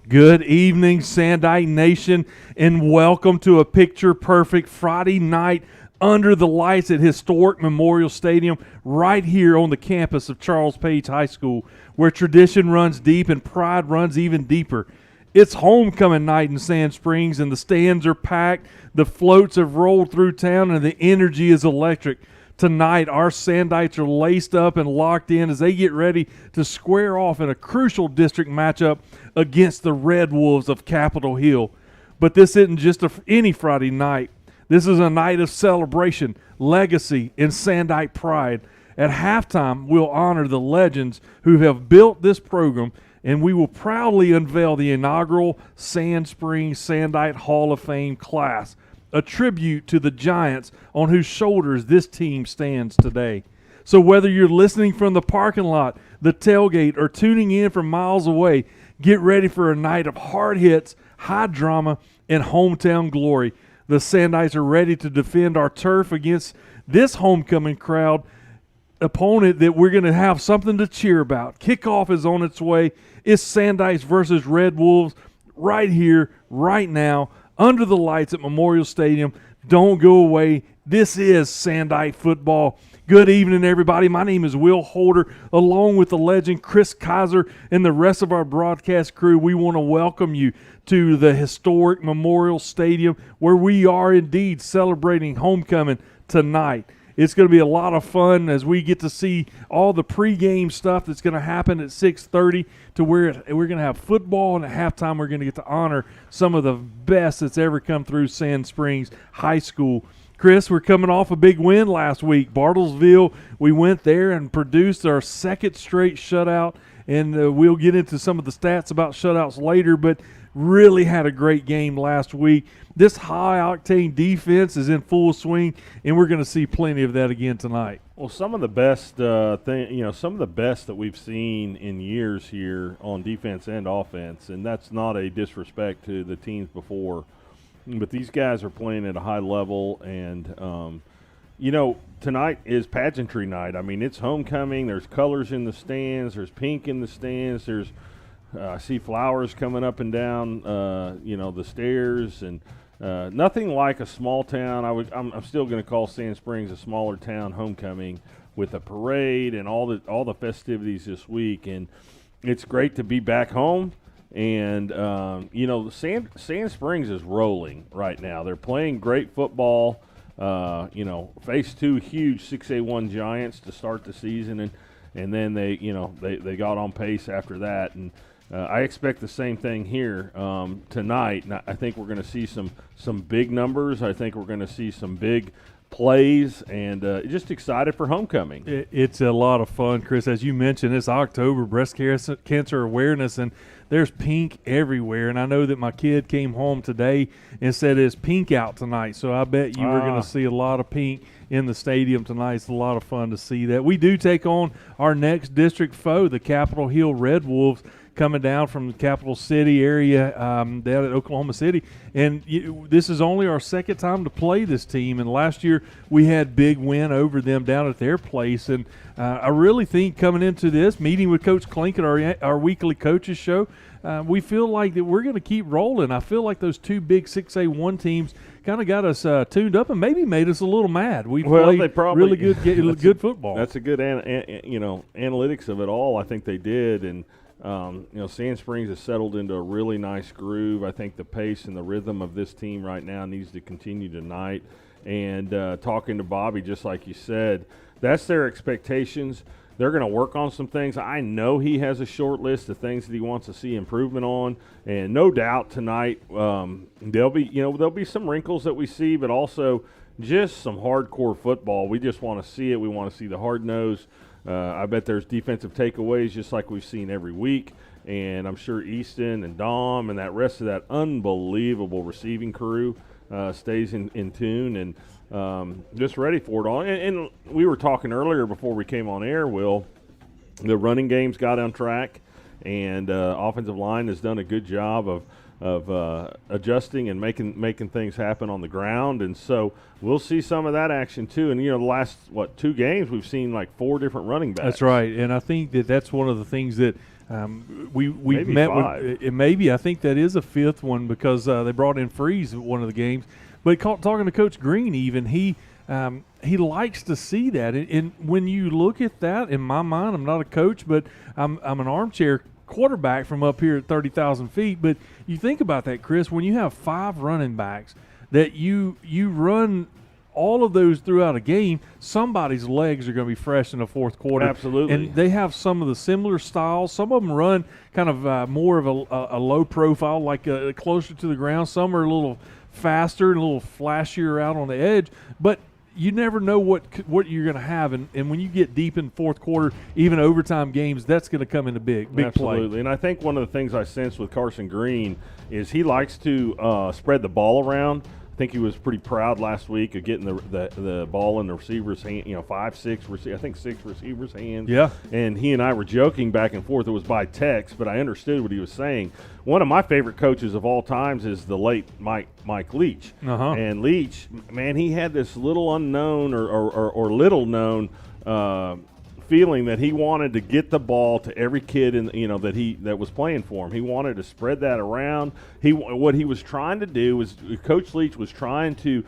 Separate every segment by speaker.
Speaker 1: Good evening, Sandite Nation, and welcome to a picture-perfect Friday night under the lights at historic Memorial Stadium right here on the campus of Charles Page High School, where tradition runs deep and pride runs even deeper. It's homecoming night in Sand Springs, and the stands are packed, the floats have rolled through town, and the energy is electric. Tonight, our Sandites are laced up and locked in as they get ready to square off in a crucial district matchup against the Red Wolves of Capitol Hill. But this isn't just any Friday night. This is a night of celebration, legacy, and Sandite pride. At halftime, we'll honor the legends who have built this program, and we will proudly unveil the inaugural Sand Springs Sandite Hall of Fame class, a tribute to the giants on whose shoulders this team stands today. So whether you're listening from the parking lot, the tailgate, or tuning in from miles away, get ready for a night of hard hits, high drama, and hometown glory. The Sandites are ready to defend our turf against this homecoming crowd opponent that we're going to have something to cheer about. Kickoff is on its way. It's Sandites versus Red Wolves right here, right now, under the lights at Memorial Stadium. Don't go away. This is Sandite football. Good evening, everybody. My name is Will Holder, along with the legend Chris Kaiser and the rest of our broadcast crew. We want to welcome you to the historic Memorial Stadium, where we are indeed celebrating homecoming tonight. It's going to be a lot of fun as we get to see all the pregame stuff that's going to happen at 6:30 to where we're going to have football, and at halftime we're going to get to honor some of the best that's ever come through Sand Springs High School. Chris, we're coming off a big win last week. Bartlesville, we went there and produced our second straight shutout, and we'll get into some of the stats about shutouts later, but really had a great game last week. This high-octane defense is in full swing, and we're going to see plenty of that again tonight.
Speaker 2: Well, some of the best some of the best that we've seen in years here on defense and offense, and that's not a disrespect to the teams before, but these guys are playing at a high level, and tonight is pageantry night. I mean, it's homecoming. There's colors in the stands. There's pink in the stands. There's I see flowers coming up and down, the stairs, and nothing like a small town. I'm still going to call Sand Springs a smaller town homecoming with a parade and all the festivities this week. And it's great to be back home. And Sand Springs is rolling right now. They're playing great football. Faced two huge 6A1 giants to start the season, and then they got on pace after that. And I expect the same thing here tonight. And I think we're going to see some big numbers. I think we're going to see some big plays, and just excited for homecoming.
Speaker 1: It's a lot of fun, Chris. As you mentioned, it's October, breast cancer awareness, and there's pink everywhere. And I know that my kid came home today and said it's pink out tonight, so I bet you we're going to see a lot of pink in the stadium tonight. It's a lot of fun to see that. We do take on our next district foe, the Capitol Hill Red Wolves, coming down from the capital city area down at Oklahoma City. And this is only our second time to play this team. And last year we had big win over them down at their place. And I really think coming into this, meeting with Coach Klink at our weekly coaches show, we feel like that we're going to keep rolling. I feel like those two big 6A1 teams kind of got us tuned up and maybe made us a little mad. We played really good football.
Speaker 2: That's a good analytics of it all. I think they did. And Sand Springs has settled into a really nice groove. I think the pace and the rhythm of this team right now needs to continue tonight. And talking to Bobby, just like you said, that's their expectations. They're going to work on some things. I know he has a short list of things that he wants to see improvement on, and no doubt tonight there'll be some wrinkles that we see, but also just some hardcore football. We just want to see it. We want to see the hard nose. I bet there's defensive takeaways just like we've seen every week, and I'm sure Easton and Dom and that rest of that unbelievable receiving crew stays in tune and just ready for it all. And we were talking earlier before we came on air, Will, the running game's got on track, and offensive line has done a good job of adjusting and making things happen on the ground, and so we'll see some of that action too. And the last 2 games we've seen like 4 different running backs.
Speaker 1: That's right, and I think that's one of the things that We've
Speaker 2: Maybe
Speaker 1: met
Speaker 2: 5.
Speaker 1: with maybe I think that is a 5th one because they brought in Freeze at one of the games. But talking to Coach Green, even he likes to see that. And when you look at that, in my mind, I'm not a coach, but I'm an armchair quarterback from up here at 30,000 feet. But you think about that, Chris, when you have 5 running backs that you run all of those throughout a game, somebody's legs are going to be fresh in the fourth quarter.
Speaker 2: Absolutely.
Speaker 1: And they have some of the similar styles. Some of them run kind of more of a low profile, like closer to the ground. Some are a little faster and a little flashier out on the edge. But you never know what you're going to have. And when you get deep in fourth quarter, even overtime games, that's going to come into big play.
Speaker 2: Absolutely. And I think one of the things I sense with Carson Green is he likes to spread the ball around. I think he was pretty proud last week of getting the ball in the receiver's hand, 6 receivers' hands.
Speaker 1: Yeah.
Speaker 2: And he and I were joking back and forth. It was by text, but I understood what he was saying. One of my favorite coaches of all times is the late Mike Leach.
Speaker 1: Uh-huh.
Speaker 2: And Leach, man, he had this little unknown or little known feeling that he wanted to get the ball to every kid that was playing for him. He wanted to spread that around. What he was trying to do was Coach Leach was trying to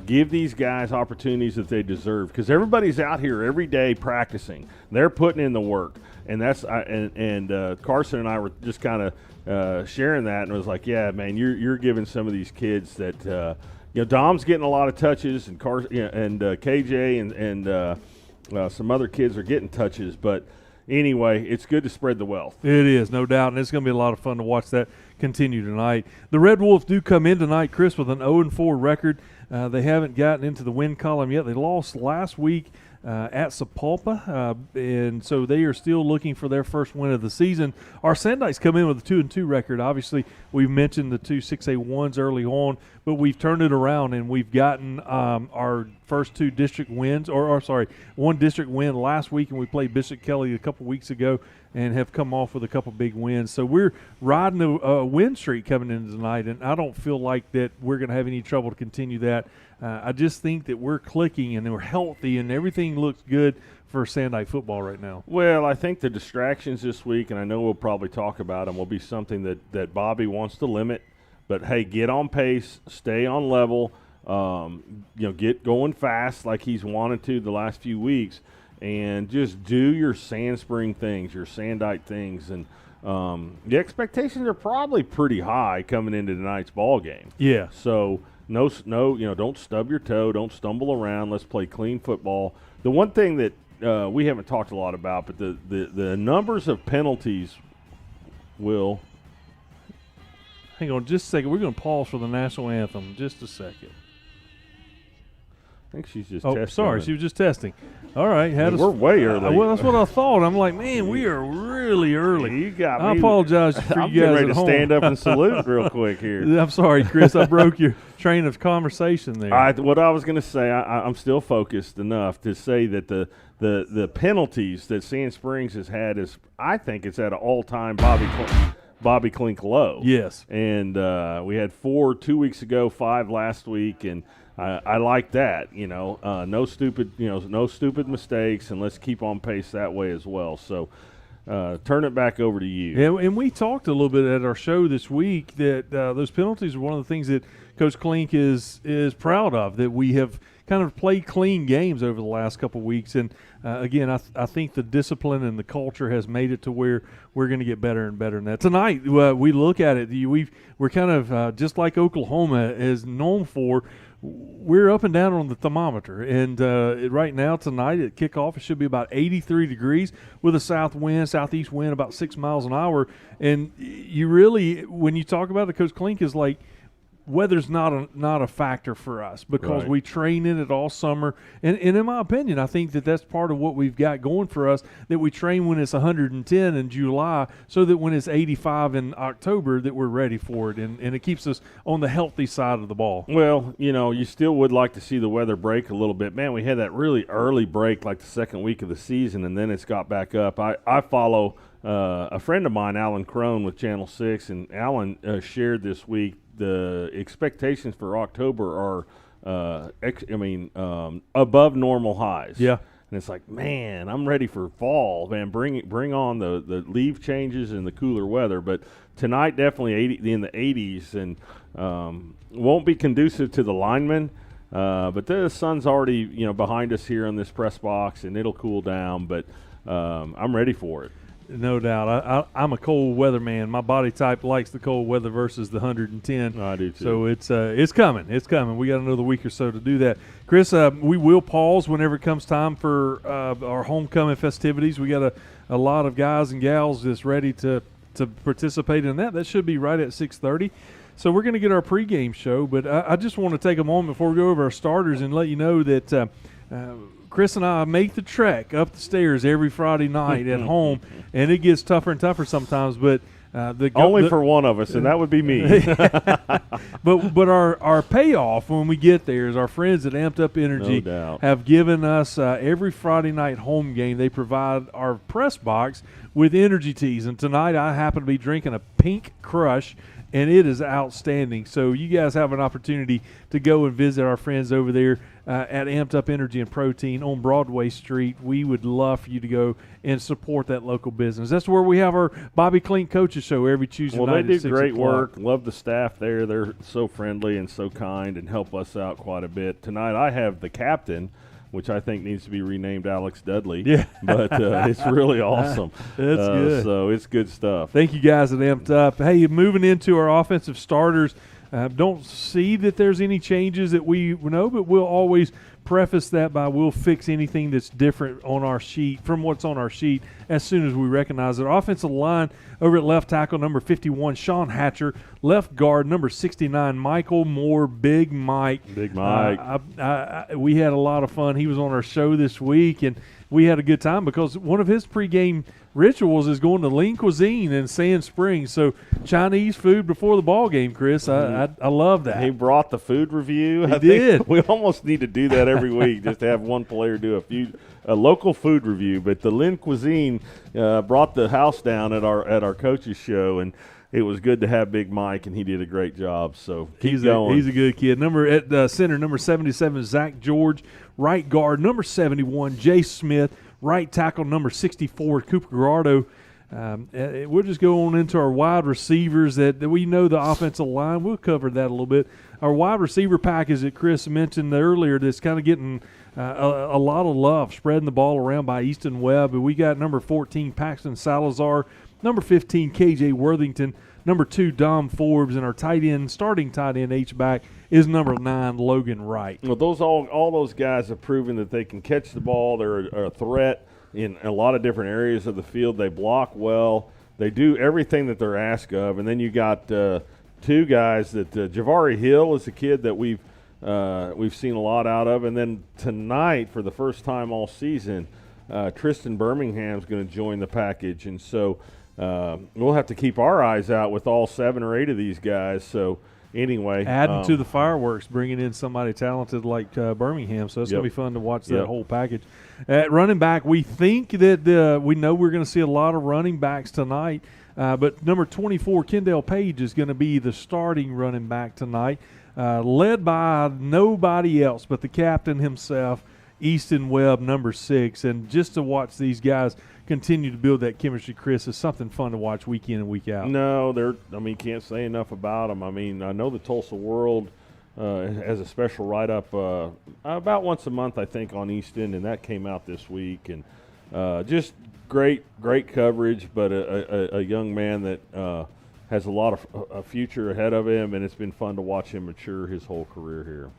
Speaker 2: give these guys opportunities that they deserve, because everybody's out here every day practicing. They're putting in the work, and that's Carson and I were just kind of sharing that, and it was like, yeah, man, you're giving some of these kids that Dom's getting a lot of touches, and KJ and some other kids are getting touches, but anyway, it's good to spread the wealth.
Speaker 1: It is, no doubt, and it's going to be a lot of fun to watch that continue tonight. The Red Wolves do come in tonight, Chris, with an 0-4 record. They haven't gotten into the win column yet. They lost last week at Sapulpa, and so they are still looking for their first win of the season. Our Sandites come in with a 2-2 record. Obviously, we've mentioned the 2 6A1s early on, but we've turned it around, and we've gotten our first 2 district wins, one district win last week, and we played Bishop Kelly a couple weeks ago and have come off with a couple big wins. So we're riding a win streak coming into tonight, and I don't feel like that we're going to have any trouble to continue that. I just think that we're clicking and we're healthy and everything looks good for Sandite football right now.
Speaker 2: Well, I think the distractions this week, and I know we'll probably talk about them, will be something that Bobby wants to limit. But, hey, get on pace, stay on level, get going fast like he's wanted to the last few weeks, and just do your Sand Spring things, your Sandite things. And the expectations are probably pretty high coming into tonight's ball game.
Speaker 1: Yeah.
Speaker 2: So – No, don't stub your toe. Don't stumble around. Let's play clean football. The one thing that we haven't talked a lot about, but the numbers of penalties will.
Speaker 1: Hang on just a second. We're going to pause for the national anthem. Just a second.
Speaker 2: I think she's just
Speaker 1: testing. Oh, sorry. She was just testing. All right.
Speaker 2: We're way early.
Speaker 1: Well, that's what I thought. I'm like, man, we are really early.
Speaker 2: You got me.
Speaker 1: I apologize for
Speaker 2: I'm
Speaker 1: you guys
Speaker 2: ready
Speaker 1: at
Speaker 2: to
Speaker 1: home.
Speaker 2: stand up and salute real quick here.
Speaker 1: I'm sorry, Chris. I broke your train of conversation there.
Speaker 2: What I was going to say, I'm still focused enough to say that the penalties that Sand Springs has had is, I think it's at an all-time Bobby Klink low.
Speaker 1: Yes.
Speaker 2: And we had 4 2 weeks ago, 5 last week, and I like that. No stupid mistakes, and let's keep on pace that way as well. So turn it back over to you.
Speaker 1: Yeah, and we talked a little bit at our show this week that those penalties are one of the things that Coach Klink is proud of, that we have kind of played clean games over the last couple of weeks. And, again, I think the discipline and the culture has made it to where we're going to get better and better than that. Tonight, we look at it. We're kind of just like Oklahoma is known for. We're up and down on the thermometer, and right now tonight at kickoff it should be about 83 degrees with a southeast wind about 6 miles an hour. And you really, when you talk about it, Coach Klink is like, weather's not a factor for us because we train in it all summer. And in my opinion, I think that's part of what we've got going for us, that we train when it's 110 in July so that when it's 85 in October that we're ready for it. And it keeps us on the healthy side of the ball.
Speaker 2: Well, you still would like to see the weather break a little bit. Man, we had that really early break like the second week of the season, and then it's got back up. I follow a friend of mine, Alan Crone with Channel 6, and Alan shared this week the expectations for October are, above normal highs.
Speaker 1: Yeah.
Speaker 2: And it's like, man, I'm ready for fall, man. Bring on the leaf changes and the cooler weather. But tonight, definitely in the 80s, and won't be conducive to the linemen. But the sun's already, behind us here on this press box, and it'll cool down. But I'm ready for it.
Speaker 1: No doubt. I'm a cold weather man. My body type likes the cold weather versus the 110.
Speaker 2: I do too.
Speaker 1: So it's coming. It's coming. We got another week or so to do that. Chris, we will pause whenever it comes time for our homecoming festivities. We got a lot of guys and gals that's ready to participate in that. That should be right at 6:30. So we're going to get our pregame show. But I just want to take a moment before we go over our starters and let you know that Chris and I make the trek up the stairs every Friday night at home, and it gets tougher and tougher sometimes. But
Speaker 2: only for one of us, and that would be me.
Speaker 1: but our payoff when we get there is our friends at Amped Up Energy have given us every Friday night home game. They provide our press box with energy teas, and tonight I happen to be drinking a Pink Crush, and it is outstanding. So you guys have an opportunity to go and visit our friends over there at Amped Up Energy and Protein on Broadway Street. We would love for you to go and support that local business. That's where we have our Bobby Clink Coaches Show every Tuesday night.
Speaker 2: Well, they do
Speaker 1: 6
Speaker 2: great
Speaker 1: o'clock.
Speaker 2: work. Love the staff there. They're so friendly and so kind and help us out quite a bit. Tonight I have the captain, which I think needs to be renamed Alex Dudley.
Speaker 1: Yeah.
Speaker 2: But it's really awesome.
Speaker 1: That's good.
Speaker 2: So it's good stuff.
Speaker 1: Thank you guys at Amped Up. Hey, moving into our offensive starters, don't see that there's any changes that we know, but we'll always preface that by we'll fix anything that's different on our sheet from what's on our sheet as soon as we recognize it. Our offensive line over at left tackle, number 51, Sean Hatcher. Left guard, number 69, Michael Moore, Big Mike.
Speaker 2: Big Mike.
Speaker 1: We had a lot of fun. He was on our show this week, and we had a good time because one of his pregame rituals is going to Lean Cuisine in Sand Springs. So Chinese food before the ball game, Chris. I love that.
Speaker 2: He brought the food review.
Speaker 1: He did.
Speaker 2: We almost need to do that every week, just to have one player do a local food review. But the Lean Cuisine brought the house down at our coaches show, and it was good to have Big Mike, and he did a great job. So keep going.
Speaker 1: He's a good kid. Center, number 77, Zach George. Right guard, number 71, Jay Smith. Right tackle, number 64, Cooper Gerardo. We'll just go on into our wide receivers that we know the offensive line. We'll cover that a little bit. Our wide receiver package that Chris mentioned earlier that's kind of getting a lot of love, spreading the ball around by Easton Webb. We got number 14, Paxton Salazar, number 15, KJ Worthington, number 2, Dom Forbes, and our starting tight end H-back is number 9, Logan Wright.
Speaker 2: Well, all those guys have proven that they can catch the ball. They're a threat in a lot of different areas of the field. They block well. They do everything that they're asked of. And then you got two guys that Javari Hill is a kid that we've seen a lot out of. And then tonight, for the first time all season, Tristan Birmingham's going to join the package. And so we'll have to keep our eyes out with all 7 or 8 of these guys. So anyway,
Speaker 1: adding to the fireworks, bringing in somebody talented like Birmingham, so it's going to be fun to watch that whole package. At running back, we think that we know we're going to see a lot of running backs tonight, but number 24, Kendall Page, is going to be the starting running back tonight, led by nobody else but the captain himself, Easton Webb, number 6, and just to watch these guys continue to build that chemistry, Chris, is something fun to watch week in and week out.
Speaker 2: No, can't say enough about them. I mean, I know the Tulsa World has a special write-up about once a month, I think, on Easton, and that came out this week. And just great coverage, but a young man that has a lot of a future ahead of him, and it's been fun to watch him mature his whole career here.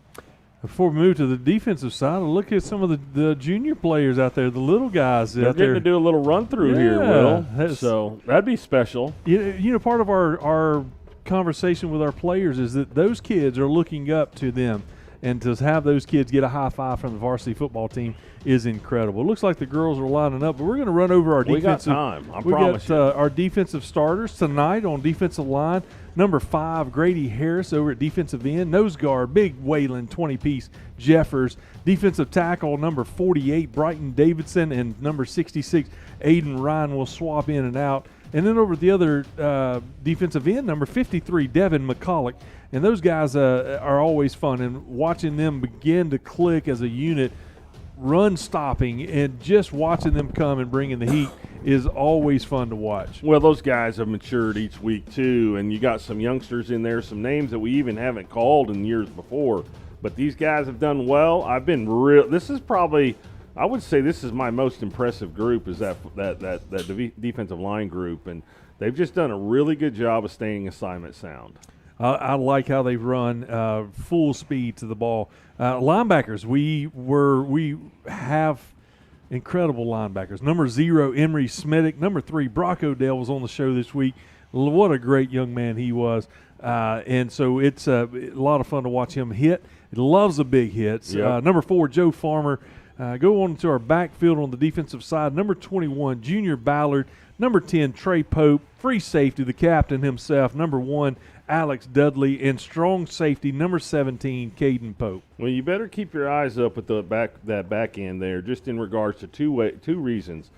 Speaker 1: Before we move to the defensive side, look at some of the junior players out there, the little guys
Speaker 2: They're
Speaker 1: out there.
Speaker 2: getting to do a little run-through here, Will. So that'd be special.
Speaker 1: You know, part of our conversation with our players is that those kids are looking up to them, and to have those kids get a high five from the varsity football team is incredible. It looks like the girls are lining up, but we're going to run over our defensive.
Speaker 2: We got time, I promise you.
Speaker 1: Our defensive starters tonight on defensive line. Number 5, Grady Harris over at defensive end. Nose guard, Big Wayland, 20-piece Jeffers. Defensive tackle, number 48, Brighton Davidson, and number 66, Aiden Ryan will swap in and out. And then over at the other defensive end, number 53, Devin McCulloch. And those guys are always fun, and watching them begin to click as a unit run stopping, and just watching them come and bringing the heat is always fun to watch.
Speaker 2: Well, those guys have matured each week too, and you got some youngsters in there, some names that we even haven't called in years before. But these guys have done well. I've been real. This is probably, I would say, this is my most impressive group. Is that defensive line group, and they've just done a really good job of staying assignment sound.
Speaker 1: I like how they've run full speed to the ball. Linebackers, we have incredible linebackers. Number 0, Emery Smitic. Number 3, Brock Odell was on the show this week. What a great young man he was. And so it's a lot of fun to watch him hit. He loves the big hits.
Speaker 2: Yep.
Speaker 1: Number 4, Joe Farmer. Go on to our backfield on the defensive side. Number 21, Junior Ballard. Number 10, Trey Pope. Free safety, the captain himself. Number 1, Alex Dudley. And strong safety, number 17, Caden Pope.
Speaker 2: Well, you better keep your eyes up at that back end there, just in regards to two reasons.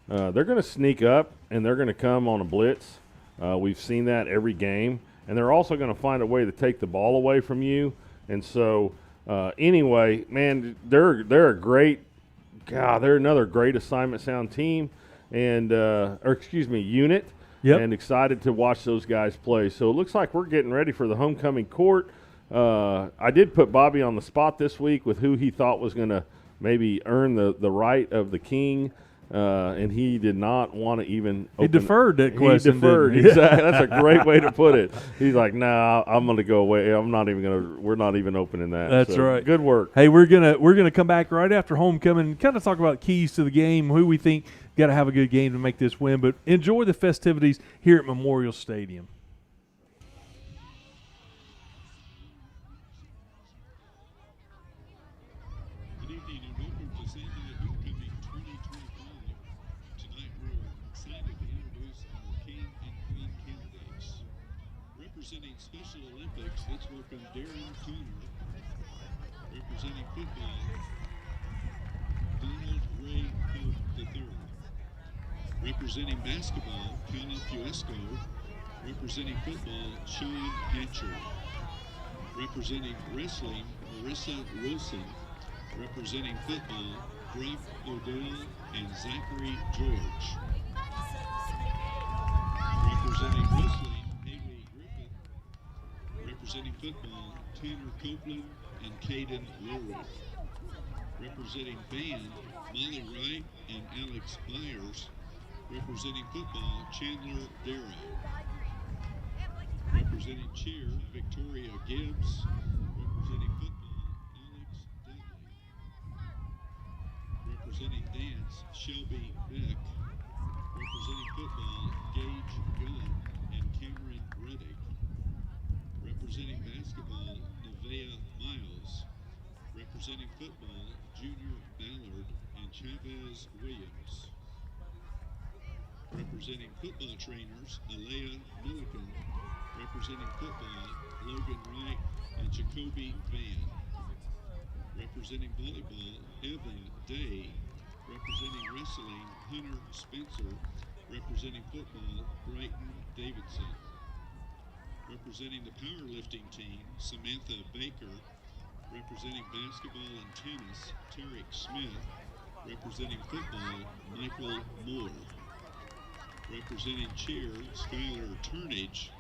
Speaker 2: They're going to sneak up, and they're going to come on a blitz. We've seen that every game. And they're also going to find a way to take the ball away from you. And so, anyway, man, they're a great – God, they're another great assignment sound team and unit.
Speaker 1: Yep.
Speaker 2: And excited to watch those guys play. So it looks like we're getting ready for the homecoming court. I did put Bobby on the spot this week with who he thought was going to maybe earn the right of the king, and he did not want to even open.
Speaker 1: He deferred that question.
Speaker 2: He deferred.
Speaker 1: Didn't he?
Speaker 2: Exactly. That's a great way to put it. He's like, nah, I'm going to go away. We're not even opening that.
Speaker 1: That's
Speaker 2: so,
Speaker 1: right.
Speaker 2: Good work.
Speaker 1: Hey, we're gonna come back right after homecoming and kind of talk about keys to the game, who we think got to have a good game to make this win. But enjoy the festivities here at Memorial Stadium.
Speaker 3: Good evening and welcome to Sandy Homecoming 2025. Tonight we're excited to introduce our King and Queen candidates. Representing Special Olympics, let's welcome Darren Connor. Representing football, Donald Ray Pope III. Representing basketball, Connor Fiesco. Representing football, Sean Hatcher. Representing wrestling, Marissa Wilson. Representing football, Brock Odell and Zachary George. Representing wrestling, Haley Griffin. Representing football, Tanner Copeland and Caden Lilroth. Representing band, Molly Wright and Alex Byers. Representing football, Chandler Darrow. Representing cheer, Victoria Gibbs. Representing football, Alex Dudley. Representing dance, Shelby Beck. Representing football, Gage Gunn and Cameron Reddick. Representing basketball, Nevaeh Miles. Representing football, Junior Ballard and Chavez Williams. Representing football trainers, Alea Milliken. Representing football, Logan Wright and Jacoby Van. Representing volleyball, Evan Day. Representing wrestling, Hunter Spencer. Representing football, Brighton Davidson. Representing the powerlifting team, Samantha Baker. Representing basketball and tennis, Tarek Smith. Representing football, Michael Moore. Representing cheer, Skylar Turnage.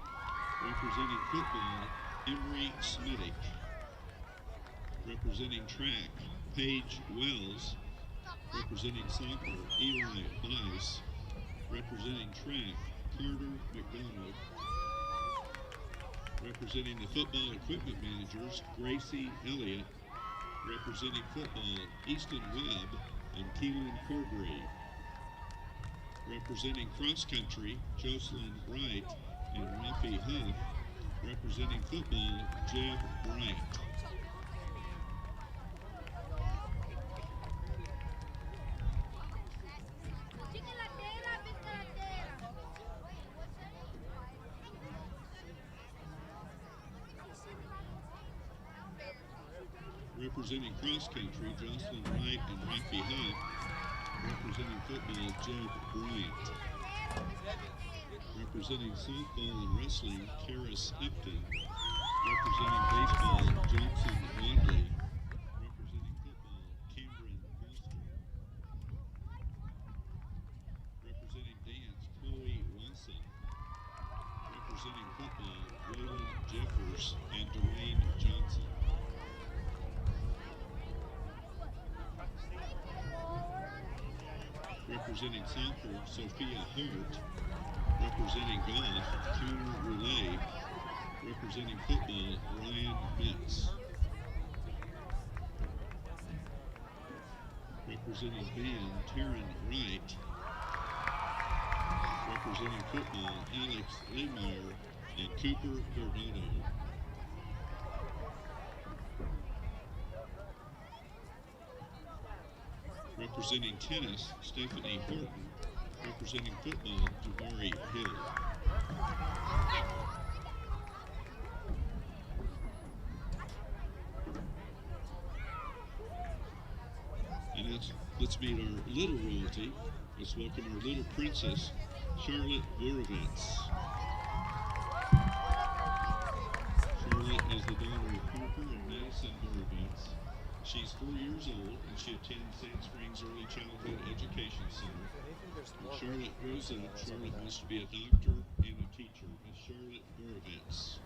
Speaker 3: Representing football, Emery Smitic. Representing track, Paige Wells. Representing soccer, Eli Bice. Representing track, Carter McDonald. Representing the football equipment managers, Gracie Elliott. Representing football, Easton Webb and Keelan Corgrave. Representing cross country, Jocelyn Bright and Rafi Huff. Representing football, Jeb Bryant. Representing cross country, Jocelyn Wright and Rafi Huff. Representing football, Jeb Bryant. Representing softball and wrestling, Karis Upton. Representing baseball, Johnson Wadley. Representing football, Cameron Foster. Peters and Dwayne Johnson. Representing soccer, Sophia Hart. Representing golf, Connor Roulet. Representing football, Ryan Metz. Representing band, Taryn Wright. Representing football, Alex Lehmeyer and Cooper Bernardo. Representing tennis, Stephanie Horton. Representing football, Jabari Hill. And let's meet our little royalty. Let's welcome our little princess, Charlotte Borovitz. Charlotte is the daughter of Parker and Madison Borovitz. She's 4 years old and she attends Sand Springs Early Childhood Education Center. When Charlotte grows up, Charlotte wants to be a doctor and a teacher. Miss Charlotte Borovitz.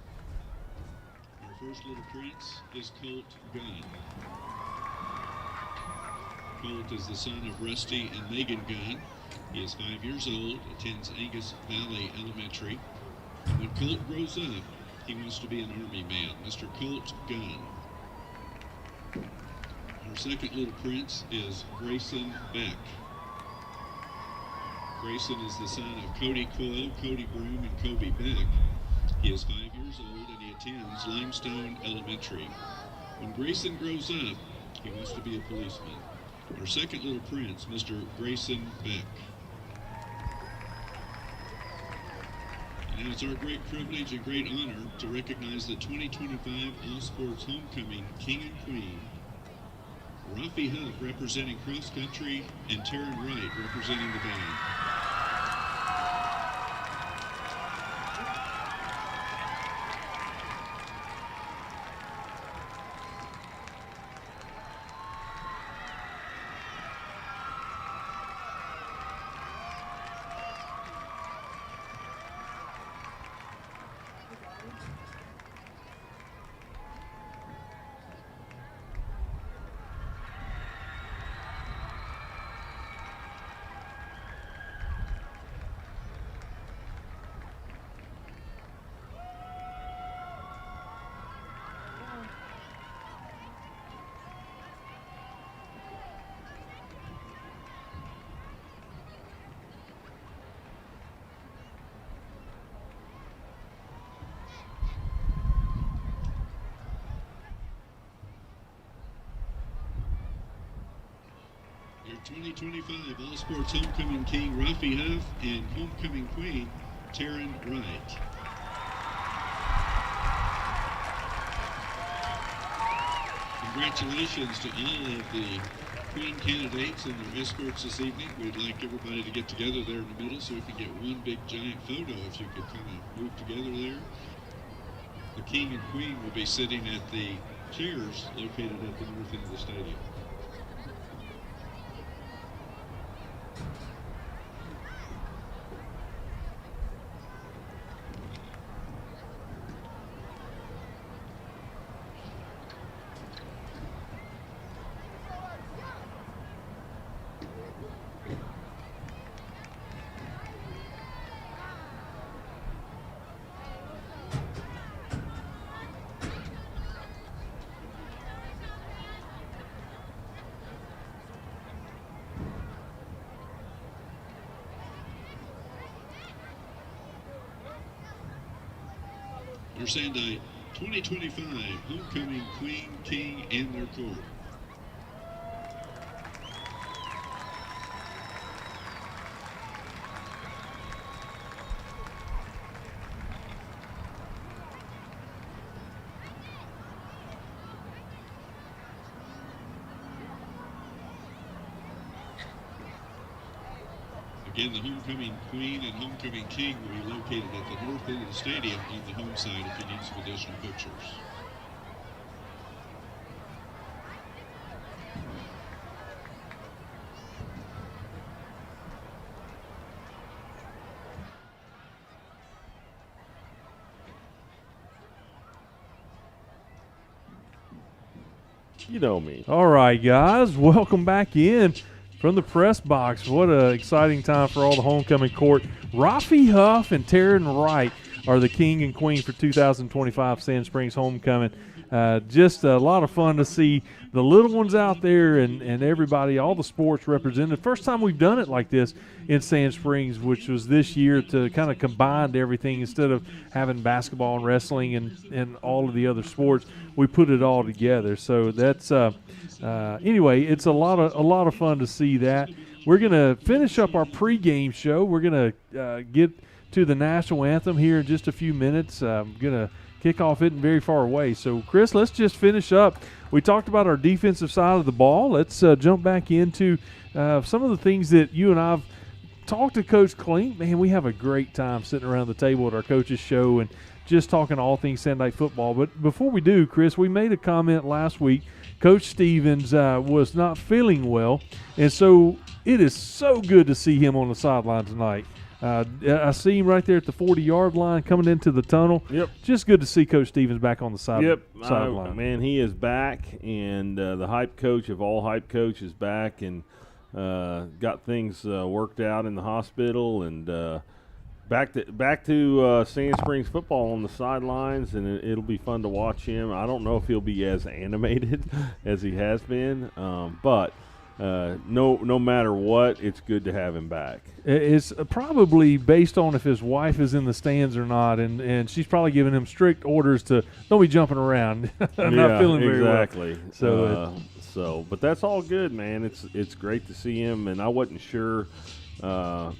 Speaker 3: Our first little prince is Colt Gunn. Colt is the son of Rusty and Megan Gunn. He is 5 years old, attends Angus Valley Elementary. When Colt grows up, he wants to be an Army man. Mr. Colt Gunn. Our second little prince is Grayson Beck. Grayson is the son of Cody Quill, Cody Broom, and Kobe Beck. He is 5 years old and he attends Limestone Elementary. When Grayson grows up, he wants to be a policeman. Our second little prince, Mr. Grayson Beck. And it's our great privilege and great honor to recognize the 2025 All Sports Homecoming King and Queen, Rafi Huff representing cross country, and Taryn Wright representing the band. Your 2025 All Sports Homecoming King, Rafi Huff, and Homecoming Queen, Taryn Wright. Congratulations to all of the Queen candidates and their escorts this evening. We'd like everybody to get together there in the middle so we can get one big giant photo, if you could kind of move together there. The King and Queen will be sitting at the chairs located at the north end of the stadium. Our Sandite 2025 Homecoming Queen, King, and their court. Again, the Homecoming Queen and Homecoming King will be located at the north end of the stadium on the home side if you need some additional pictures.
Speaker 2: You know me.
Speaker 1: All right, guys, welcome back in from the press box. What an exciting time for all the homecoming court. Rafi Huff and Taryn Wright are the king and queen for 2025 Sand Springs homecoming. Just a lot of fun to see the little ones out there and everybody, all the sports represented. First time we've done it like this in Sand Springs, which was this year, to kind of combine everything instead of having basketball and wrestling and all of the other sports. We put it all together. So that's anyway. It's a lot of fun to see that. We're gonna finish up our pregame show. We're gonna get to the national anthem here in just a few minutes. I'm gonna kick off it very far away. So, Chris, let's just finish up. We talked about our defensive side of the ball. Let's jump back into some of the things that you and I've talked to Coach Klink. Man, we have a great time sitting around the table at our coaches show and just talking all things Sand football. But before we do, Chris, we made a comment last week. Coach Stevens was not feeling well, and so it is so good to see him on the sideline tonight. I see him right there at the 40-yard line coming into the tunnel.
Speaker 2: Yep.
Speaker 1: Just good to see Coach Stevens back on the sideline.
Speaker 2: Man, he is back, and the hype coach of all hype coach is back and got things worked out in the hospital, and back to Sand Springs football on the sidelines, and it'll be fun to watch him. I don't know if he'll be as animated as he has been, but no matter what, it's good to have him back.
Speaker 1: It's probably based on if his wife is in the stands or not, and she's probably giving him strict orders to don't be jumping around, not feeling very
Speaker 2: exactly.
Speaker 1: well.
Speaker 2: So, but that's all good, man. It's great to see him, and I wasn't sure, what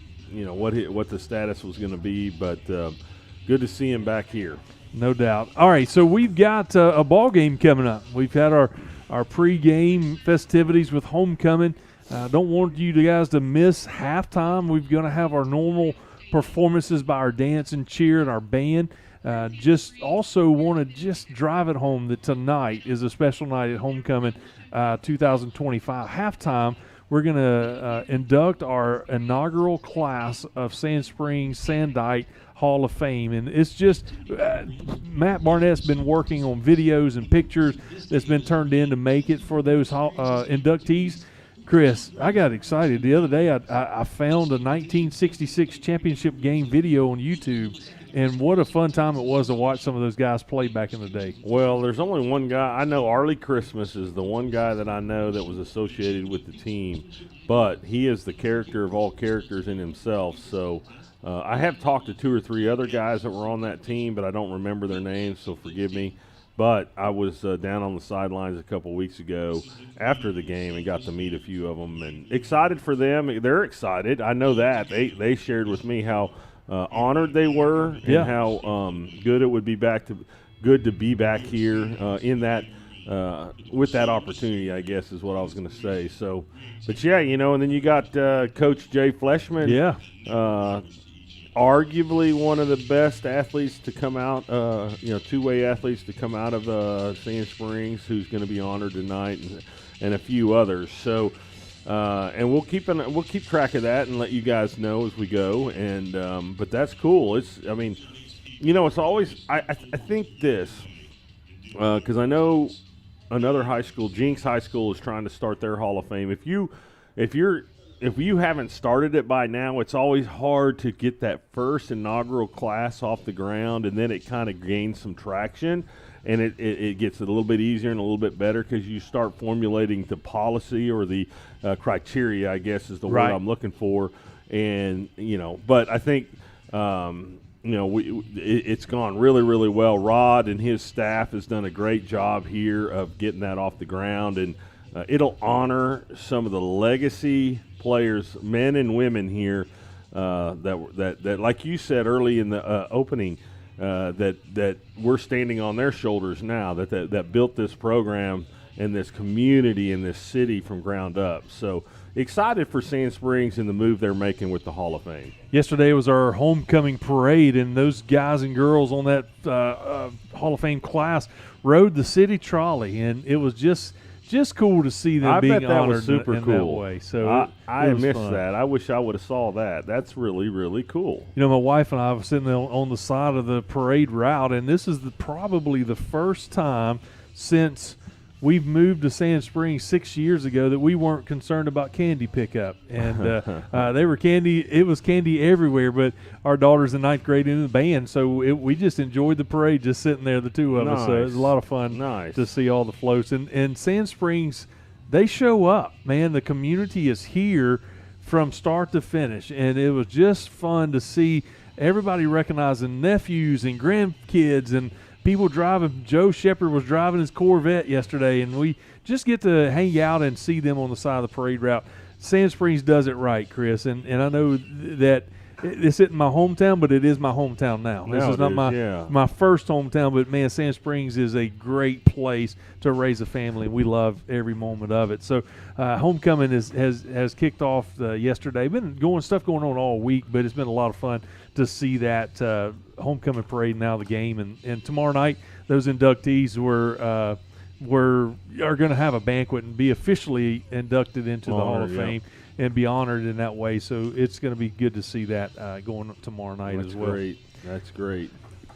Speaker 2: the status was going to be, but good to see him back here.
Speaker 1: No doubt. All right, so we've got a ball game coming up. We've had our pregame festivities with homecoming. Don't want you guys to miss halftime. We're going to have our normal performances by our dance and cheer and our band. Just also want to just drive it home that tonight is a special night at homecoming 2025. Halftime, we're going to induct our inaugural class of Sand Springs Sandite Hall of Fame, and it's just Matt Barnett's been working on videos and pictures that's been turned in to make it for those inductees. Chris, I got excited the other day. I found a 1966 championship game video on YouTube, and what a fun time it was to watch some of those guys play back in the day.
Speaker 2: Well, there's only one guy. I know Arlie Christmas is the one guy that I know that was associated with the team, but he is the character of all characters in himself. So I have talked to 2 or 3 other guys that were on that team, but I don't remember their names, so forgive me. But I was down on the sidelines a couple weeks ago after the game and got to meet a few of them, and excited for them. They're excited. I know that. They shared with me how honored they were and how good it would be good to be back here in that with that opportunity, I guess is what I was going to say. So, but yeah, and then you got Coach Jay Fleshman.
Speaker 1: Yeah.
Speaker 2: Arguably one of the best athletes to come out, two-way athletes to come out of Sand Springs, who's going to be honored tonight, and a few others. So, and we'll keep track of that and let you guys know as we go. And but that's cool. It's always I think this because I know another high school, Jinx High School, is trying to start their Hall of Fame. If you haven't started it by now, it's always hard to get that first inaugural class off the ground, and then it kind of gains some traction, and it gets a little bit easier and a little bit better because you start formulating the policy or the criteria, I guess is the word I'm looking for. And, but I think, it's gone really, really well. Rod and his staff has done a great job here of getting that off the ground, and it'll honor some of the legacy players, men and women here, that like you said early in the opening, that we're standing on their shoulders now, that built this program and this community and this city from ground up. So excited for Sand Springs and the move they're making with the Hall of Fame.
Speaker 1: Yesterday was our homecoming parade, and those guys and girls on that Hall of Fame class rode the city trolley, and it was just cool to see them being honored
Speaker 2: super
Speaker 1: in
Speaker 2: cool.
Speaker 1: that way. So
Speaker 2: I missed
Speaker 1: fun.
Speaker 2: that. I wish I would have saw that. That's really, really cool.
Speaker 1: My wife and I were sitting on the side of the parade route, and this is probably the first time since we've moved to Sand Springs 6 years ago that we weren't concerned about candy pickup, and they were candy. It was candy everywhere. But our daughter's in 9th grade in the band, so we just enjoyed the parade, just sitting there, the two of us. So it was a lot of fun to see all the floats. And Sand Springs, they show up, man. The community is here from start to finish, and it was just fun to see everybody recognizing nephews and grandkids and people driving. Joe Shepard was driving his Corvette yesterday, and we just get to hang out and see them on the side of the parade route. Sand Springs does it right, Chris, and I know that this isn't my hometown, but it is my hometown now. This is not my first hometown, but, man, Sand Springs is a great place to raise a family, and we love every moment of it. So homecoming has kicked off yesterday. Stuff going on all week, but it's been a lot of fun to see that homecoming parade, now the game. And tomorrow night, those inductees are going to have a banquet and be officially inducted into the Hall of Fame and be honored in that way. So it's going to be good to see that going up tomorrow night as well.
Speaker 2: That's great.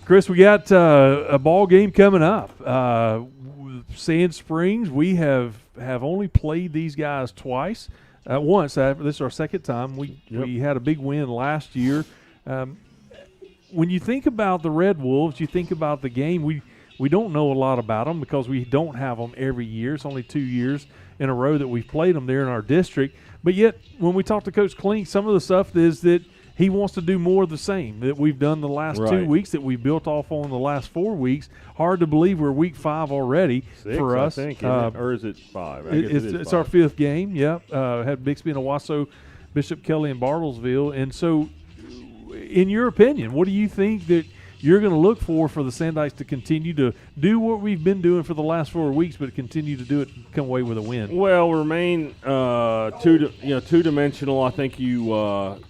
Speaker 1: Chris, we got a ball game coming up. Sand Springs, we have only played these guys twice. Once. This is our second time. We had a big win last year. When you think about the Red Wolves, you think about the game. We don't know a lot about them because we don't have them every year. It's only 2 years in a row that we've played them there in our district. But yet, when we talk to Coach Klink, some of the stuff is that he wants to do more of the same that we've done the last 2 weeks, that we built off on the last 4 weeks. Hard to believe we're week 5 already.
Speaker 2: 6,
Speaker 1: for us.
Speaker 2: I think, or is it 5?
Speaker 1: It's our 5th game, had Bixby and Owasso, Bishop Kelly and Bartlesville. And so, in your opinion, what do you think that you're going to look for the Sandites to continue to do what we've been doing for the last 4 weeks, but continue to do it and come away with a win?
Speaker 2: Well, remain two-dimensional. I think you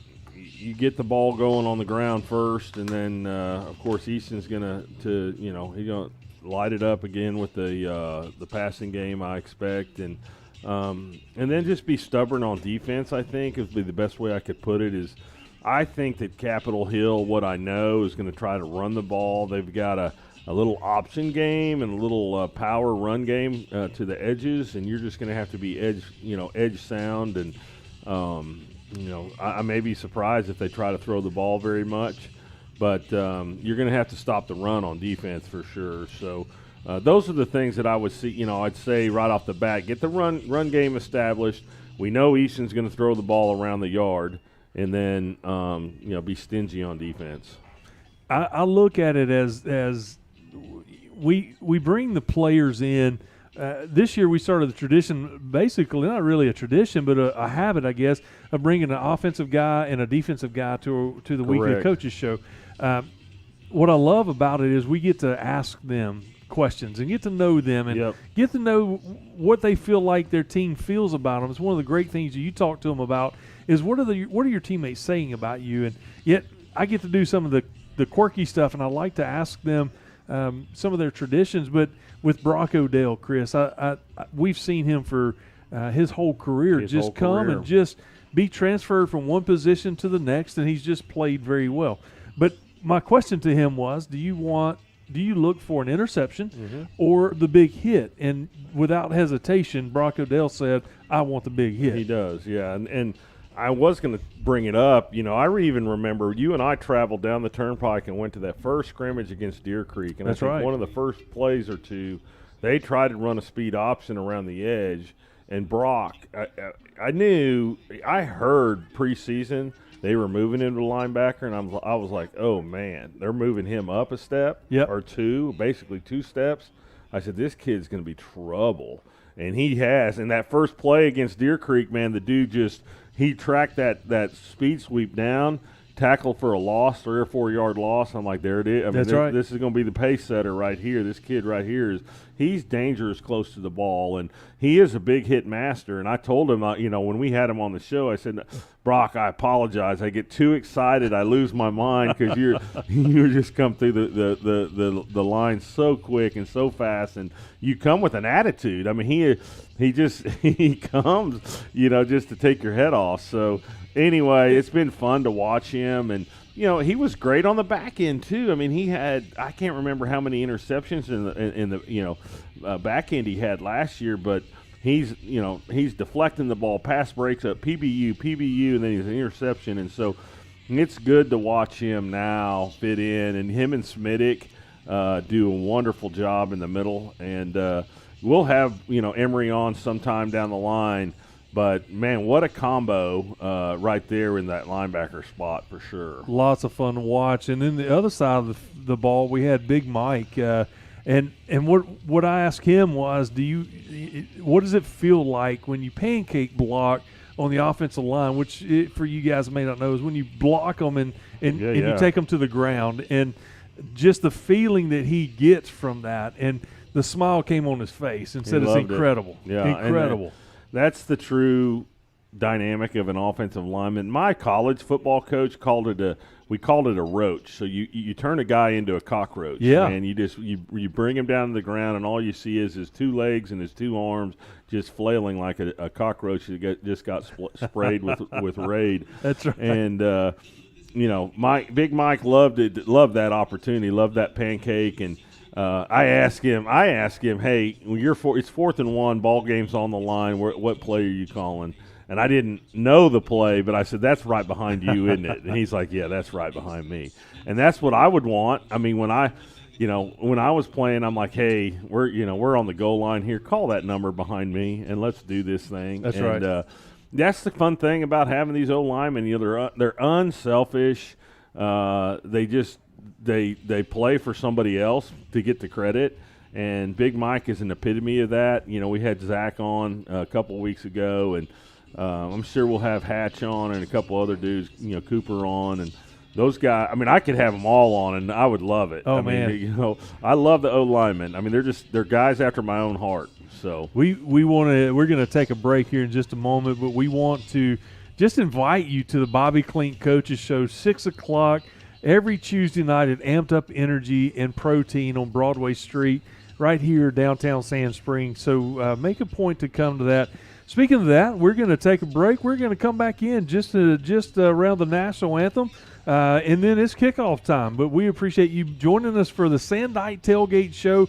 Speaker 2: get the ball going on the ground first, and then of course Easton's he's gonna light it up again with the passing game, I expect, and then just be stubborn on defense. I think would be the best way I could put it. Is I think that Capitol Hill, what I know, is going to try to run the ball. They've got a little option game and a little power run game to the edges, and you're just going to have to be edge sound. And I may be surprised if they try to throw the ball very much, but you're going to have to stop the run on defense for sure. So those are the things that I would see. I'd say right off the bat, get the run game established. We know Easton's going to throw the ball around the yard. And then, be stingy on defense.
Speaker 1: I look at it as we bring the players in. This year we started the tradition, basically not really a tradition, but a habit, I guess, of bringing an offensive guy and a defensive guy to the weekly coaches show. What I love about it is we get to ask them questions and get to know them and get to know what they feel like their team feels about them. It's one of the great things that you talk to them about is what are your teammates saying about you, and yet I get to do some of the quirky stuff, and I like to ask them some of their traditions. But with Brock Odell, Chris, we've seen him for his whole career and just be transferred from one position to the next, and he's just played very well. But my question to him was, do you look for an interception or the big hit? And without hesitation, Brock Odell said, I want the big hit.
Speaker 2: He does, yeah. And I was going to bring it up. I even remember you and I traveled down the turnpike and went to that first scrimmage against Deer Creek. And
Speaker 1: that's
Speaker 2: I think
Speaker 1: right.
Speaker 2: One of the first plays or two, they tried to run a speed option around the edge. And Brock, I heard preseason they were moving into the linebacker, and I was like, oh, man, they're moving him up a step or two, basically 2 steps. I said, this kid's going to be trouble. And he has. And that first play against Deer Creek, man, the dude he tracked that speed sweep down, tackled for a loss, 3 or 4 yard loss. I'm like, there it is.
Speaker 1: That's right.
Speaker 2: This is going to be the pace setter right here. This kid right here he's dangerous close to the ball, and he is a big hit master. And I told him, when we had him on the show, I said, Brock, I apologize. I get too excited. I lose my mind because you just come through the line so quick and so fast, and you come with an attitude. I mean, he comes, just to take your head off. So anyway, it's been fun to watch him, and he was great on the back end too. I mean, I can't remember how many interceptions in the back end he had last year, but he's deflecting the ball, pass breaks up, PBU, and then he's an interception, and so it's good to watch him now fit in, and him and Smidic do a wonderful job in the middle, and we'll have Emery on sometime down the line. But, man, what a combo right there in that linebacker spot for sure.
Speaker 1: Lots of fun to watch. And then the other side of the ball, we had Big Mike. And what I asked him was, what does it feel like when you pancake block on the offensive line, which for you guys may not know is when you block them and you take them to the ground. And just the feeling that he gets from that. And the smile came on his face and said it's incredible.
Speaker 2: Yeah,
Speaker 1: incredible.
Speaker 2: That's the true dynamic of an offensive lineman. My college football coach called it a roach. So you turn a guy into a cockroach.
Speaker 1: Yeah.
Speaker 2: And you bring him down to the ground, and all you see is his two legs and his two arms just flailing like a cockroach that just got sprayed with Raid.
Speaker 1: That's right.
Speaker 2: And Big Mike loved that opportunity, loved that pancake, and I asked him, hey, it's 4th and 1, ball game's on the line. What play are you calling? And I didn't know the play, but I said, that's right behind you, isn't it? And he's like, yeah, that's right behind me. And that's what I would want. I mean, when I was playing, I'm like, hey, we're on the goal line here. Call that number behind me, and let's do this thing.
Speaker 1: That's right.
Speaker 2: That's the fun thing about having these O-linemen. They're unselfish. They play for somebody else to get the credit, and Big Mike is an epitome of that. We had Zach on a couple of weeks ago, and I'm sure we'll have Hatch on and a couple other dudes, Cooper on, and those guys. I mean, I could have them all on, and I would love it.
Speaker 1: Oh,
Speaker 2: man, I love the O-linemen. I mean, they're guys after my own heart. So
Speaker 1: we're going to take a break here in just a moment, but we want to just invite you to the Bobby Klink Coaches Show, 6 o'clock. Every Tuesday night at Amped Up Energy and Protein on Broadway Street right here downtown Sand Springs. So make a point to come to that. Speaking of that, we're going to take a break. We're going to come back in just around the national anthem, and then it's kickoff time. But we appreciate you joining us for the Sandite Tailgate Show.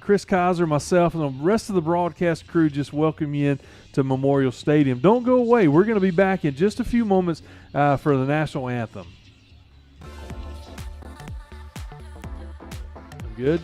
Speaker 1: Chris Kaiser, myself, and the rest of the broadcast crew just welcome you in to Memorial Stadium. Don't go away. We're going to be back in just a few moments for the national anthem. Good.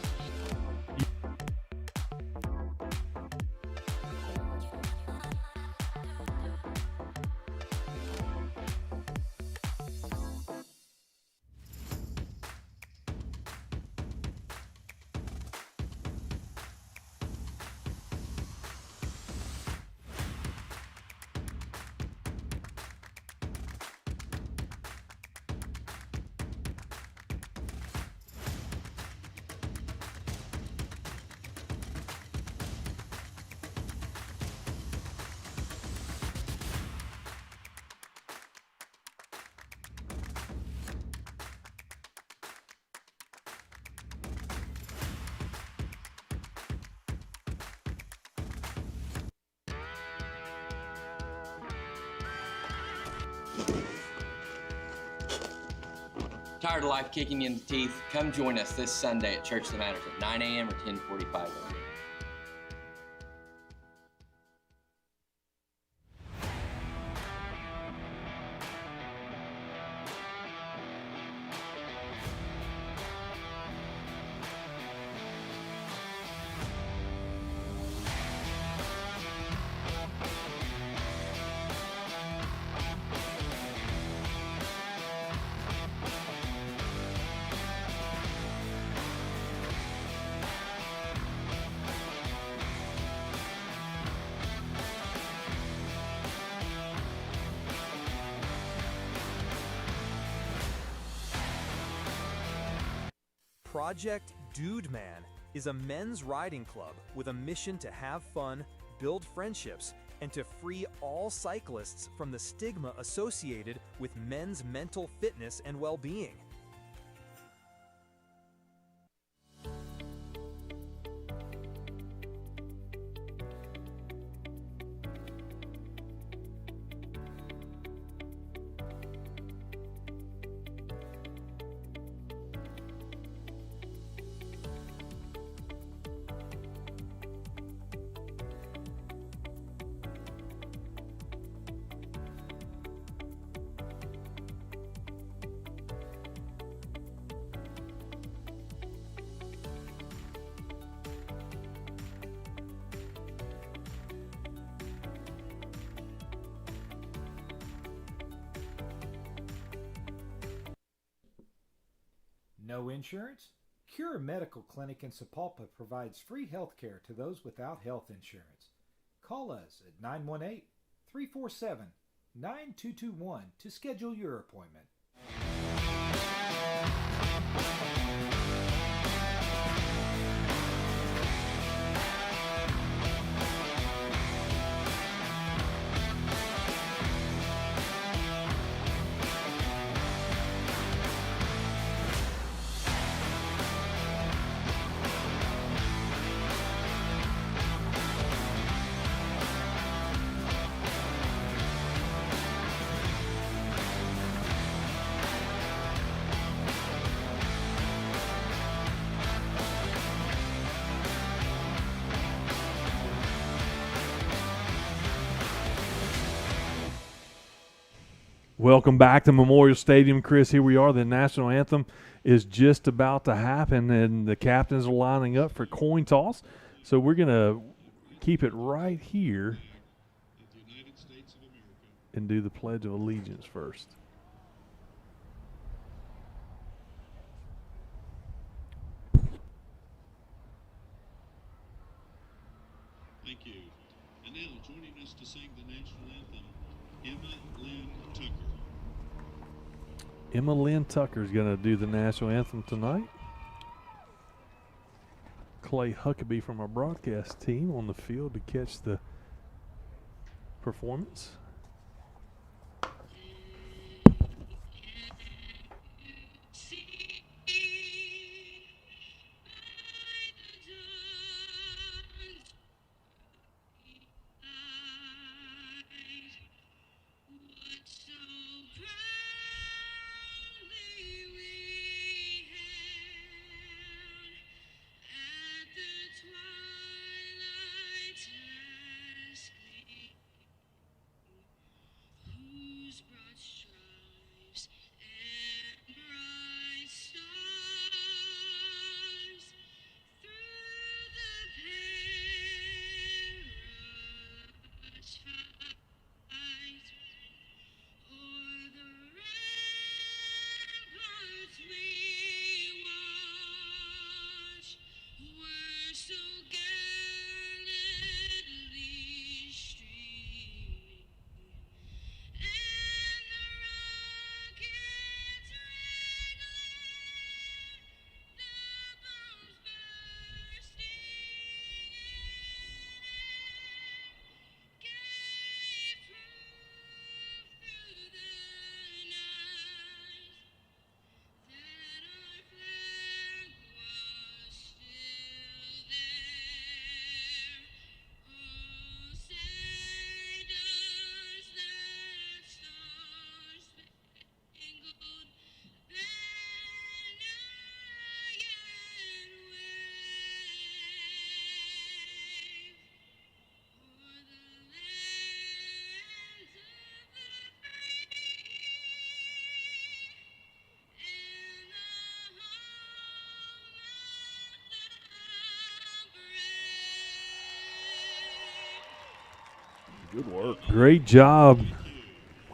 Speaker 4: Tired of life kicking you in the teeth? Come join us this Sunday at Church That Matters at 9 a.m. or 10:45 a.m.
Speaker 5: Project Dude Man is a men's riding club with a mission to have fun, build friendships, and to free all cyclists from the stigma associated with men's mental fitness and well-being.
Speaker 6: No insurance? Cure Medical Clinic in Sapulpa provides free health care to those without health insurance. Call us at 918-347-9221 to schedule your appointment.
Speaker 1: Welcome back to Memorial Stadium, Chris. Here we are. The national anthem is just about to happen, and the captains are lining up for coin toss. So we're going to keep it right here and do the Pledge of Allegiance first.
Speaker 3: Thank you. And now joining us to sing the national anthem, Emma Lynn Tucker.
Speaker 1: Emma Lynn Tucker is going to do the national anthem tonight. Clay Huckabee from our broadcast team on the field to catch the performance.
Speaker 2: Good work.
Speaker 1: Great job.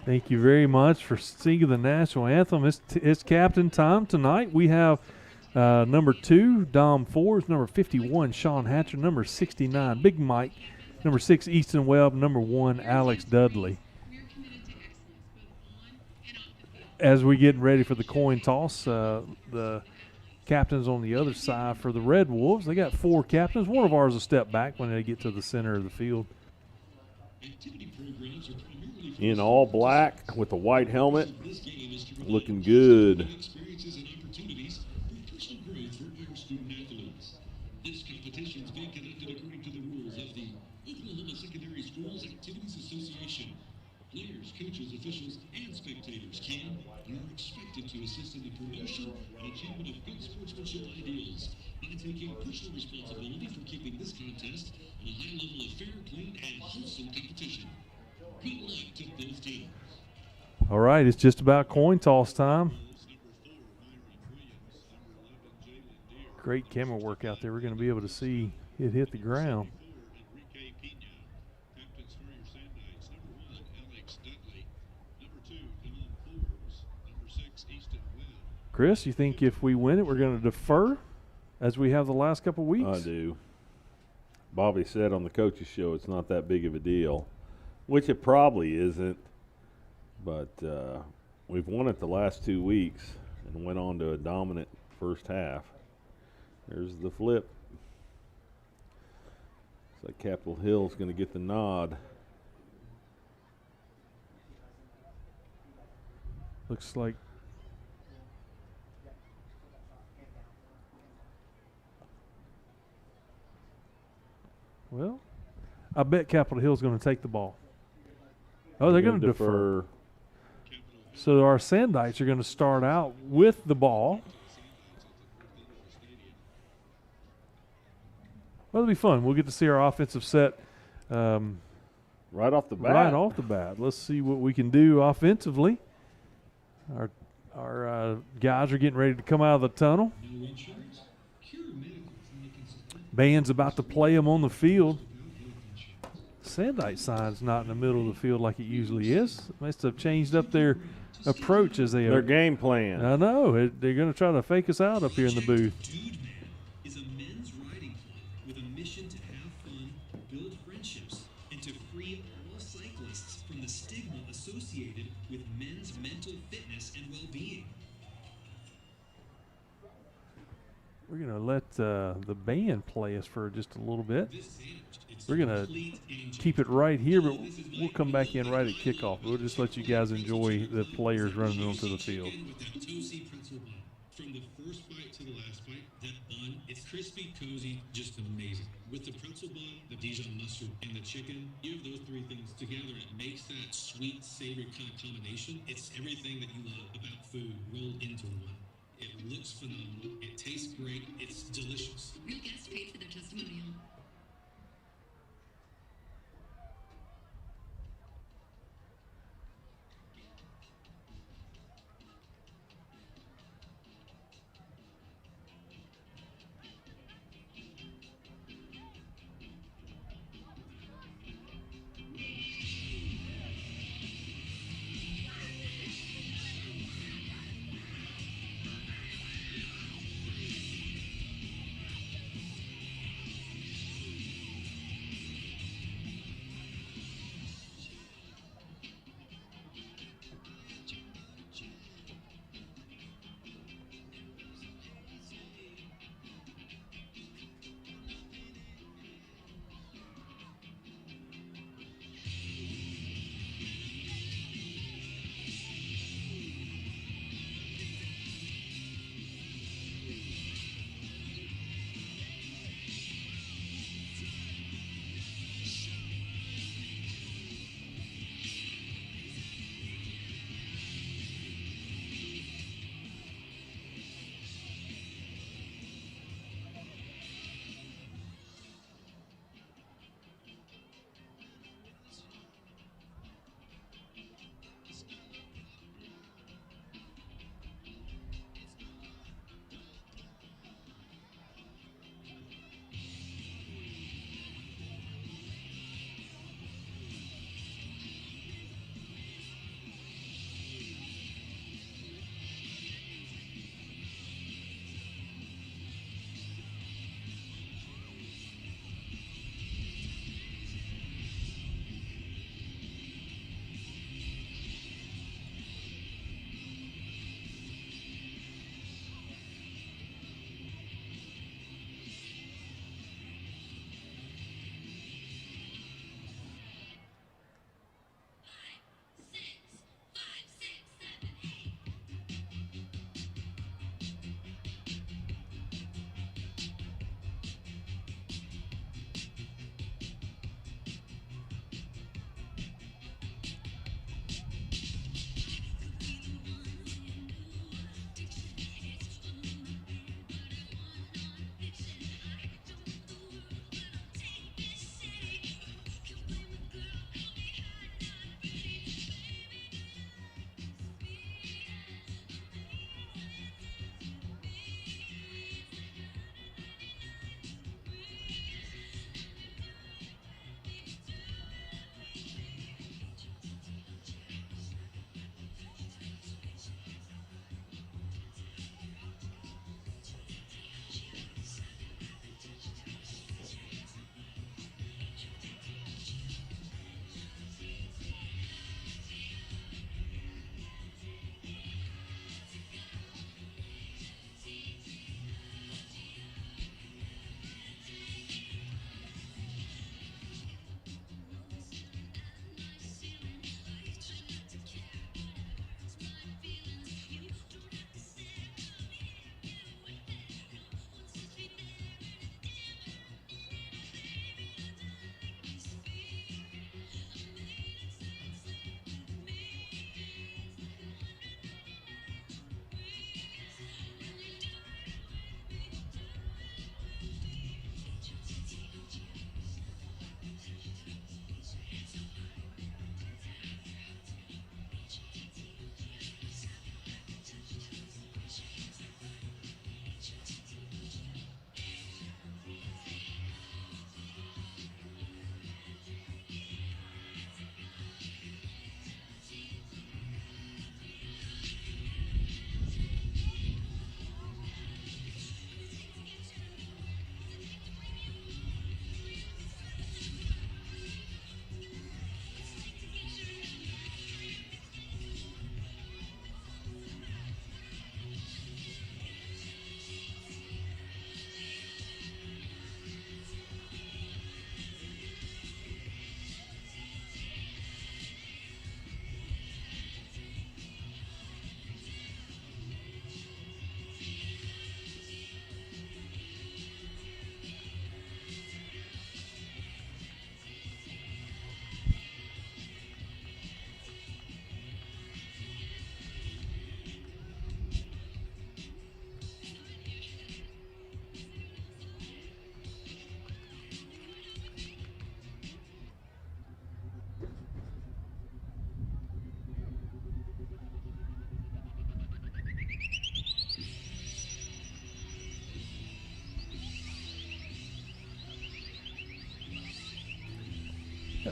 Speaker 1: Thank you very much for singing the national anthem. It's captain time tonight. We have number 2, Dom Forbes, number 51, Sean Hatcher, number 69, Big Mike, number 6, Easton Webb, number 1, Alex Dudley. As we get ready for the coin toss, the captains on the other side for the Red Wolves, they got 4 captains. One of ours will step back when they get to the center of the field.
Speaker 2: In all black with a white helmet, looking good.
Speaker 3: Experiences and opportunities for personal growth for our student athletes. This competition is being conducted according to the rules of the Oklahoma Secondary Schools Activities Association. Players, coaches, officials, and spectators can and are expected to assist in the promotion and achievement of good sportsmanship ideals by taking personal responsibility for keeping this contest at a high level of fair, clean, and wholesome competition. Good luck to both teams.
Speaker 1: All right, it's just about coin toss time. Great camera work out there. We're going to be able to see it hit the ground. Chris, you think if we win it, we're going to defer as we have the last couple of weeks?
Speaker 2: I do. Bobby said on the coaches show it's not that big of a deal, which it probably isn't. But we've won it the last 2 weeks and went on to a dominant first half. There's the flip. Looks like Capitol Hill's going to get the nod.
Speaker 1: Looks like well, I bet Capitol Hill's going to take the ball. Oh, they're going to defer. So our Sandites are going to start out with the ball. Well, it'll be fun. We'll get to see our offensive set
Speaker 2: Right off the bat.
Speaker 1: right off the bat. Let's see what we can do offensively. Our guys are getting ready to come out of the tunnel. Band's about to play them on the field. Sandite sign's not in the middle of the field like it usually is. Must have changed up their approach as they
Speaker 2: Their game plan.
Speaker 1: I know. They're going to try to fake us out up here in the booth.
Speaker 3: Dude Man is a men's riding club with a mission to have fun, build friendships, and to free all cyclists from the stigma associated with men's mental fitness and well-being.
Speaker 1: We're going to let the band play us for just a little bit. We're going to keep it right here, but we'll come back in right at kickoff. We'll just let you guys enjoy the players running onto the field.
Speaker 3: With that toasty pretzel bun. From the first bite to the last bite, that bun, it's crispy, cozy, just amazing. With the pretzel bun, the Dijon mustard, and the chicken, you have those three things together, and it makes that sweet, savory kind of combination. It's everything that you love about food rolled into one. It looks phenomenal. It tastes great. It's delicious.
Speaker 7: Real guests paid for their testimonial.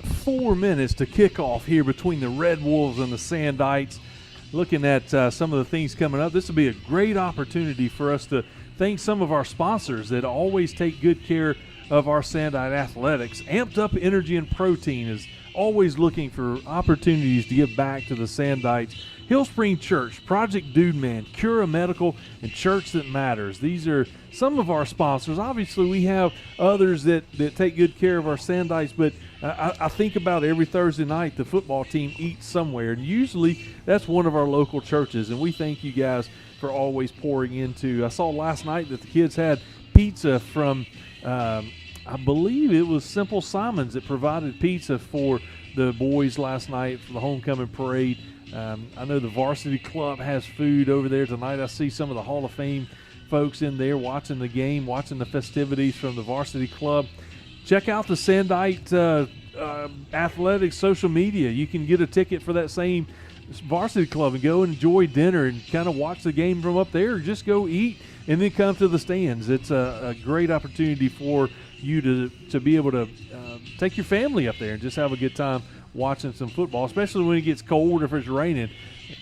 Speaker 1: 4 minutes to kick off here between the Red Wolves and the Sandites. Looking at some of the things coming up, this will be a great opportunity for us to thank some of our sponsors that always take good care of our Sandite athletics. Amped Up Energy and Protein is always looking for opportunities to give back to the Sandites. Hill Spring Church, Project Dude Man, Cura Medical, and Church That Matters. These are some of our sponsors. Obviously, we have others that take good care of our Sandites, but I think about every Thursday night the football team eats somewhere, and usually that's one of our local churches, and we thank you guys for always pouring into. I saw last night that the kids had pizza from, I believe it was Simple Simons that provided pizza for the boys last night for the homecoming parade. I know the varsity club has food over there tonight. I see some of the Hall of Fame folks in there watching the game, watching the festivities from the varsity club. Check out the Sandite athletics social media. You can get a ticket for that same varsity club and go and enjoy dinner and kind of watch the game from up there. Just go eat and then come to the stands. It's a great opportunity for you to be able to take your family up there and just have a good time watching some football, especially when it gets cold or if it's raining.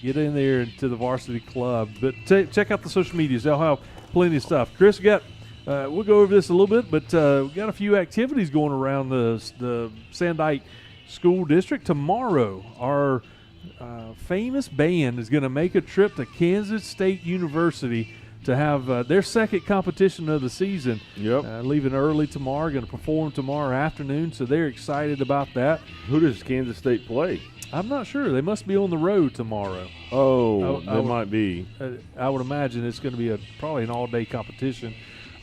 Speaker 1: Get in there to the varsity club. But check out the social medias. They'll have plenty of stuff. Chris, we'll go over this a little bit, but we've got a few activities going around the Sandite School District. Tomorrow, our famous band is going to make a trip to Kansas State University to have their second competition of the season.
Speaker 2: Yep.
Speaker 1: Leaving early tomorrow, going to perform tomorrow afternoon, so they're excited about that.
Speaker 2: Who does Kansas State play?
Speaker 1: I'm not sure. They must be on the road tomorrow.
Speaker 2: They might be.
Speaker 1: I would imagine it's going to be probably an all-day competition.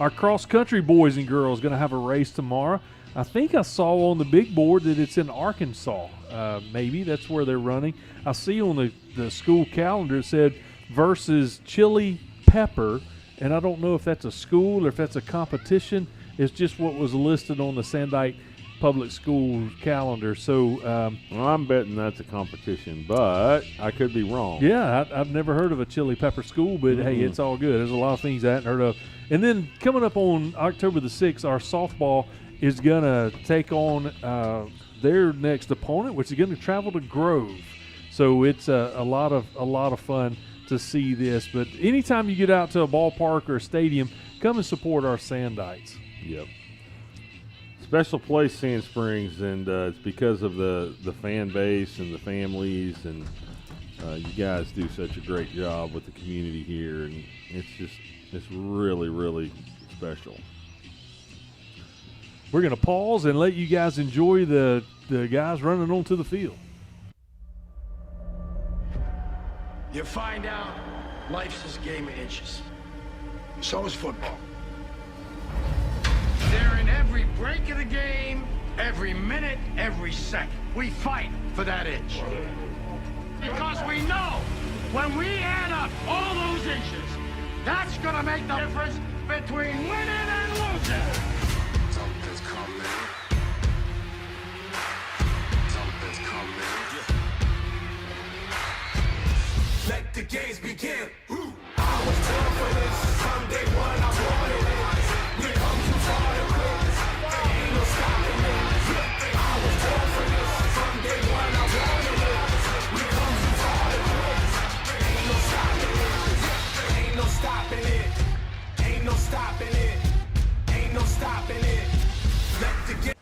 Speaker 1: Our cross-country boys and girls going to have a race tomorrow. I think I saw on the big board that it's in Arkansas. Maybe that's where they're running. I see on the school calendar it said versus Chili Pepper, and I don't know if that's a school or if that's a competition. It's just what was listed on the Sandite Public School calendar. So
Speaker 2: I'm betting that's a competition, but I could be wrong.
Speaker 1: Yeah, I've never heard of a Chili Pepper school, but hey, it's all good. There's a lot of things I hadn't heard of. And then coming up on October the 6th, our softball is going to take on their next opponent, which is going to travel to Grove. So it's a lot of fun to see this. But anytime you get out to a ballpark or a stadium, come and support our Sandites.
Speaker 2: Yep. Special place, Sand Springs, and it's because of the fan base and the families, and you guys do such a great job with the community here, and it's really, really special.
Speaker 1: We're going to pause and let you guys enjoy the guys running onto the field.
Speaker 8: You find out life's this game of inches. So is football. They're in every break of the game, every minute, every second. We fight for that inch. Because we know when we add up all those inches, that's gonna make the difference between winning and losing. Something's coming. Something's coming. Let the games begin. I was born for this. Someday one I wanted it. We come too far to quit. Ain't no stopping it. I was born for this. Someday one I wanted it. We come too far to quit. Ain't no stopping it. Ain't no stopping it. Ain't no stopping it. Ain't no stopping it. Let the game.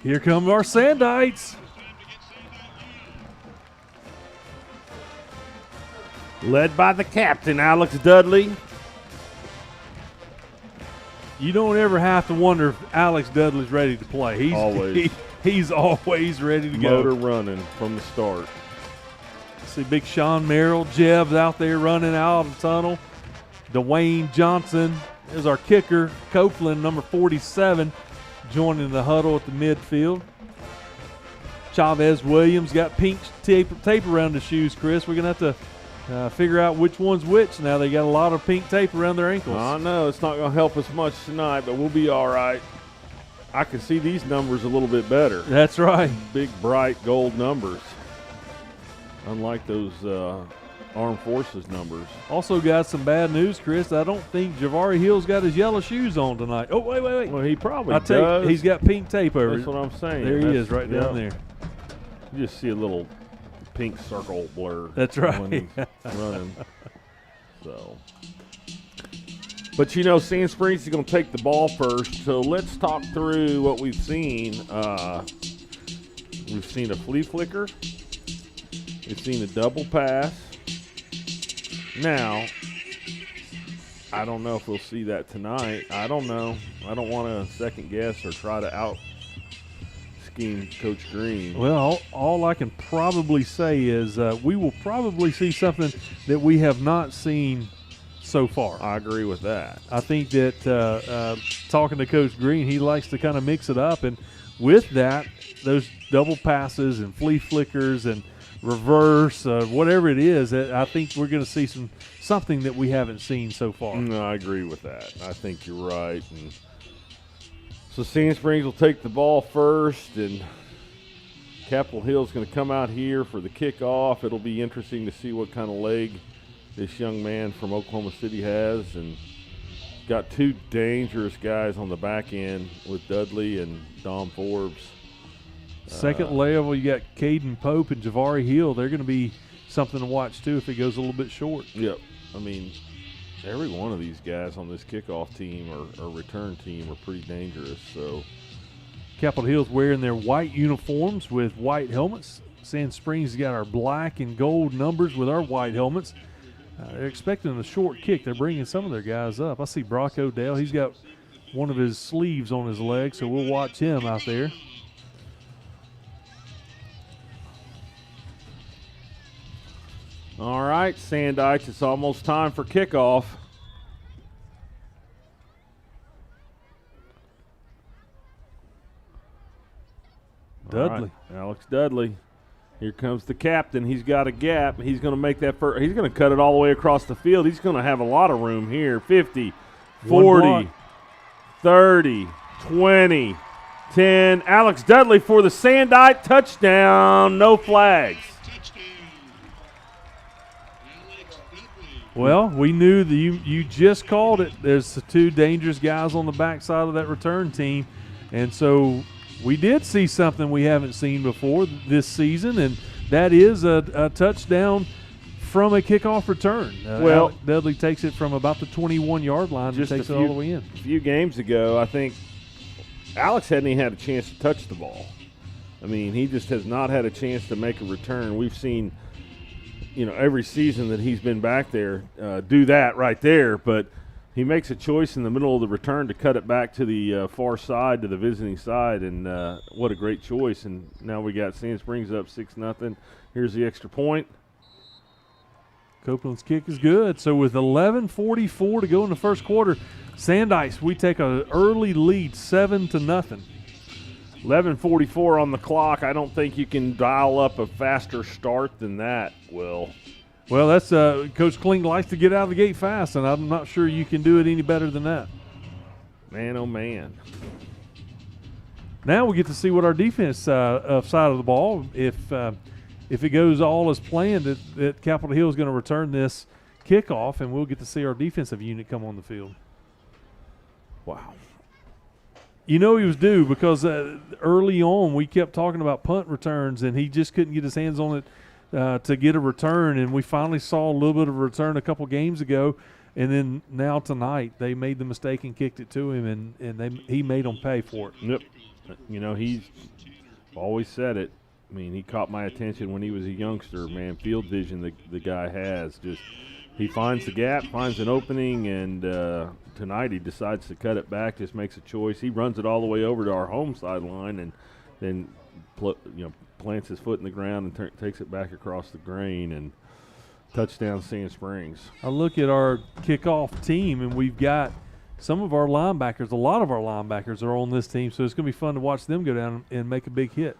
Speaker 1: Here come our Sandites.
Speaker 2: Led by the captain, Alex Dudley.
Speaker 1: You don't ever have to wonder if Alex Dudley's ready to play. He's always ready to go.
Speaker 2: Motor running from the start.
Speaker 1: See big Sean Merrill, Jeb's out there running out of the tunnel. Dwayne Johnson is our kicker. Copeland, number 47, joining the huddle at the midfield. Chavez Williams got pink tape around his shoes, Chris. We're going to have to figure out which one's which now. They got a lot of pink tape around their ankles.
Speaker 2: I know it's not going to help us much tonight, but we'll be all right. I can see these numbers a little bit better.
Speaker 1: That's right.
Speaker 2: Big, bright gold numbers. Unlike those Armed Forces numbers.
Speaker 1: Also got some bad news, Chris. I don't think Javari Hill's got his yellow shoes on tonight. Oh, wait.
Speaker 2: Well, he probably
Speaker 1: I'll tell
Speaker 2: does.
Speaker 1: you, he's got pink tape over
Speaker 2: That's
Speaker 1: it.
Speaker 2: what I'm saying.
Speaker 1: There he is, right down there.
Speaker 2: You just see a little pink circle blur.
Speaker 1: That's right.
Speaker 2: When he's running. So. But, you know, Sand Springs is going to take the ball first. So let's talk through what we've seen. We've seen a flea flicker. We've seen a double pass. Now, I don't know if we'll see that tonight. I don't know. I don't want to second guess or try to out scheme Coach Green.
Speaker 1: Well, all I can probably say is we will probably see something that we have not seen so far.
Speaker 2: I agree with that.
Speaker 1: I think that talking to Coach Green, he likes to kind of mix it up. And with that, those double passes and flea flickers and reverse, whatever it is, I think we're going to see something that we haven't seen so far.
Speaker 2: No, I agree with that. I think you're right. And so Sand Springs will take the ball first, and Capitol Hill's going to come out here for the kickoff. It'll be interesting to see what kind of leg this young man from Oklahoma City has, and got two dangerous guys on the back end with Dudley and Dom Forbes.
Speaker 1: Second level, you got Caden Pope and Javari Hill. They're going to be something to watch, too, if it goes a little bit short.
Speaker 2: Yep. I mean, every one of these guys on this kickoff team or return team are pretty dangerous. So
Speaker 1: Capitol Hill's wearing their white uniforms with white helmets. Sand Springs has got our black and gold numbers with our white helmets. They're expecting a short kick. They're bringing some of their guys up. I see Brock Odell. He's got one of his sleeves on his leg, so we'll watch him out there.
Speaker 2: all right, Sandites, it's almost time for kickoff.
Speaker 1: Dudley.
Speaker 2: All right, Alex Dudley. Here comes the captain. He's got a gap. He's going to make that first. He's going to cut it all the way across the field. He's going to have a lot of room here. 50, 40, 30, 20, 10. Alex Dudley for the Sandite touchdown. No flags.
Speaker 1: Well, we knew that you just called it. There's the two dangerous guys on the backside of that return team. And so we did see something we haven't seen before this season, and that is a touchdown from a kickoff return.
Speaker 2: Well,
Speaker 1: Alex Dudley takes it from about the 21-yard line and takes it all the way in.
Speaker 2: A few games ago, I think Alex hadn't even had a chance to touch the ball. I mean, he just has not had a chance to make a return. We've seen, you know, every season that he's been back there do that right there, but he makes a choice in the middle of the return to cut it back to the far side, to the visiting side, and what a great choice. And now we got Sand Springs up 6-0. Here's the extra point.
Speaker 1: Copeland's kick is good. So with 11:44 to go in the first quarter, Sandites, we take an early lead, 7-0.
Speaker 2: 11:44 on the clock. I don't think you can dial up a faster start than that, Will.
Speaker 1: Well, that's Coach Kling likes to get out of the gate fast, and I'm not sure you can do it any better than that.
Speaker 2: Man, oh, man.
Speaker 1: Now we get to see what our defense side of the ball, if it goes all as planned, that Capitol Hill is going to return this kickoff, and we'll get to see our defensive unit come on the field.
Speaker 2: Wow.
Speaker 1: You know he was due because early on we kept talking about punt returns, and he just couldn't get his hands on it to get a return, and we finally saw a little bit of a return a couple games ago, and then now tonight they made the mistake and kicked it to him, and he made them pay for it.
Speaker 2: Yep. You know, he's always said it. I mean, he caught my attention when he was a youngster, man. Field vision the guy has. Just he finds the gap, finds an opening, and tonight he decides to cut it back, just makes a choice. He runs it all the way over to our home sideline and then plants his foot in the ground and takes it back across the grain, and touchdown Sand Springs.
Speaker 1: I look at our kickoff team, and we've got some of our linebackers, a lot of our linebackers are on this team, so it's going to be fun to watch them go down and make a big hit.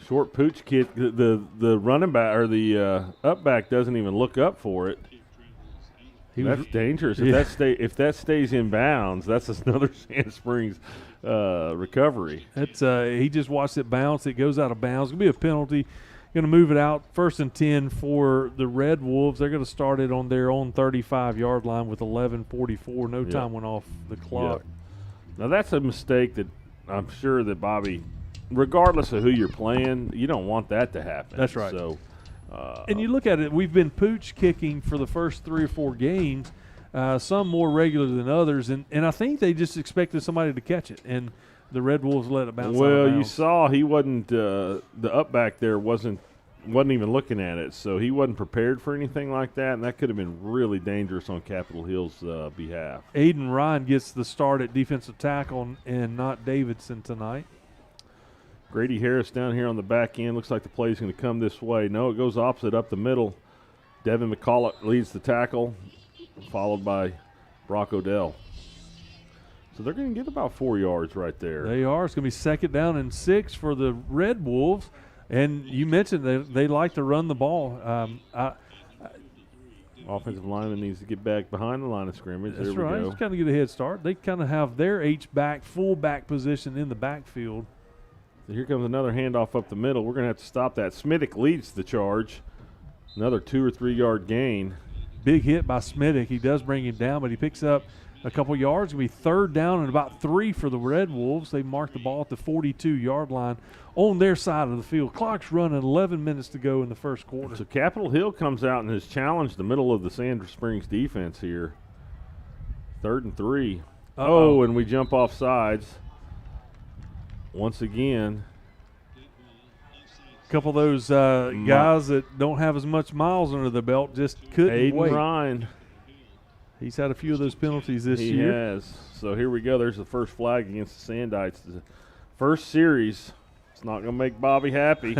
Speaker 2: Short pooch kid, the running back or the up back doesn't even look up for it. That's dangerous.
Speaker 1: Yeah.
Speaker 2: If that stays in bounds, that's another Sand Springs recovery.
Speaker 1: He just watched it bounce. It goes out of bounds. It's going to be a penalty. going to move it out. 1st and 10 for the Red Wolves. They're going to start it on their own 35-yard line with 11:44. No time went off the clock.
Speaker 2: Now, that's a mistake that I'm sure that Bobby, regardless of who you're playing, you don't want that to happen.
Speaker 1: That's right.
Speaker 2: So,
Speaker 1: and you look at it, we've been pooch kicking for the first 3 or 4 games, some more regular than others, and I think they just expected somebody to catch it, and the Red Wolves let it bounce out of
Speaker 2: well,
Speaker 1: bounds.
Speaker 2: you saw he wasn't the up back there wasn't even looking at it, so he wasn't prepared for anything like that, and that could have been really dangerous on Capitol Hill's behalf.
Speaker 1: Aiden Ryan gets the start at defensive tackle and not Davidson tonight.
Speaker 2: Grady Harris down here on the back end. Looks like the play is going to come this way. No, it goes opposite up the middle. Devin McCulloch leads the tackle, followed by Brock Odell. So they're going to get about 4 yards right there.
Speaker 1: They are. It's going to be 2nd down and 6 for the Red Wolves. And you mentioned they like to run the ball.
Speaker 2: Offensive lineman needs to get back behind the line of scrimmage.
Speaker 1: That's
Speaker 2: there we
Speaker 1: right.
Speaker 2: go.
Speaker 1: Just kind of get a head start. They kind of have their H-back, full-back position in the backfield.
Speaker 2: So here comes another handoff up the middle. We're going to have to stop that. Smithick leads the charge. Another 2 or 3 yard gain.
Speaker 1: Big hit by Smithick. He does bring him down, but he picks up a couple yards. It'll be 3rd down and about 3 for the Red Wolves. They mark the ball at the 42-yard line on their side of the field. Clock's running, 11 minutes to go in the first quarter.
Speaker 2: So Capitol Hill comes out and has challenged the middle of the Sandra Springs defense here. 3rd and 3.
Speaker 1: Uh-oh.
Speaker 2: Oh, and we jump off sides. Once again.
Speaker 1: A couple of those guys that don't have as much miles under the belt just couldn't
Speaker 2: Aiden
Speaker 1: wait.
Speaker 2: Ryan.
Speaker 1: He's had a few of those penalties this
Speaker 2: He
Speaker 1: year.
Speaker 2: has. So here we go. There's the first flag against the Sandites. The first series. It's not going to make Bobby happy.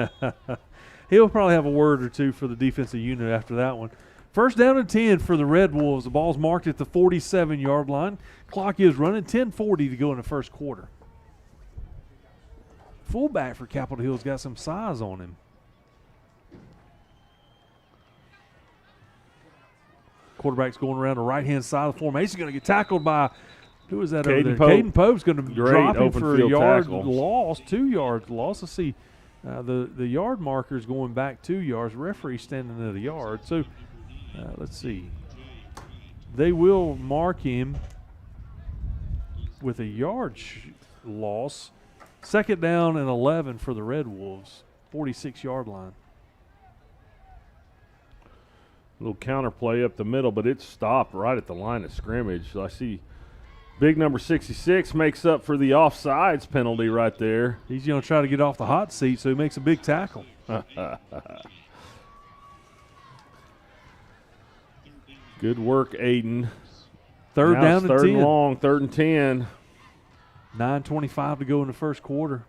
Speaker 1: He'll probably have a word or two for the defensive unit after that one. 1st down and 10 for the Red Wolves. The ball's marked at the 47-yard line. Clock is running, 10:40 to go in the first quarter. Fullback for Capitol Hill's got some size on him. Quarterback's going around the right-hand side of the formation. He's going to get tackled by, who is that over there?
Speaker 2: Pope.
Speaker 1: Caden Pope's going to drop him
Speaker 2: open
Speaker 1: for a
Speaker 2: field
Speaker 1: yard
Speaker 2: tackle.
Speaker 1: loss, 2 yards loss. Let's see. The yard marker's going back 2 yards. Referee standing at a yard. So let's see. They will mark him with a yard loss. 2nd down and 11 for the Red Wolves, 46-yard line.
Speaker 2: Little counter play up the middle, but it's stopped right at the line of scrimmage. So I see big number 66 makes up for the offsides penalty right there.
Speaker 1: He's going to try to get off the hot seat, so he makes a big tackle.
Speaker 2: Good work, Aiden.
Speaker 1: 3rd
Speaker 2: Now
Speaker 1: down
Speaker 2: it's
Speaker 1: and
Speaker 2: 3rd
Speaker 1: 10.
Speaker 2: and long, 3rd and 10.
Speaker 1: 9:25 to go in the first quarter.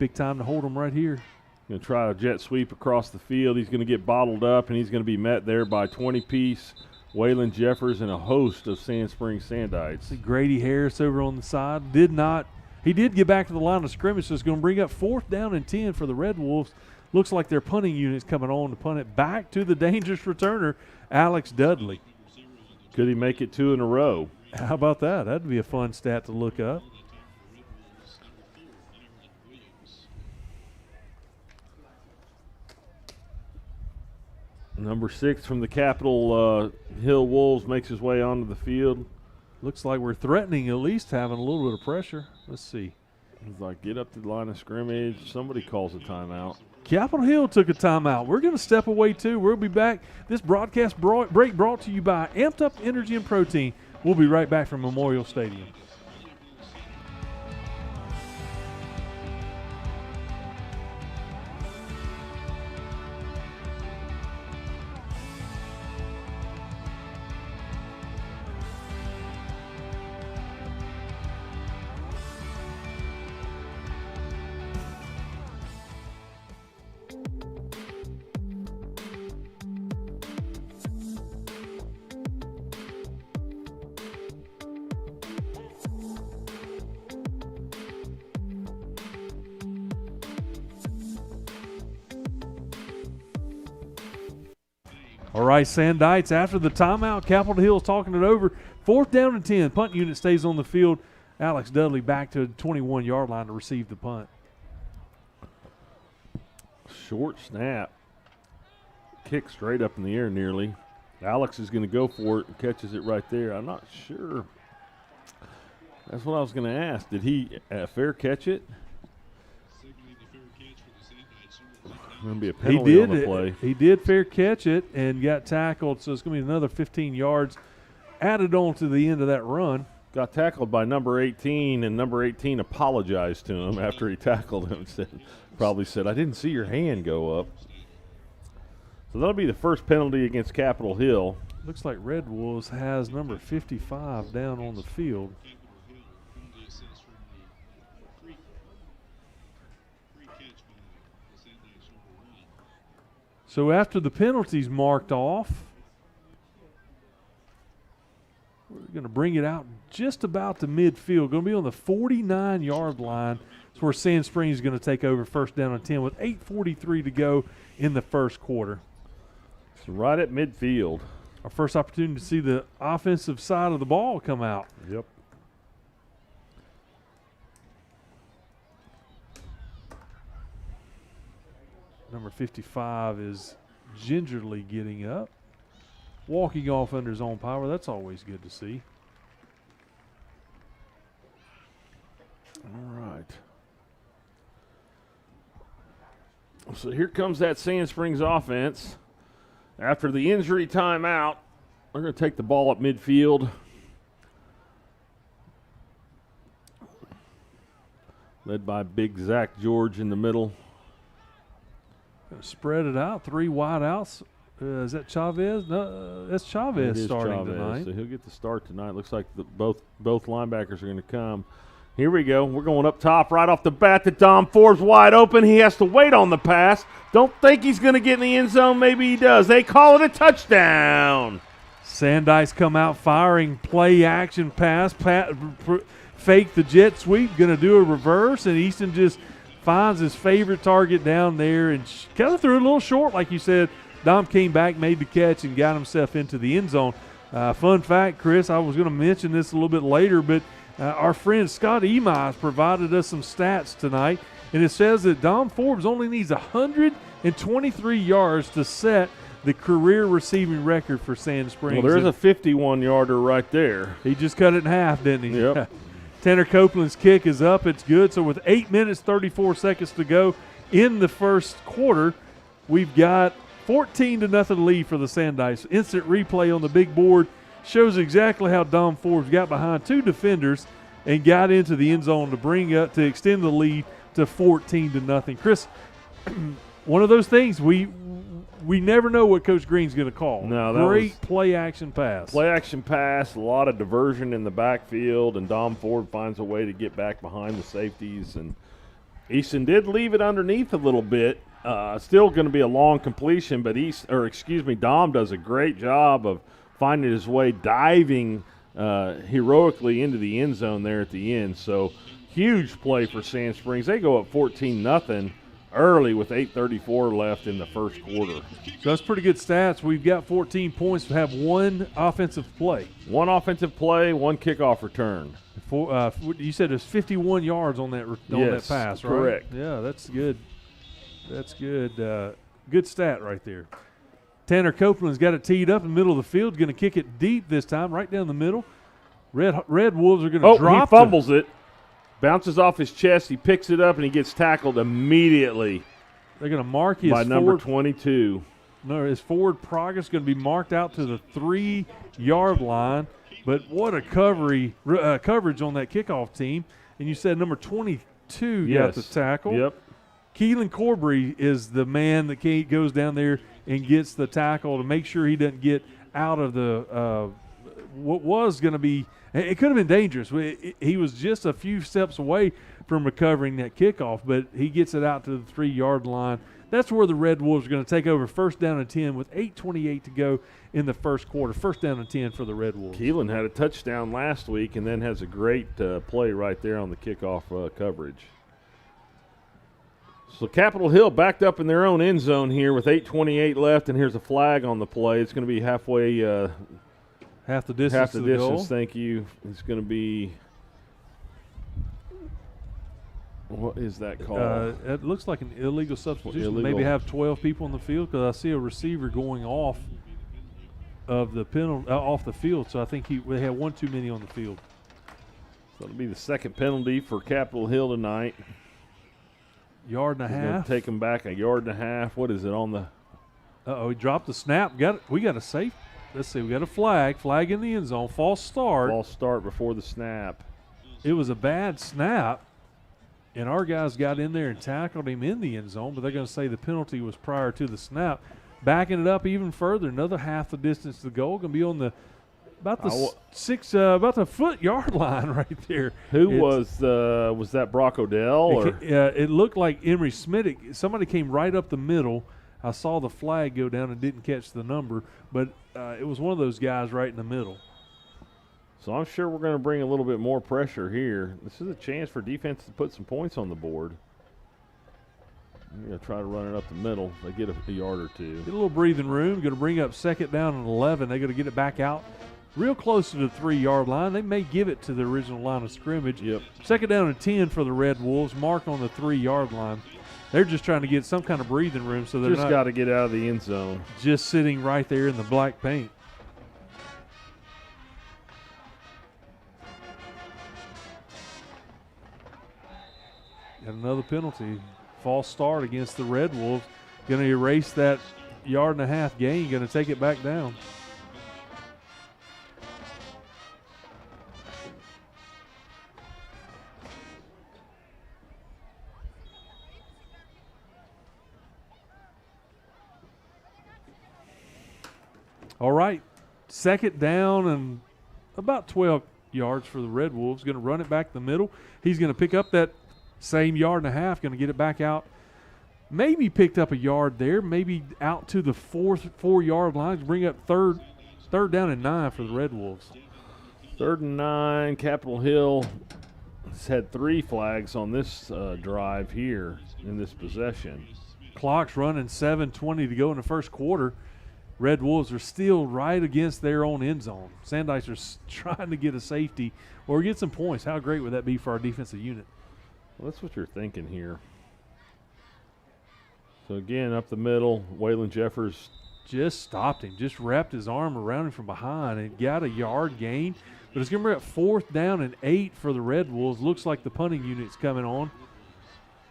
Speaker 1: Big time to hold them right here.
Speaker 2: Going to try a jet sweep across the field. He's going to get bottled up, and he's going to be met there by 20-piece Waylon Jeffers and a host of Sand Springs Sandites.
Speaker 1: See Grady Harris over on the side. He did get back to the line of scrimmage, so it's going to bring up 4th down and 10 for the Red Wolves. Looks like their punting unit's coming on to punt it back to the dangerous returner, Alex Dudley.
Speaker 2: Could he make it 2 in a row?
Speaker 1: How about that? That'd be a fun stat to look up.
Speaker 2: Number 6 from the Capitol Hill Wolves makes his way onto the field.
Speaker 1: Looks like we're threatening at least having a little bit of pressure. Let's see.
Speaker 2: He's like, get up to the line of scrimmage. Somebody calls a timeout.
Speaker 1: Capitol Hill took a timeout. We're going to step away, too. We'll be back. This broadcast break brought to you by Amped Up Energy and Protein. We'll be right back from Memorial Stadium. All right, Sandites, after the timeout, Capitol Hill's talking it over. 4th down and 10. Punt unit stays on the field. Alex Dudley back to the 21-yard line to receive the punt.
Speaker 2: Short snap. Kick straight up in the air nearly. Alex is going to go for it and catches it right there. I'm not sure. That's what I was going to ask. Did he fair catch it? Going to be a penalty on the play.
Speaker 1: He did fair catch it and got tackled, so it's going to be another 15 yards added on to the end of that run.
Speaker 2: Got tackled by number 18, and number 18 apologized to him after he tackled him. Probably said, I didn't see your hand go up. So that'll be the first penalty against Capitol Hill.
Speaker 1: Looks like Red Wolves has number 55 down on the field. So after the penalties marked off, we're going to bring it out just about to midfield. Going to be on the 49-yard line. That's where Sand Springs is going to take over first down and 10 with 8:43 to go in the first quarter.
Speaker 2: So right at midfield.
Speaker 1: Our first opportunity to see the offensive side of the ball come out.
Speaker 2: Yep.
Speaker 1: Number 55 is gingerly getting up, walking off under his own power. That's always good to see.
Speaker 2: All right. So here comes that Sand Springs offense. After the injury timeout, they're going to take the ball up midfield. Led by big Zach George in the middle.
Speaker 1: Spread it out, 3 wide outs. Is that Chavez? No, that's Chavez starting tonight.
Speaker 2: So he'll get the start tonight. Looks like both linebackers are going to come. Here we go. We're going up top right off the bat. The Dom Forbes wide open. He has to wait on the pass. Don't think he's going to get in the end zone. Maybe he does. They call it a touchdown.
Speaker 1: Sandice come out firing play action pass. Fake the jet sweep. Going to do a reverse, and Easton just finds his favorite target down there and kind of threw it a little short, like you said. Dom came back, made the catch, and got himself into the end zone. Fun fact, Chris, I was going to mention this a little bit later, but our friend Scott Emize provided us some stats tonight, and it says that Dom Forbes only needs 123 yards to set the career receiving record for Sand Springs.
Speaker 2: Well, there's a 51-yarder right there.
Speaker 1: He just cut it in half, didn't he?
Speaker 2: Yep.
Speaker 1: Tanner Copeland's kick is up. It's good. So with 8 minutes, 34 seconds to go in the first quarter, we've got 14-0 lead for the Sandice. Instant replay on the big board shows exactly how Dom Forbes got behind 2 defenders and got into the end zone to extend the lead to 14-0. Chris, one of those things we never know what Coach Green's going to call.
Speaker 2: No, that
Speaker 1: Great play action pass.
Speaker 2: Play action pass, a lot of diversion in the backfield, and Dom Ford finds a way to get back behind the safeties. And Easton did leave it underneath a little bit. Still going to be a long completion, but Dom does a great job of finding his way, diving heroically into the end zone there at the end. So huge play for Sand Springs. They go up 14-0 early with 8:34 left in the first quarter.
Speaker 1: So that's pretty good stats. We've got 14 points to have one offensive play.
Speaker 2: One offensive play, one kickoff return.
Speaker 1: You said there's 51 yards on that pass, right?
Speaker 2: Correct.
Speaker 1: Yeah, that's good. That's good. Good stat right there. Tanner Copeland's got it teed up in the middle of the field. Going to kick it deep this time, right down the middle. Red Wolves are going to drop.
Speaker 2: He fumbles it. Bounces off his chest. He picks it up, and he gets tackled immediately.
Speaker 1: They're going to mark his
Speaker 2: by number 22.
Speaker 1: No, his forward progress is going to be marked out to the 3-yard line. But what a coverage on that kickoff team. And you said number 22 got the tackle.
Speaker 2: Yep.
Speaker 1: Keelan Corbry is the man that goes down there and gets the tackle to make sure he doesn't get out of the what was going to be – it could have been dangerous. He was just a few steps away from recovering that kickoff, but he gets it out to the 3-yard line. That's where the Red Wolves are going to take over first down and 10 with 8:28 to go in the first quarter. First down and 10 for the Red Wolves.
Speaker 2: Keelan had a touchdown last week and then has a great play right there on the kickoff coverage. So Capitol Hill backed up in their own end zone here with 8:28 left, and here's a flag on the play. It's going to be halfway
Speaker 1: half the distance to the goal.
Speaker 2: Thank you. It's going to be What is that called?
Speaker 1: It looks like an illegal substitution.
Speaker 2: Illegal.
Speaker 1: Maybe have 12 people in the field because I see a receiver going off of the penalty off the field. So I think they had one too many on the field.
Speaker 2: So it'll be the second penalty for Capitol Hill tonight.
Speaker 1: Yard and a
Speaker 2: He's gonna
Speaker 1: half.
Speaker 2: take him back a yard and a half. What is it on the?
Speaker 1: He dropped the snap. We got a safe. Let's see. We got a flag in the end zone. False start.
Speaker 2: False start before the snap.
Speaker 1: It was a bad snap, and our guys got in there and tackled him in the end zone, but they're going to say the penalty was prior to the snap. Backing it up even further, another half the distance to the goal, going to be on the about the foot-yard line right there.
Speaker 2: Was that Brock Odell? Or?
Speaker 1: It looked like Emery Smith. Somebody came right up the middle. I saw the flag go down and didn't catch the number, but it was one of those guys right in the middle.
Speaker 2: So I'm sure we're going to bring a little bit more pressure here. This is a chance for defense to put some points on the board. I'm going to try to run it up the middle. They get a yard or two.
Speaker 1: Get a little breathing room. Going to bring up second down and 11. They're going to get it back out real close to the 3-yard line. They may give it to the original line of scrimmage.
Speaker 2: Yep.
Speaker 1: Second down and 10 for the Red Wolves. Mark on the 3-yard line. They're just trying to get some kind of breathing room so they're
Speaker 2: just got to get out of the end zone.
Speaker 1: Just sitting right there in the black paint. And another penalty. False start against the Red Wolves. Going to erase that yard and a half gain. Going to take it back down. All right. Second down and about 12 yards for the Red Wolves. Going to run it back the middle. He's going to pick up that same yard and a half, going to get it back out. Maybe picked up a yard there, maybe out to the 4-yard line. Bring up third down and 9 for the Red Wolves.
Speaker 2: 3rd and 9, Capitol Hill has had 3 flags on this drive here in this possession.
Speaker 1: Clock's running, 7:20 to go in the first quarter. Red Wolves are still right against their own end zone. Sandice are trying to get a safety or get some points. How great would that be for our defensive unit?
Speaker 2: Well, that's what you're thinking here. So, again, up the middle, Waylon Jeffers
Speaker 1: just stopped him, just wrapped his arm around him from behind and got a yard gain. But it's going to be at 4th down and 8 for the Red Wolves. Looks like the punting unit's coming on.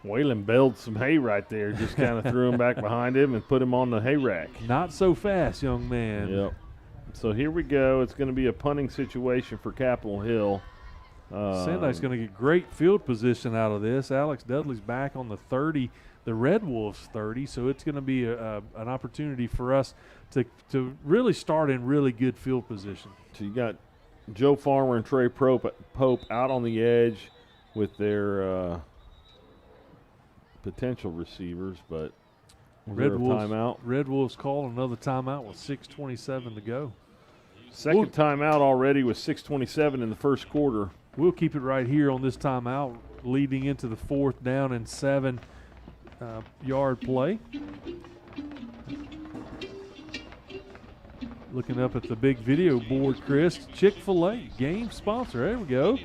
Speaker 2: Waylon bailed some hay right there, just kind of threw him back behind him and put him on the hay rack.
Speaker 1: Not so fast, young man.
Speaker 2: Yep. So here we go. It's going to be a punting situation for Capitol Hill.
Speaker 1: Sandice's going to get great field position out of this. Alex Dudley's back on the 30, the Red Wolves 30, so it's going to be an opportunity for us to really start in really good field position.
Speaker 2: So you got Joe Farmer and Trey Pope out on the edge with their potential receivers, but
Speaker 1: Red Wolves
Speaker 2: timeout.
Speaker 1: Red Wolves called another timeout with 6:27 to go.
Speaker 2: Second timeout already with 6:27 in the first quarter.
Speaker 1: We'll keep it right here on this timeout, leading into the 4th down and 7 yard play. Looking up at the big video board, Chris. Chick-fil-A, game sponsor. There we go.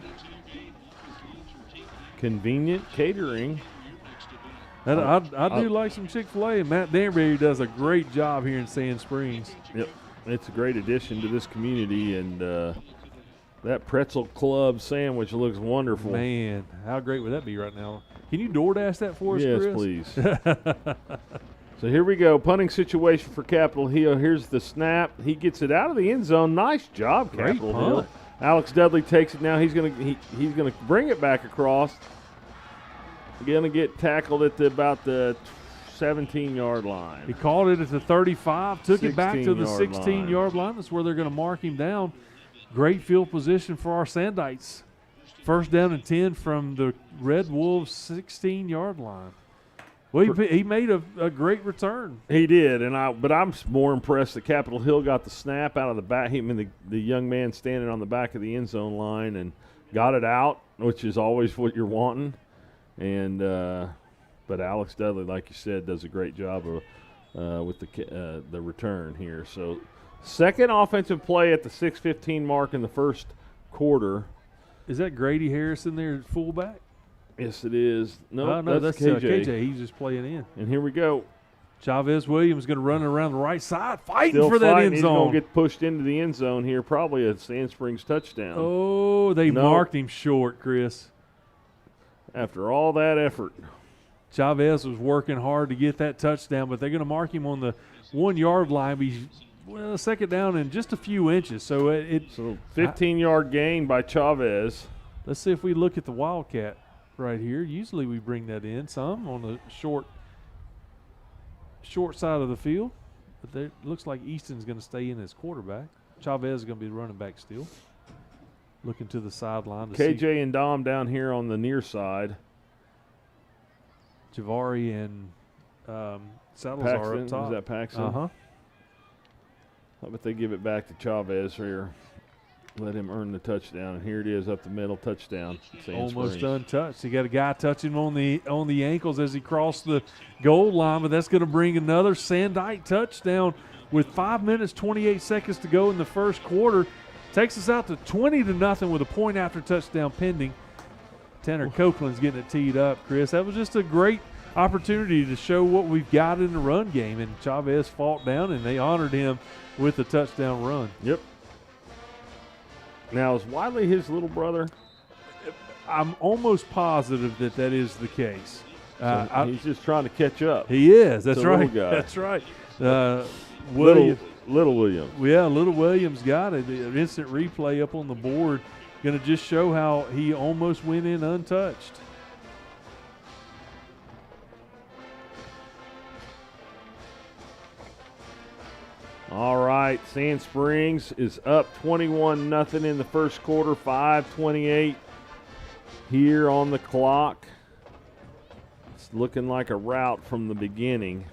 Speaker 2: Convenient catering.
Speaker 1: And I do like some Chick-fil-A, and Matt Danbury does a great job here in Sand Springs.
Speaker 2: Yep, it's a great addition to this community, and that pretzel club sandwich looks wonderful.
Speaker 1: Man, how great would that be right now? Can you DoorDash that for us,
Speaker 2: Yes,
Speaker 1: Chris?
Speaker 2: please. So here we go, punting situation for Capitol Hill. Here's the snap. He gets it out of the end zone. Nice job,
Speaker 1: Great
Speaker 2: Capitol
Speaker 1: punt.
Speaker 2: Hill. Alex Dudley takes it now. He's gonna bring it back across. Going to get tackled at about the 17-yard line.
Speaker 1: He called it at the 35, took it back to the
Speaker 2: 16-yard
Speaker 1: 16-yard line. That's where they're going to mark him down. Great field position for our Sandites. 1st down and 10 from the Red Wolves 16-yard line. Well, he made a great return.
Speaker 2: He did, but I'm more impressed that Capitol Hill got the snap out of the back. The young man standing on the back of the end zone line and got it out, which is always what you're wanting. And but Alex Dudley, like you said, does a great job with the return here. So second offensive play at the 6:15 mark in the first quarter.
Speaker 1: Is that Grady Harrison there at fullback?
Speaker 2: Yes, it is.
Speaker 1: No, that's KJ. He's just playing in.
Speaker 2: And here we go.
Speaker 1: Chavez Williams going to run around the right side, fighting
Speaker 2: Still
Speaker 1: for that
Speaker 2: fighting.
Speaker 1: end
Speaker 2: He's
Speaker 1: zone.
Speaker 2: going to get pushed into the end zone here, probably a Sand Springs touchdown.
Speaker 1: Oh, they marked him short, Chris.
Speaker 2: After all that effort.
Speaker 1: Chavez was working hard to get that touchdown, but they're going to mark him on the 1 yard line. Second down in just a few inches. So
Speaker 2: 15-yard gain by Chavez.
Speaker 1: Let's see if we look at the Wildcat right here. Usually we bring that in some on the short side of the field. But it looks like Easton's going to stay in as quarterback. Chavez is going to be the running back still. Looking to the sideline.
Speaker 2: KJ and Dom down here on the near side.
Speaker 1: Javari and Salazar
Speaker 2: Paxton.
Speaker 1: up top.
Speaker 2: Is that Paxton?
Speaker 1: Uh-huh.
Speaker 2: I bet they give it back to Chavez here. Let him earn the touchdown. And here it is up the middle, touchdown.
Speaker 1: Almost untouched. He got a guy touching him on the ankles as he crossed the goal line, but that's going to bring another Sandite touchdown with 5 minutes, 28 seconds to go in the first quarter. Takes us out to 20-0 with a point after touchdown pending. Tanner Copeland's getting it teed up, Chris. That was just a great opportunity to show what we've got in the run game, and Chavez fought down, and they honored him with a touchdown run.
Speaker 2: Yep. Now, is Wiley his little brother?
Speaker 1: I'm almost positive that is the case.
Speaker 2: He's just trying to catch up.
Speaker 1: He is. That's
Speaker 2: the
Speaker 1: right.
Speaker 2: Little guy.
Speaker 1: That's right.
Speaker 2: Little Williams.
Speaker 1: Yeah, Little Williams got it. An instant replay up on the board. Going to just show how he almost went in untouched.
Speaker 2: All right, Sand Springs is up 21-0 in the first quarter, 5:28 here on the clock. It's looking like a rout from the beginning.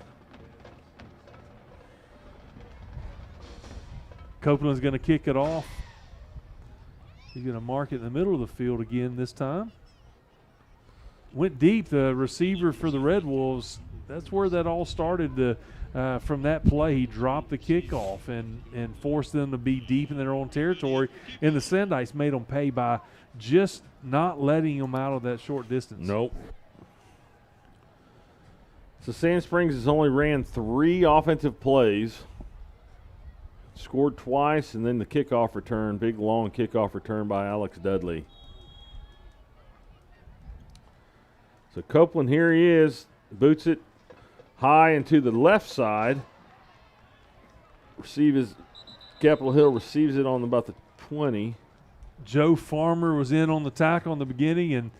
Speaker 1: Copeland's going to kick it off. He's going to mark it in the middle of the field again this time. Went deep, the receiver for the Red Wolves. That's where that all started. From that play, he dropped the kickoff and forced them to be deep in their own territory. And the Sandites made them pay by just not letting them out of that short distance.
Speaker 2: Nope. So Sand Springs has only ran 3 offensive plays. Scored twice, and then the kickoff return, big long kickoff return by Alex Dudley. So Copeland, here he is, boots it high into the left side. Capitol Hill receives it on about the 20.
Speaker 1: Joe Farmer was in on the tackle in the beginning, and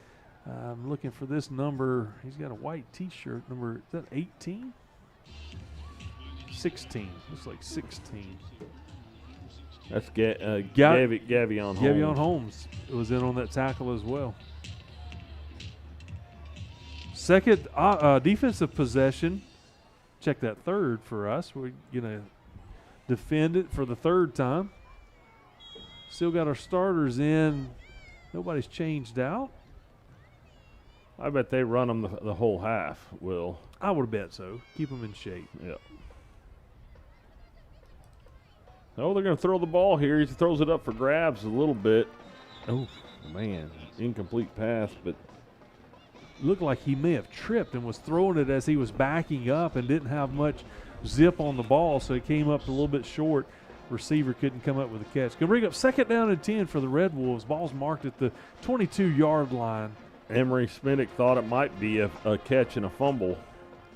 Speaker 1: I'm looking for this number. He's got a white T-shirt. Number, is that 18? 16. Looks like 16.
Speaker 2: That's Gavion Holmes.
Speaker 1: Gavion Holmes was in on that tackle as well. Second defensive possession. Check that third for us. We're going to defend it for the third time. Still got our starters in. Nobody's changed out.
Speaker 2: I bet they run them the whole half, Will.
Speaker 1: I would bet so. Keep them in shape.
Speaker 2: Yep. Oh, they're going to throw the ball here. He throws it up for grabs a little bit. Oh, man. Incomplete pass, but
Speaker 1: looked like he may have tripped and was throwing it as he was backing up and didn't have much zip on the ball, so it came up a little bit short. Receiver couldn't come up with a catch. Going to bring up second down and 10 for the Red Wolves. Ball's marked at the 22-yard line.
Speaker 2: Emery Sminnick thought it might be a catch and a fumble.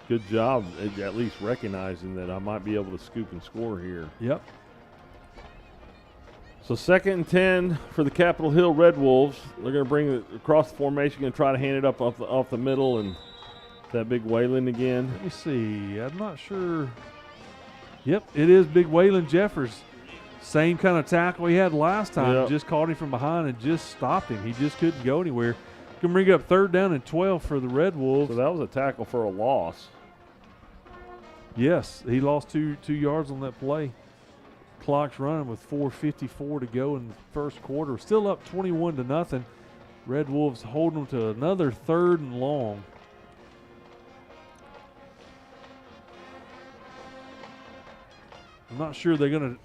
Speaker 2: Good job at least recognizing that I might be able to scoop and score here.
Speaker 1: Yep.
Speaker 2: So 2nd and 10 for the Capitol Hill Red Wolves. They're going to bring it across the formation, going to try to hand it up off the middle, and that big Wayland again.
Speaker 1: Let me see. I'm not sure. Yep, it is big Waylon Jeffers. Same kind of tackle he had last time.
Speaker 2: Yep.
Speaker 1: Just caught him from behind and just stopped him. He just couldn't go anywhere. Going to bring up 3rd down and 12 for the Red Wolves.
Speaker 2: So that was a tackle for a loss.
Speaker 1: Yes, he lost two yards on that play. Clock's running with 4:54 to go in the first quarter. Still up 21-0. Red Wolves holding them to another 3rd and long. I'm not sure they're going to.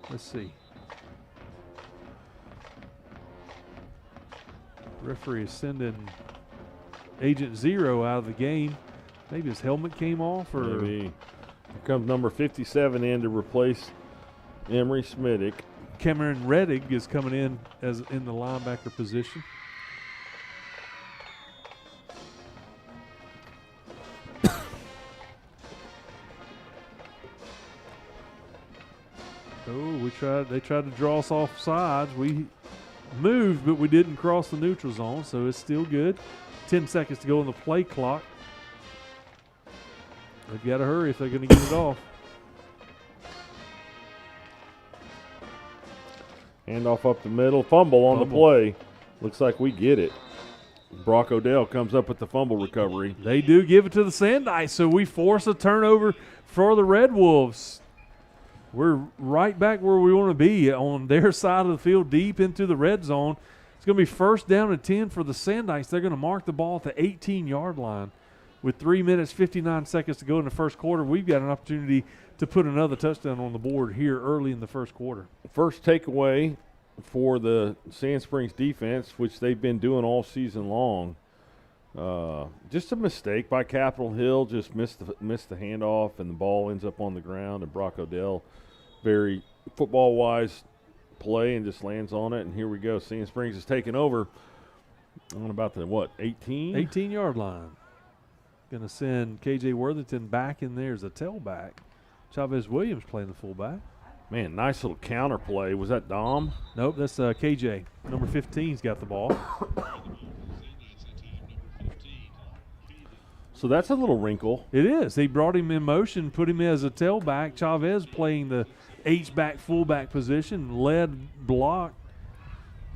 Speaker 1: Let's see. Referee is sending Agent Zero out of the game. Maybe his helmet came off, or
Speaker 2: Maybe. Here comes number 57 in to replace Emery Smittick.
Speaker 1: Cameron Reddig is coming in as in the linebacker position. Oh, they tried to draw us off sides. We moved, but we didn't cross the neutral zone, so it's still good. 10 seconds to go on the play clock. They've got to hurry if they're going to get it off.
Speaker 2: Handoff up the middle. Fumble on the play. Looks like we get it. Brock Odell comes up with the fumble recovery.
Speaker 1: They do give it to the Sandites, so we force a turnover for the Red Wolves. We're right back where we want to be on their side of the field, deep into the red zone. It's going to be first down and 10 for the Sandites. They're going to mark the ball at the 18-yard line. With 3 minutes, 59 seconds to go in the first quarter, we've got an opportunity to put another touchdown on the board here early in the first quarter.
Speaker 2: First takeaway for the Sand Springs defense, which they've been doing all season long. Just a mistake by Capitol Hill, just missed the handoff, and the ball ends up on the ground, and Brock Odell, very football-wise play, and just lands on it, and here we go. Sand Springs is taking over on about the, 18?
Speaker 1: 18-yard line. Going to send K.J. Worthington back in there as a tailback. Chavez Williams playing the fullback.
Speaker 2: Man, nice little counter play. Was that Dom?
Speaker 1: Nope, that's KJ. Number 15's got the ball.
Speaker 2: So that's a little wrinkle.
Speaker 1: It is. They brought him in motion, put him as a tailback. Chavez playing the H-back, fullback position, led block.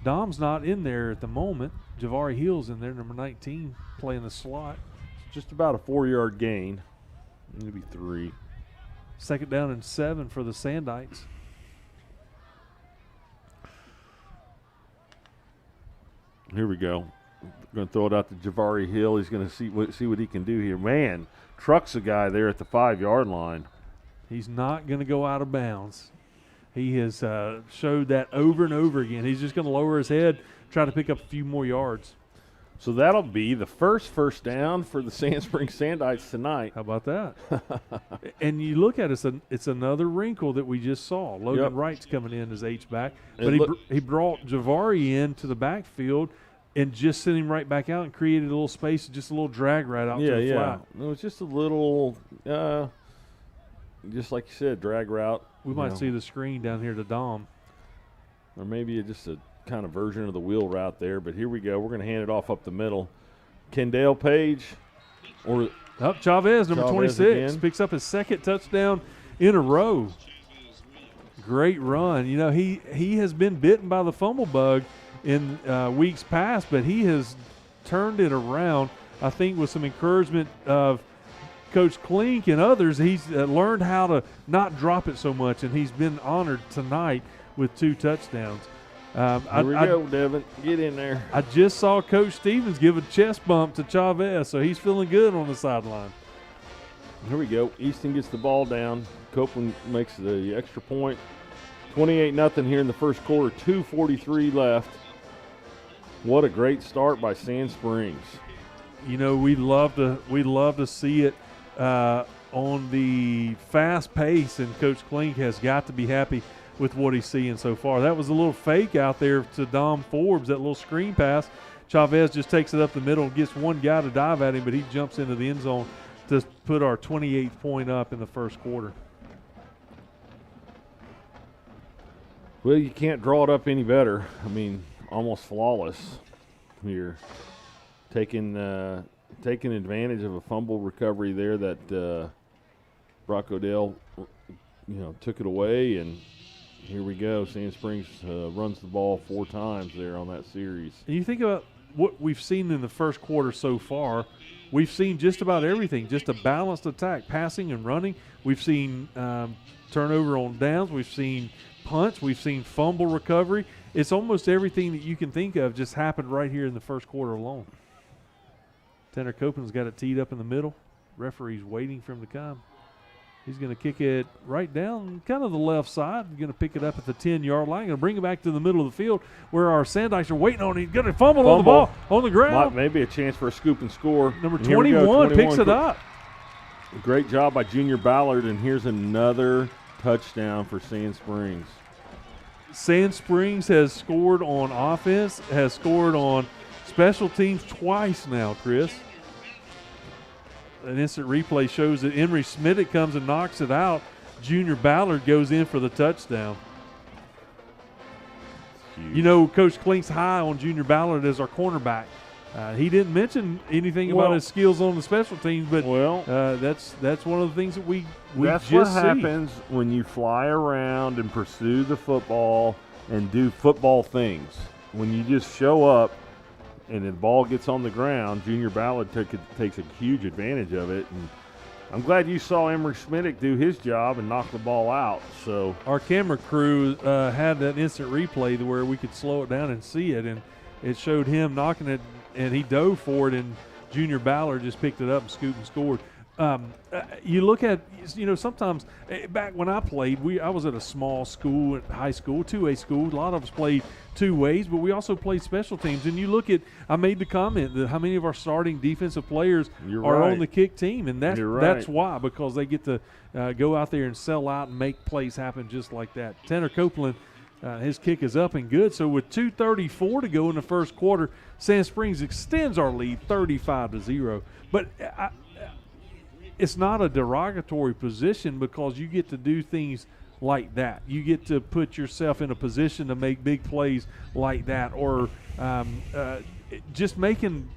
Speaker 1: Dom's not in there at the moment. Javari Hill's in there, number 19, playing the slot.
Speaker 2: Just about a 4-yard gain. Maybe 3.
Speaker 1: Second down and 7 for the Sandites.
Speaker 2: Here we go. Going to throw it out to Javari Hill. He's going to see what he can do here. Man, trucks a guy there at the 5-yard line.
Speaker 1: He's not going to go out of bounds. He has showed that over and over again. He's just going to lower his head, try to pick up a few more yards.
Speaker 2: So that'll be the first down for the Sand Springs Sandites tonight.
Speaker 1: How about that? And you look at it, it's another wrinkle that we just saw. Logan Wright's coming in as H-back, but he brought Javari in to the backfield and just sent him right back out and created a little space, just a little drag right out to the flat.
Speaker 2: It was just a little, just like you said, drag route.
Speaker 1: We might see the screen down here to Dom.
Speaker 2: Or maybe just a kind of version of the wheel route there, but here we go. We're going to hand it off up the middle. Kendall Page, or
Speaker 1: Chavez, number 26,
Speaker 2: again.
Speaker 1: picks up his second touchdown in a row. Great run. You know, he has been bitten by the fumble bug in weeks past, but he has turned it around, I think, with some encouragement of Coach Klink and others. He's learned how to not drop it so much, and he's been honored tonight with 2 touchdowns.
Speaker 2: Here we go, Devin. Get in there.
Speaker 1: I just saw Coach Stevens give a chest bump to Chavez, so he's feeling good on the sideline.
Speaker 2: Here we go. Easton gets the ball down. Copeland makes the extra point. 28-0 here in the first quarter. 2:43 left. What a great start by Sand Springs.
Speaker 1: You know, we love to see it on the fast pace, and Coach Klink has got to be happy with what he's seeing so far. That was a little fake out there to Dom Forbes, that little screen pass. Chavez just takes it up the middle, gets one guy to dive at him, but he jumps into the end zone to put our 28th point up in the first quarter.
Speaker 2: Well, you can't draw it up any better. I mean, almost flawless here. Taking advantage of a fumble recovery there that Brock Odell, took it away, and here we go. Sand Springs runs the ball 4 times there on that series.
Speaker 1: And you think about what we've seen in the first quarter so far. We've seen just about everything, just a balanced attack, passing and running. We've seen turnover on downs. We've seen punts. We've seen fumble recovery. It's almost everything that you can think of just happened right here in the first quarter alone. Tanner Copeland's got it teed up in the middle. Referee's waiting for him to come. He's going to kick it right down kind of the left side. He's going to pick it up at the 10-yard line. Going to bring it back to the middle of the field where our Sandikes are waiting on it. He's going to fumble on the ball on the ground.
Speaker 2: Maybe a chance for a scoop and score.
Speaker 1: Number 21 picks it up.
Speaker 2: Great job by Junior Ballard, and here's another touchdown for Sand Springs.
Speaker 1: Sand Springs has scored on offense, has scored on special teams twice now, Chris. An instant replay shows that Emery Smittick comes and knocks it out. Junior Ballard goes in for the touchdown.
Speaker 2: Huge.
Speaker 1: You know, Coach Klink's high on Junior Ballard as our cornerback. He didn't mention anything about his skills on the special teams, but that's one of the things that we
Speaker 2: that's
Speaker 1: just
Speaker 2: what happens when you fly around and pursue the football and do football things. When you just show up and the ball gets on the ground, Junior Ballard takes a huge advantage of it. And I'm glad you saw Emery Smittick do his job and knock the ball out. So
Speaker 1: our camera crew had that instant replay where we could slow it down and see it, and it showed him knocking it, and he dove for it, and Junior Ballard just picked it up and scooped and scored. You look at, sometimes back when I played, I was at a small school, high school, 2A school. A lot of us played 2 ways, but we also played special teams. And you look at, I made the comment that how many of our starting defensive players are on the kick team, and that's why, because they get to go out there and sell out and make plays happen just like that. Tanner Copeland, his kick is up and good. So with 2:34 to go in the first quarter, Sand Springs extends our lead 35-0. But it's not a derogatory position because you get to do things like that. You get to put yourself in a position to make big plays like that, or just making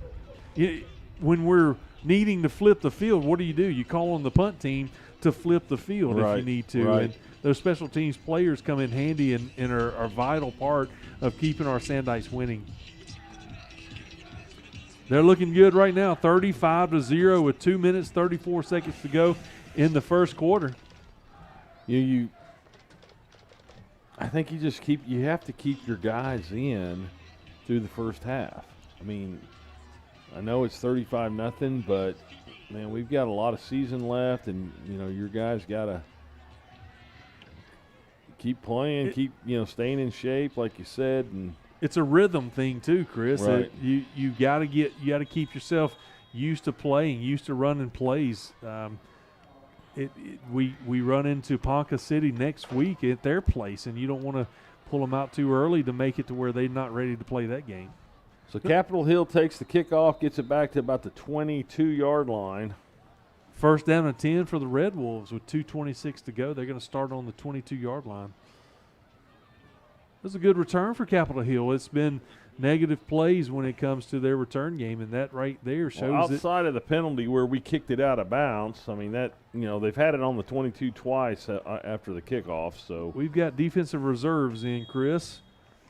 Speaker 1: when we're needing to flip the field, what do? You call on the punt team to flip the field if you need to.
Speaker 2: Right.
Speaker 1: And those special teams players come in handy and are a vital part of keeping our Sandikes winning. They're looking good right now, 35-0 with 2 minutes, 34 seconds to go in the first quarter.
Speaker 2: I think you have to keep your guys in through the first half. I mean, I know it's 35-0, but man, we've got a lot of season left, and your guys got to keep playing, keep staying in shape, like you said, and
Speaker 1: it's a rhythm thing too, Chris.
Speaker 2: Right.
Speaker 1: You got to keep yourself used to playing, used to running plays. We run into Ponca City next week at their place, and you don't want to pull them out too early to make it to where they're not ready to play that game.
Speaker 2: So Capitol Hill takes the kickoff, gets it back to about the 22-yard line.
Speaker 1: First down and 10 for the Red Wolves with 2:26 to go. They're going to start on the 22-yard line. This is a good return for Capitol Hill. It's been negative plays when it comes to their return game, and that right there shows
Speaker 2: outside of the penalty where we kicked it out of bounds. I mean, that they've had it on the 22 twice after the kickoff. So
Speaker 1: we've got defensive reserves in, Chris.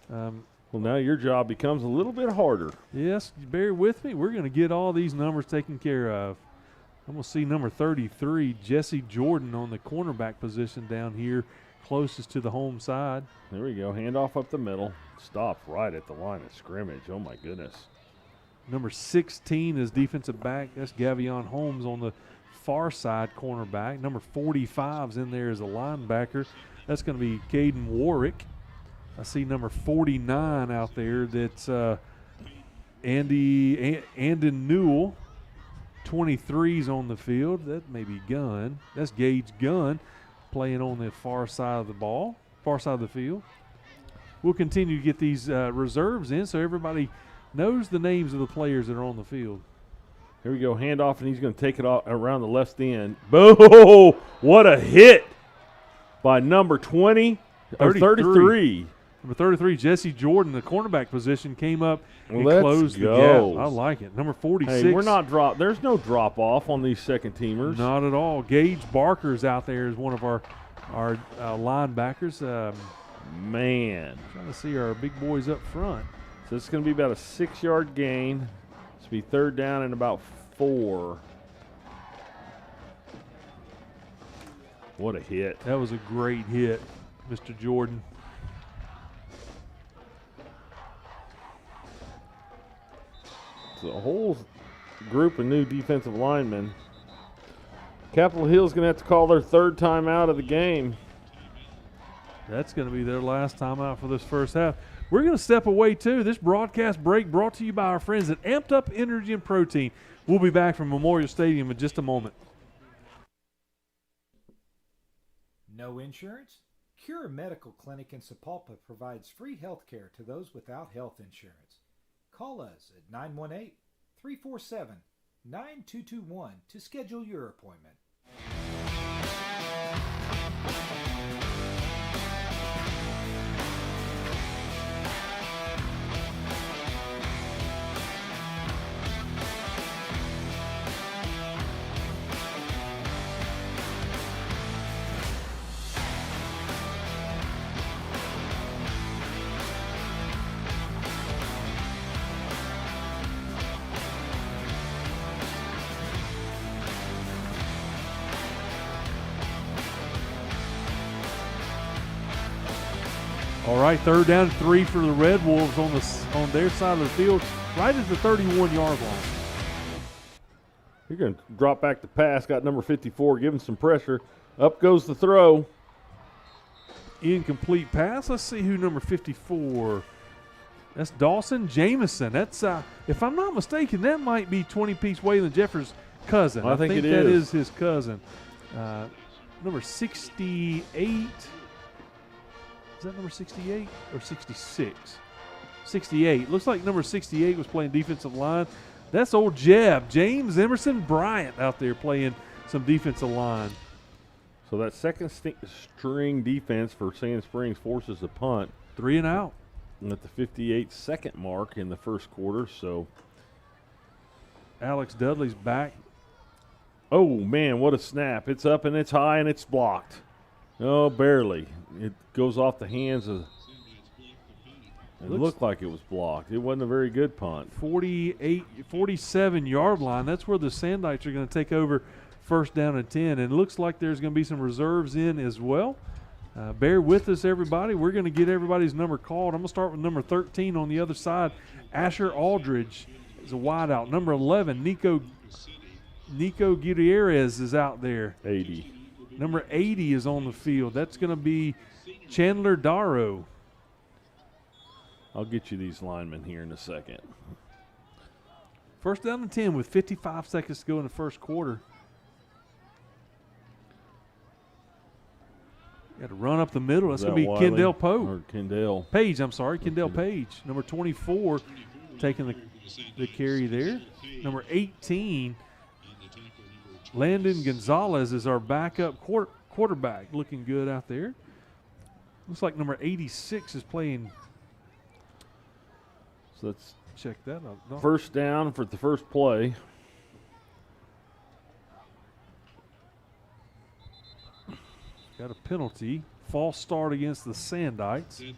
Speaker 2: Well, now your job becomes a little bit harder.
Speaker 1: Yes, bear with me. We're going to get all these numbers taken care of. I'm going to see number 33, Jesse Jordan, on the cornerback position down here, closest to the home side.
Speaker 2: There we go. Handoff up the middle. Stopped right at the line of scrimmage. Oh, my goodness.
Speaker 1: Number 16 is defensive back. That's Gavion Holmes on the far side cornerback. Number 45's in there as a linebacker. That's going to be Caden Warwick. I see number 49 out there. That's Andon Newell. 23's on the field. That may be Gunn. That's Gage Gunn playing on the far side of the field. We'll continue to get these reserves in so everybody knows the names of the players that are on the field.
Speaker 2: Here we go. Handoff, and he's going to take it around the left end. Boom! What a hit by number 20 or 33.
Speaker 1: Number 33, Jesse Jordan, the cornerback position, came up and
Speaker 2: Let's
Speaker 1: closed
Speaker 2: go.
Speaker 1: the gap. I like it. Number 46.
Speaker 2: Hey, we're not there's no drop off on these second teamers.
Speaker 1: Not at all. Gage Barker's out there as one of our linebackers.
Speaker 2: Man.
Speaker 1: Trying to see our big boys up front.
Speaker 2: So it's going to be about a 6-yard gain. It's going to be third down and about 4. What a hit.
Speaker 1: That was a great hit, Mr. Jordan.
Speaker 2: So a whole group of new defensive linemen Capitol Hill's going to have to call their third time out of the game.
Speaker 1: That's going to be their last time out for this first half. We're going to step away, too. This broadcast break brought to you by our friends at Amped Up Energy and Protein. We'll be back from Memorial Stadium in just a moment.
Speaker 6: No insurance? Cure Medical Clinic in Sapulpa provides free health care to those without health insurance. Call us at 918-347-9221 to schedule your appointment.
Speaker 1: All right, third down and 3 for the Red Wolves on their side of the field, right at the 31-yard line.
Speaker 2: You're going to drop back the pass. Got number 54 giving some pressure. Up goes the throw.
Speaker 1: Incomplete pass. Let's see who number 54. That's Dawson Jamison. That's, if I'm not mistaken, that might be 20-piece Waylon Jeffers' cousin.
Speaker 2: I think it
Speaker 1: that
Speaker 2: is.
Speaker 1: is his cousin. Number 68. Is that number 68 or 66? 68. Looks like number 68 was playing defensive line. That's old Jeb, James Emerson Bryant, out there playing some defensive line.
Speaker 2: So that second string defense for Sand Springs forces a punt.
Speaker 1: 3 and out.
Speaker 2: And at the 58-second mark in the first quarter, so.
Speaker 1: Alex Dudley's back.
Speaker 2: Oh, man, what a snap. It's up and it's high and it's blocked. Oh, barely. It goes off the hands of. It looked like it was blocked. It wasn't a very good punt.
Speaker 1: 47-yard line. That's where the Sandites are going to take over first down and 10. And it looks like there's going to be some reserves in as well. Bear with us, everybody. We're going to get everybody's number called. I'm going to start with number 13 on the other side. Asher Aldridge is a wideout. Number 11, Nico Gutierrez is out there.
Speaker 2: 80.
Speaker 1: Number 80 is on the field. That's going to be Chandler Darrow.
Speaker 2: I'll get you these linemen here in a second.
Speaker 1: First down and 10 with 55 seconds to go in the first quarter. Got to run up the middle. That's going to be Kendall Pope.
Speaker 2: Or Kendall.
Speaker 1: Page, I'm sorry. Kendall Page. Number 24 taking the carry there. Number 18, Landon Gonzalez is our backup quarterback. Looking good out there. Looks like number 86 is playing.
Speaker 2: So let's
Speaker 1: check that out. No.
Speaker 2: First down for the first play.
Speaker 1: Got a penalty. False start against the Sandites. Going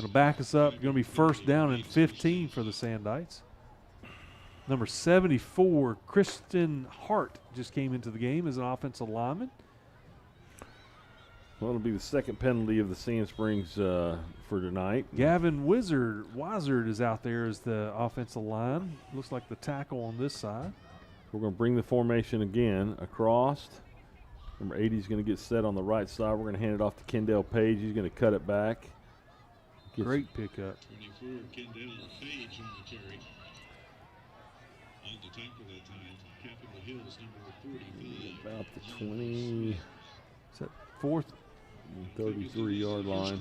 Speaker 1: to back us up. Going to be first down and 15 for the Sandites. Number 74, Kristen Hart, just came into the game as an offensive lineman.
Speaker 2: Well, it'll be the second penalty of the Sand Springs for tonight.
Speaker 1: Gavin Wizard is out there as the offensive line. Looks like the tackle on this side.
Speaker 2: We're going to bring the formation again across. Number 80 is going to get set on the right side. We're going to hand it off to Kendall Page. He's going to cut it back.
Speaker 1: Great pickup.
Speaker 3: 24, Kendall Page on the carry. On the tackle that time, Capitol Hill's number 45.
Speaker 2: About the 20.
Speaker 1: Is that fourth?
Speaker 2: 33-yard line.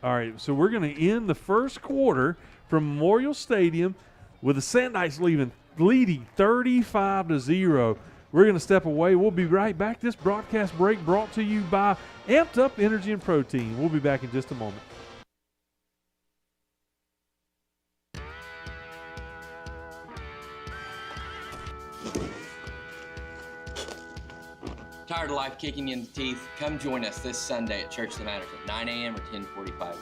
Speaker 1: All right, so we're going to end the first quarter from Memorial Stadium with the Sandites leading 35-0. We're going to step away. We'll be right back. This broadcast break brought to you by Amped Up Energy and Protein. We'll be back in just a moment.
Speaker 4: Tired of life kicking you in the teeth? Come join us this Sunday at Church of the Matters at 9 a.m. or 10:45 a.m.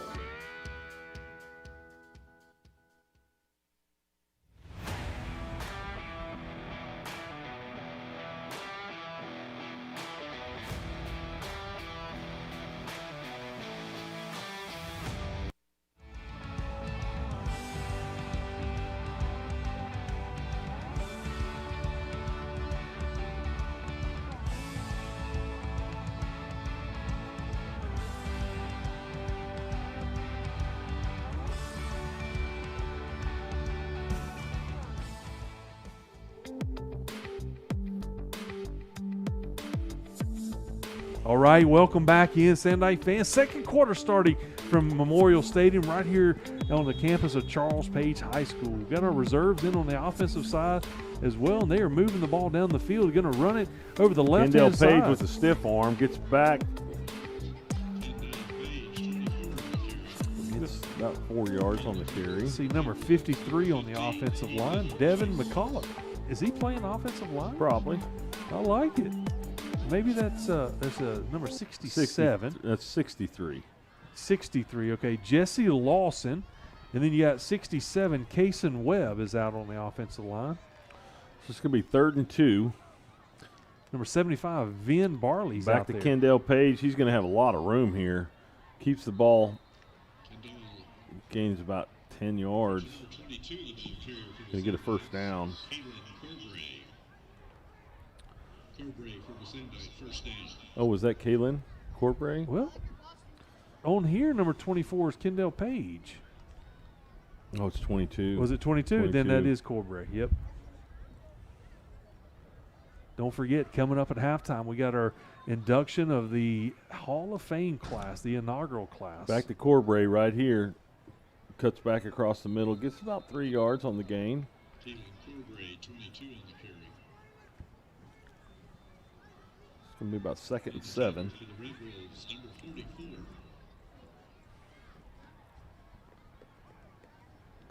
Speaker 1: All right, welcome back in, Sandite fans. Second quarter starting from Memorial Stadium right here on the campus of Charles Page High School. We've got our reserves in on the offensive side as well, and they are moving the ball down the field. Going to run it over the left-hand side.
Speaker 2: Kendall Page with a stiff arm gets back. Gets about 4 yards on the carry.
Speaker 1: See number 53 on the offensive line, Devin McCullough. Is he playing offensive line?
Speaker 2: Probably.
Speaker 1: I like it. Maybe there's a number 67.
Speaker 2: That's 63.
Speaker 1: 63, okay. Jesse Lawson. And then you got 67, Kason Webb is out on the offensive line.
Speaker 2: So it's going to be 3rd and 2.
Speaker 1: Number 75, Vin Barley's
Speaker 2: Back
Speaker 1: out
Speaker 2: to
Speaker 1: there.
Speaker 2: Kendall Page. He's going to have a lot of room here. Keeps the ball. Gains about 10 yards. Going to get a first down. Oh, was that Kaylin Corbray?
Speaker 1: Well, on here, number 24 is Kendall Page.
Speaker 2: Oh, it's 22.
Speaker 1: Was it 22? Then that is Corbray. Yep. Don't forget, coming up at halftime, we got our induction of the Hall of Fame class, the inaugural class.
Speaker 2: Back to Corbray right here. Cuts back across the middle. Gets about 3 yards on the gain.
Speaker 3: Corbray, 22 on the carry.
Speaker 2: It's going to be about 2nd and 7.
Speaker 3: For the Red Wolves, number 44.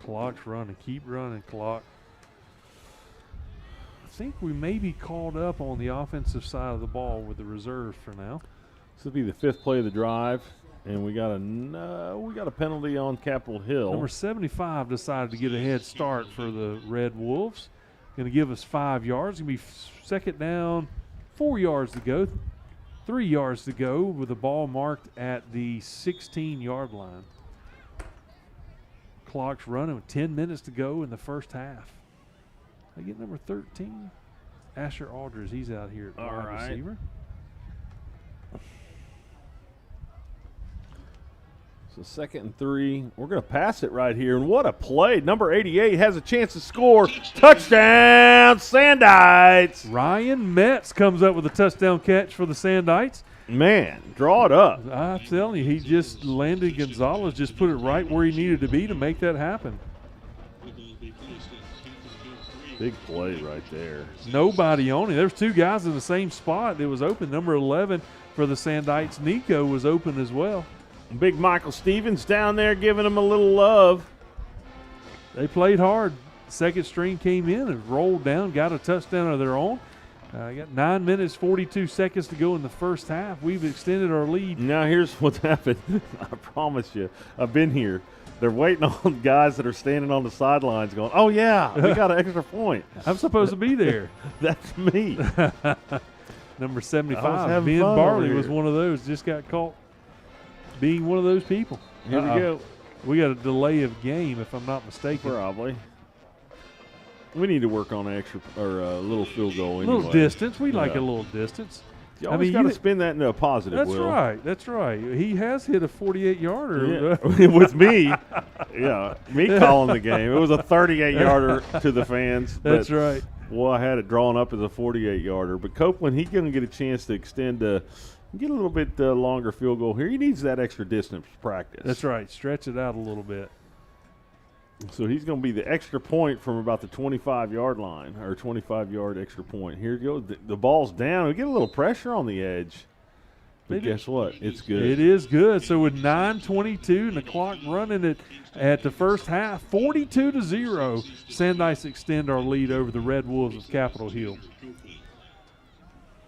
Speaker 1: Clock's running. Keep running, clock. I think we may be called up on the offensive side of the ball with the reserves for now.
Speaker 2: This will be the 5th play of the drive, and we got a penalty on Capitol Hill.
Speaker 1: Number 75 decided to get a head start for the Red Wolves. Going to give us 5 yards. Going to be second down, 4 yards to go, 3 yards to go with the ball marked at the 16-yard line. Clock's running with 10 minutes to go in the first half. I get number 13, Asher Aldridge. He's out here at wide receiver.
Speaker 2: So 2nd and 3. We're going to pass it right here. And what a play. Number 88 has a chance to score. Touchdown, Sandites.
Speaker 1: Ryan Metz comes up with a touchdown catch for the Sandites.
Speaker 2: Man, draw it up.
Speaker 1: I'm telling you, he just landed. Gonzalez just put it right where he needed to be to make that happen.
Speaker 2: Big play right there.
Speaker 1: Nobody on it. There's 2 guys in the same spot that was open. Number 11 for the Sandites, Nico, was open as well.
Speaker 2: Big Michael Stevens down there giving him a little love.
Speaker 1: They played hard. Second string came in and rolled down, got a touchdown of their own. Got 9 minutes, 42 seconds to go in the first half. We've extended our lead.
Speaker 2: Now here's what's happened. I promise you, I've been here. They're waiting on guys that are standing on the sidelines going, oh, yeah, we got an extra point.
Speaker 1: I'm supposed to be there.
Speaker 2: That's me.
Speaker 1: Number 75, Ben Barley was one of those. Just got caught being one of those people.
Speaker 2: Here we go.
Speaker 1: We got a delay of game, if I'm not mistaken.
Speaker 2: Probably. We need to work on an extra or a little field goal anyway.
Speaker 1: A little distance. We like a little distance.
Speaker 2: You always got to spin that into a positive,
Speaker 1: That's
Speaker 2: Will.
Speaker 1: right. That's right. He has hit a 48-yarder.
Speaker 2: Yeah. With me. Yeah. Me calling the game. It was a 38-yarder to the fans.
Speaker 1: That's right.
Speaker 2: Well, I had it drawn up as a 48-yarder. But Copeland, he's going to get a chance to extend get a little bit longer field goal here. He needs that extra distance practice.
Speaker 1: That's right. Stretch it out a little bit.
Speaker 2: So he's going to be the extra point from about the 25-yard line, or 25-yard extra point. Here it goes. The ball's down. We get a little pressure on the edge. But guess what? It's good.
Speaker 1: It is good. So with 9:22 and the clock running at the first half, 42-0, Sandice extend our lead over the Red Wolves of Capitol Hill.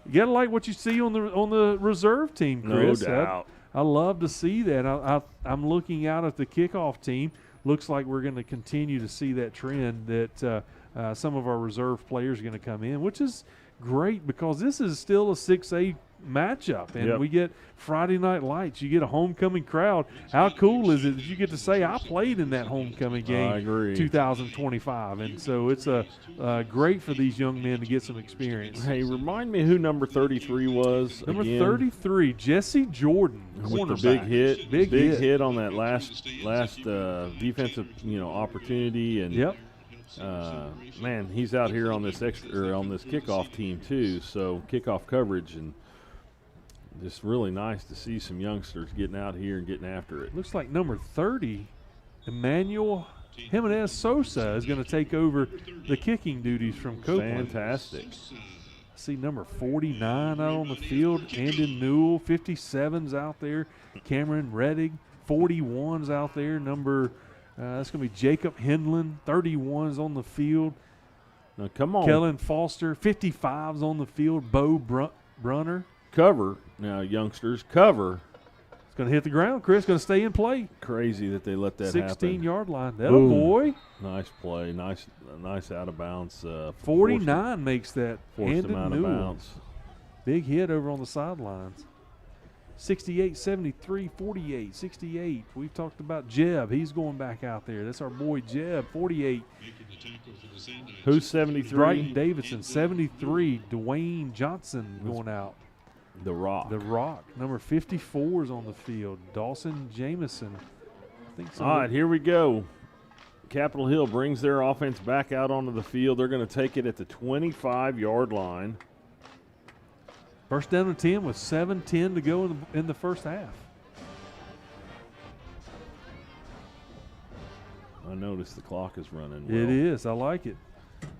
Speaker 1: You got to like what you see on the reserve team, Chris.
Speaker 2: No doubt.
Speaker 1: I love to see that. I'm looking out at the kickoff team. Looks like we're going to continue to see that trend that some of our reserve players are going to come in, which is great because this is still a 6A matchup, and we get Friday Night Lights. You get a homecoming crowd. How cool is it that you get to say, I played in that homecoming game 2025, and so it's great for these young men to get some experience.
Speaker 2: Hey, remind me who number 33 was
Speaker 1: Number
Speaker 2: again.
Speaker 1: 33, Jesse Jordan,
Speaker 2: with the
Speaker 1: cornerback.
Speaker 2: big hit on that last defensive opportunity, and man, he's out here on this kickoff team too. So kickoff coverage, and Just really nice to see some youngsters getting out here and getting after it.
Speaker 1: Looks like number 30, Emmanuel Jimenez Sosa, is going to take over the kicking duties from Copeland.
Speaker 2: Fantastic.
Speaker 1: I see number 49 out on the field, Andon Newell. 57's out there, Cameron Reddig. 41's out there, that's going to be Jacob Hindlin. 31's on the field.
Speaker 2: Now, come on.
Speaker 1: Kellen Foster. 55's on the field, Bo Brunner.
Speaker 2: Cover. Now, youngsters, cover.
Speaker 1: It's going to hit the ground, Chris. Going to stay in play.
Speaker 2: Crazy that they let that happen.
Speaker 1: 16-yard line. That a boy.
Speaker 2: Nice play. Nice out of bounds.
Speaker 1: 49 makes that.
Speaker 2: Forced him
Speaker 1: Andon
Speaker 2: out of
Speaker 1: Newell.
Speaker 2: bounds.
Speaker 1: Big hit over on the sidelines. 68, 73, 48, 68. We've talked about Jeb. He's going back out there. That's our boy Jeb. 48.
Speaker 2: Who's 73?
Speaker 1: Brighton Davidson. 73. Dwayne Johnson going out.
Speaker 2: The Rock.
Speaker 1: The Rock. Number 54 is on the field. Dawson Jameson. I think so.
Speaker 2: All right, here we go. Capitol Hill brings their offense back out onto the field. They're going to take it at the 25-yard line.
Speaker 1: First down and 10 with 7:10 to go in the first half.
Speaker 2: I noticed the clock is running well.
Speaker 1: It is. I like it.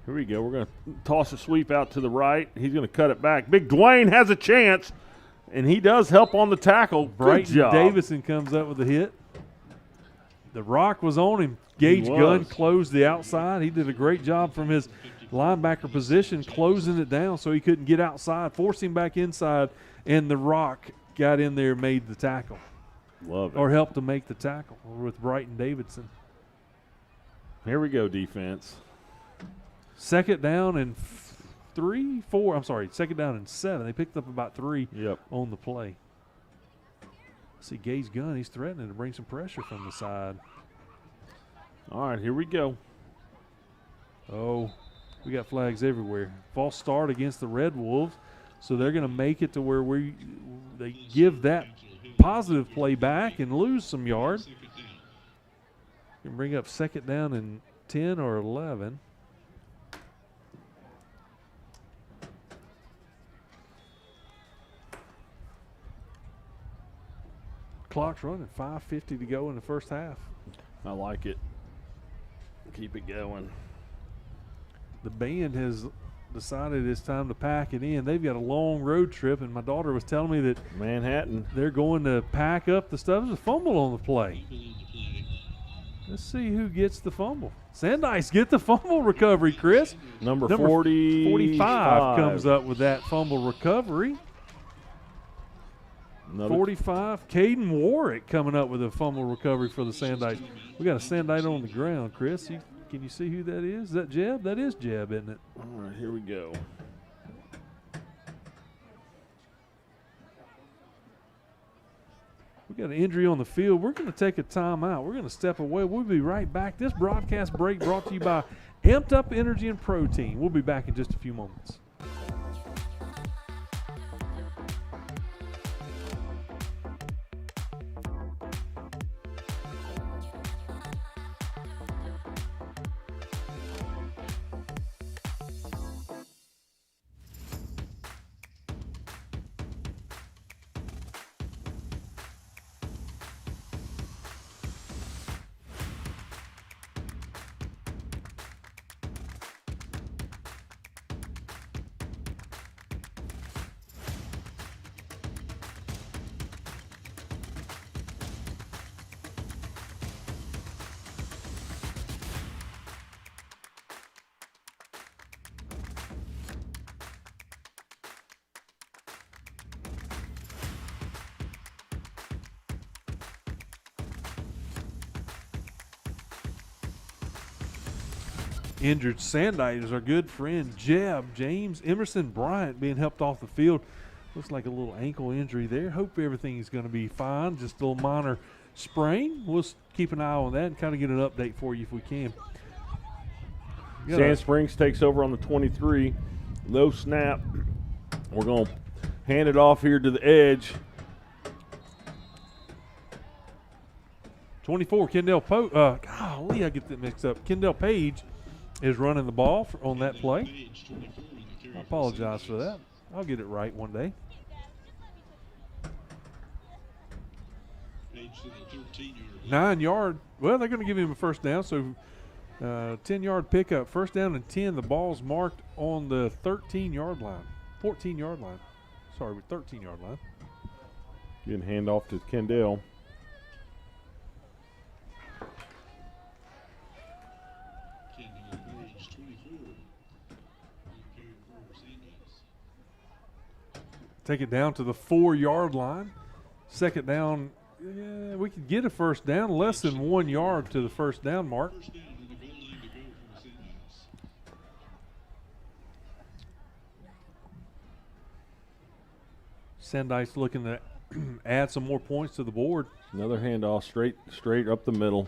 Speaker 2: Here we go. We're going to toss a sweep out to the right. He's going to cut it back. Big Dwayne has a chance, and he does help on the tackle. Good job.
Speaker 1: Davidson comes up with a hit. The Rock was on him. Gage Gunn closed the outside. He did a great job from his linebacker position, closing it down so he couldn't get outside, forced him back inside, and the Rock got in there and made the tackle.
Speaker 2: Love it.
Speaker 1: Or helped to make the tackle with Brighton Davidson.
Speaker 2: Here we go, defense.
Speaker 1: Second down and second down and 7. They picked up about 3 on the play. See Gage Gunn, he's threatening to bring some pressure from the side.
Speaker 2: All right, here we go.
Speaker 1: Oh, we got flags everywhere. False start against the Red Wolves, so they're going to make it to where they give that positive play back and lose some yards. You can bring up second down and 10 or 11. Clock's running, 5:50 to go in the first half.
Speaker 2: I like it. Keep it going.
Speaker 1: The band has decided it's time to pack it in. They've got a long road trip, and my daughter was telling me that
Speaker 2: Manhattan.
Speaker 1: they're going to pack up the stuff. There's a fumble on the play. Let's see who gets the fumble. Sandice get the fumble recovery, Chris.
Speaker 2: Number 45
Speaker 1: comes up with that fumble recovery. 45, Caden Warwick coming up with a fumble recovery for the Sandite. We got a Sandite on the ground, Chris. Can you see who that is? Is that Jeb? That is Jeb, isn't it?
Speaker 2: All right, here we go.
Speaker 1: We got an injury on the field. We're going to take a timeout. We're going to step away. We'll be right back. This broadcast break brought to you by Amped Up Energy and Protein. We'll be back in just a few moments. Injured Sandite is our good friend Jeb James Emerson Bryant being helped off the field. Looks like a little ankle injury there. Hope everything is going to be fine. Just a little minor sprain. We'll keep an eye on that and kind of get an update for you if we can.
Speaker 2: Sand Springs takes over on the 23. Low snap. We're going to hand it off here to the edge.
Speaker 1: 24, Kendall golly, I get that mixed up. Kendall Page is running the ball on that play. I apologize for that. I'll get it right one day.
Speaker 3: Page to the 13-yard line.
Speaker 1: 9 yard. Well, they're going to give him a first down. So 10-yard pickup. First down and 10. The ball's marked on the 13-yard line. 14-yard line. Sorry, 13-yard line.
Speaker 2: Getting handoff to Kendall.
Speaker 3: Kendall Page, 24. Carry for Sanders.
Speaker 1: Take it down to the 4-yard line. Second down. Yeah, we could get a first down. Less than 1 yard to the first down mark.
Speaker 3: First down and a goal line to go for Sanders.
Speaker 1: Sandike's looking to add some more points to the board.
Speaker 2: Another handoff straight up the middle.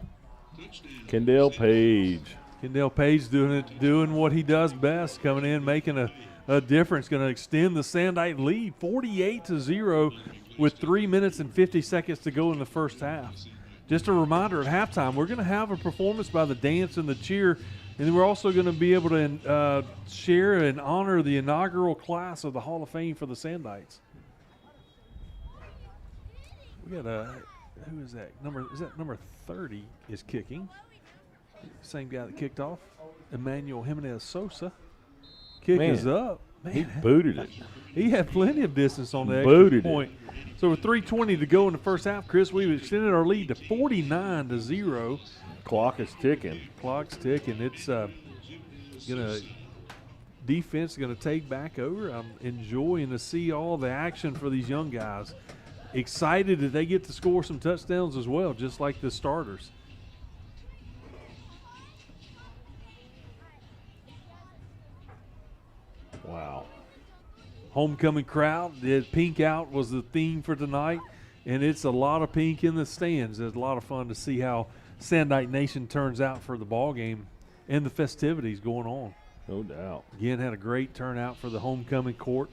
Speaker 3: Touchdown.
Speaker 2: Kendall Page.
Speaker 1: Kendall Page doing what he does best, coming in, making a difference, going to extend the Sandike lead 48-0 with 3 minutes and 50 seconds to go in the first half. Just a reminder, at halftime, we're going to have a performance by the dance and the cheer, and then we're also going to be able to share and honor the inaugural class of the Hall of Fame for the Sandikes. We got who is that? Number 30 is kicking. Same guy that kicked off, Emmanuel Jimenez Sosa. Kick is up. Man,
Speaker 2: He booted it.
Speaker 1: he had plenty of distance on the extra
Speaker 2: Booted it.
Speaker 1: point. So with 3:20 to go in the first half, Chris, we've extended our lead to 49-0.
Speaker 2: Clock is ticking.
Speaker 1: Clock's ticking. It's defense is gonna take back over. I'm enjoying to see all the action for these young guys. Excited that they get to score some touchdowns as well, just like the starters.
Speaker 2: Wow.
Speaker 1: Homecoming crowd. The pink out was the theme for tonight, and it's a lot of pink in the stands. It's a lot of fun to see how Sandike Nation turns out for the ball game and the festivities going on.
Speaker 2: No doubt.
Speaker 1: Again, had a great turnout for the homecoming court.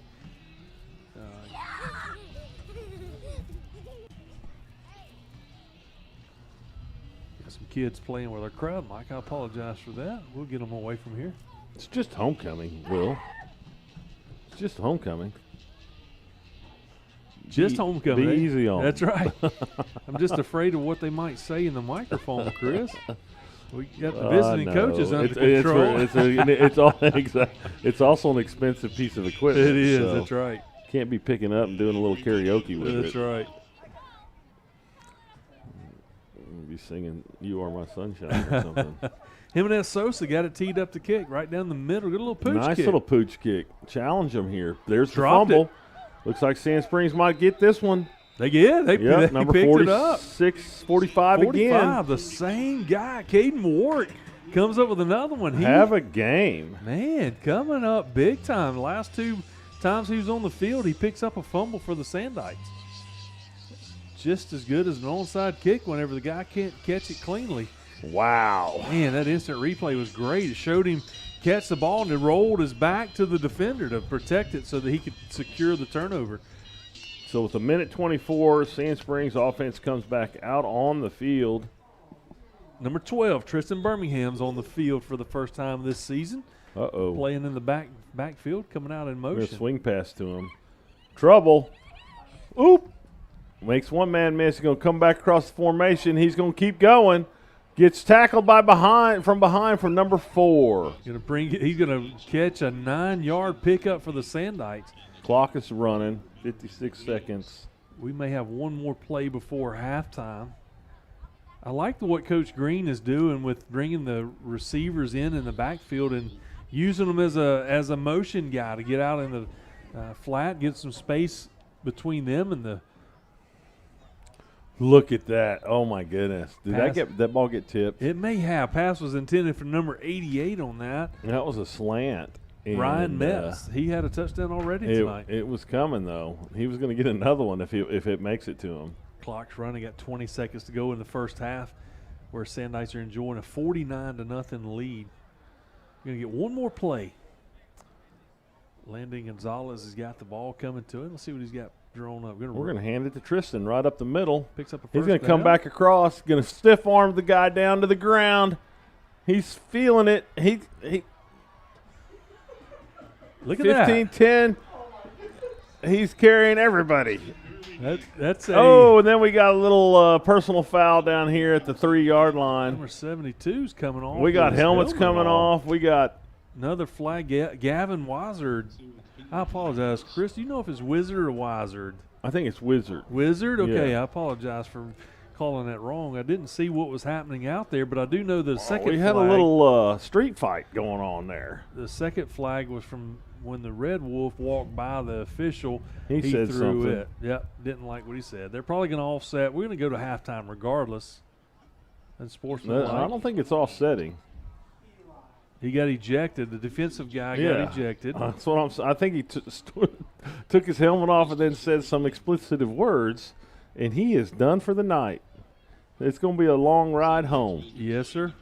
Speaker 1: Got some kids playing with our crowd, Mike. I apologize for that. We'll get them away from here.
Speaker 2: It's just homecoming, Will. It's just homecoming.
Speaker 1: Just homecoming.
Speaker 2: Be easy on
Speaker 1: That's
Speaker 2: them.
Speaker 1: right. I'm just afraid of what they might say in the microphone, Chris. We got the visiting
Speaker 2: No.
Speaker 1: coaches under
Speaker 2: It's
Speaker 1: control.
Speaker 2: it's also an expensive piece of equipment.
Speaker 1: It is.
Speaker 2: so
Speaker 1: That's right.
Speaker 2: Can't be picking up and doing a little karaoke with
Speaker 1: That's
Speaker 2: it.
Speaker 1: right.
Speaker 2: We'll be singing "You Are My Sunshine" or something.
Speaker 1: Jimenez Sosa got it teed up to kick right down the middle. Good little pooch
Speaker 2: Nice
Speaker 1: kick.
Speaker 2: little pooch kick. Challenge them here. There's
Speaker 1: Dropped
Speaker 2: the fumble. Looks like Sand Springs might get this one.
Speaker 1: They
Speaker 2: Yep, number
Speaker 1: picked it up.
Speaker 2: 45 again.
Speaker 1: The same guy, Caden Warwick, comes up with another one.
Speaker 2: Have a game.
Speaker 1: Man, coming up big time. The last 2 times he was on the field, he picks up a fumble for the Sandikes. Just as good as an onside kick whenever the guy can't catch it cleanly.
Speaker 2: Wow.
Speaker 1: Man, that instant replay was great. It showed him catch the ball and it rolled his back to the defender to protect it so that he could secure the turnover.
Speaker 2: So with a minute 24, Sand Springs offense comes back out on the field.
Speaker 1: Number 12, Tristan Birmingham's on the field for the first time this season.
Speaker 2: Uh-oh.
Speaker 1: Playing in the backfield, coming out in
Speaker 2: We're going to
Speaker 1: motion.
Speaker 2: swing pass to him. Trouble. Oop. Makes one man miss. He's going to come back across the formation. He's going to keep going. Gets tackled from number 4.
Speaker 1: He's going to catch a 9-yard pickup for the Sandikes.
Speaker 2: Clock is running. 56 seconds.
Speaker 1: We may have one more play before halftime. I like what Coach Green is doing with bringing the receivers in the backfield and using them as a motion guy to get out in the flat, get some space between them and the.
Speaker 2: Look at that. Oh, my goodness. Did
Speaker 1: Pass.
Speaker 2: that ball get tipped?
Speaker 1: It may have. Pass was intended for number 88 on that.
Speaker 2: That was a slant. And,
Speaker 1: Ryan Metz. He had a touchdown already tonight.
Speaker 2: It was coming, though. He was going to get another one if it makes it to him.
Speaker 1: Clock's running. Got 20 seconds to go in the first half, where Sandikes are enjoying a 49-0 lead. We're going to get one more play. Landon Gonzalez has got the ball coming to him. Let's see what he's got drawn up.
Speaker 2: We're going to hand it to Tristan right up the middle.
Speaker 1: Picks up a first
Speaker 2: He's going to come
Speaker 1: down.
Speaker 2: back across. Going to stiff arm the guy down to the ground. He's feeling it. He
Speaker 1: Look at that.
Speaker 2: 15-10. He's carrying everybody.
Speaker 1: That's a
Speaker 2: Oh, and then we got a little personal foul down here at the 3-yard line.
Speaker 1: number 72's coming off.
Speaker 2: We got
Speaker 1: with his
Speaker 2: helmets
Speaker 1: helmet
Speaker 2: coming
Speaker 1: on.
Speaker 2: off. We got
Speaker 1: Another flag. Gavin Wizard. I apologize, Chris. Do you know if it's Wizard or Wizard?
Speaker 2: I think it's Wizard.
Speaker 1: Wizard? Okay,
Speaker 2: Yeah.
Speaker 1: I apologize for calling that wrong. I didn't see what was happening out there, but I do know the second
Speaker 2: We had
Speaker 1: flag.
Speaker 2: a little street fight going on there.
Speaker 1: The second flag was from when the Red Wolf walked by the official.
Speaker 2: He said
Speaker 1: threw
Speaker 2: something.
Speaker 1: it. Yep, didn't like what he said. They're probably going to offset. We're going to go to halftime regardless. And sportsmanlike.
Speaker 2: I don't think it's offsetting.
Speaker 1: He got ejected. The defensive guy got ejected.
Speaker 2: That's what I'm saying. I think he took his helmet off and then said some explicitive words, and he is done for the night. It's going to be a long ride home.
Speaker 1: Yes, sir.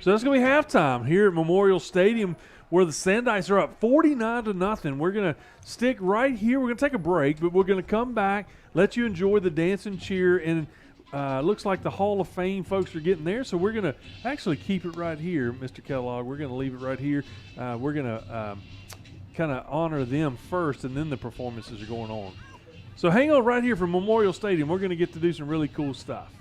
Speaker 1: So that's going to be halftime here at Memorial Stadium, where the Sandites are up 49-0. We're going to stick right here. We're going to take a break, but we're going to come back, let you enjoy the dance and cheer, and looks like the Hall of Fame folks are getting there, so we're going to actually keep it right here, Mr. Kellogg. We're going to leave it right here. We're going to kind of honor them first, and then the performances are going on. So hang on right here from Memorial Stadium. We're going to get to do some really cool stuff.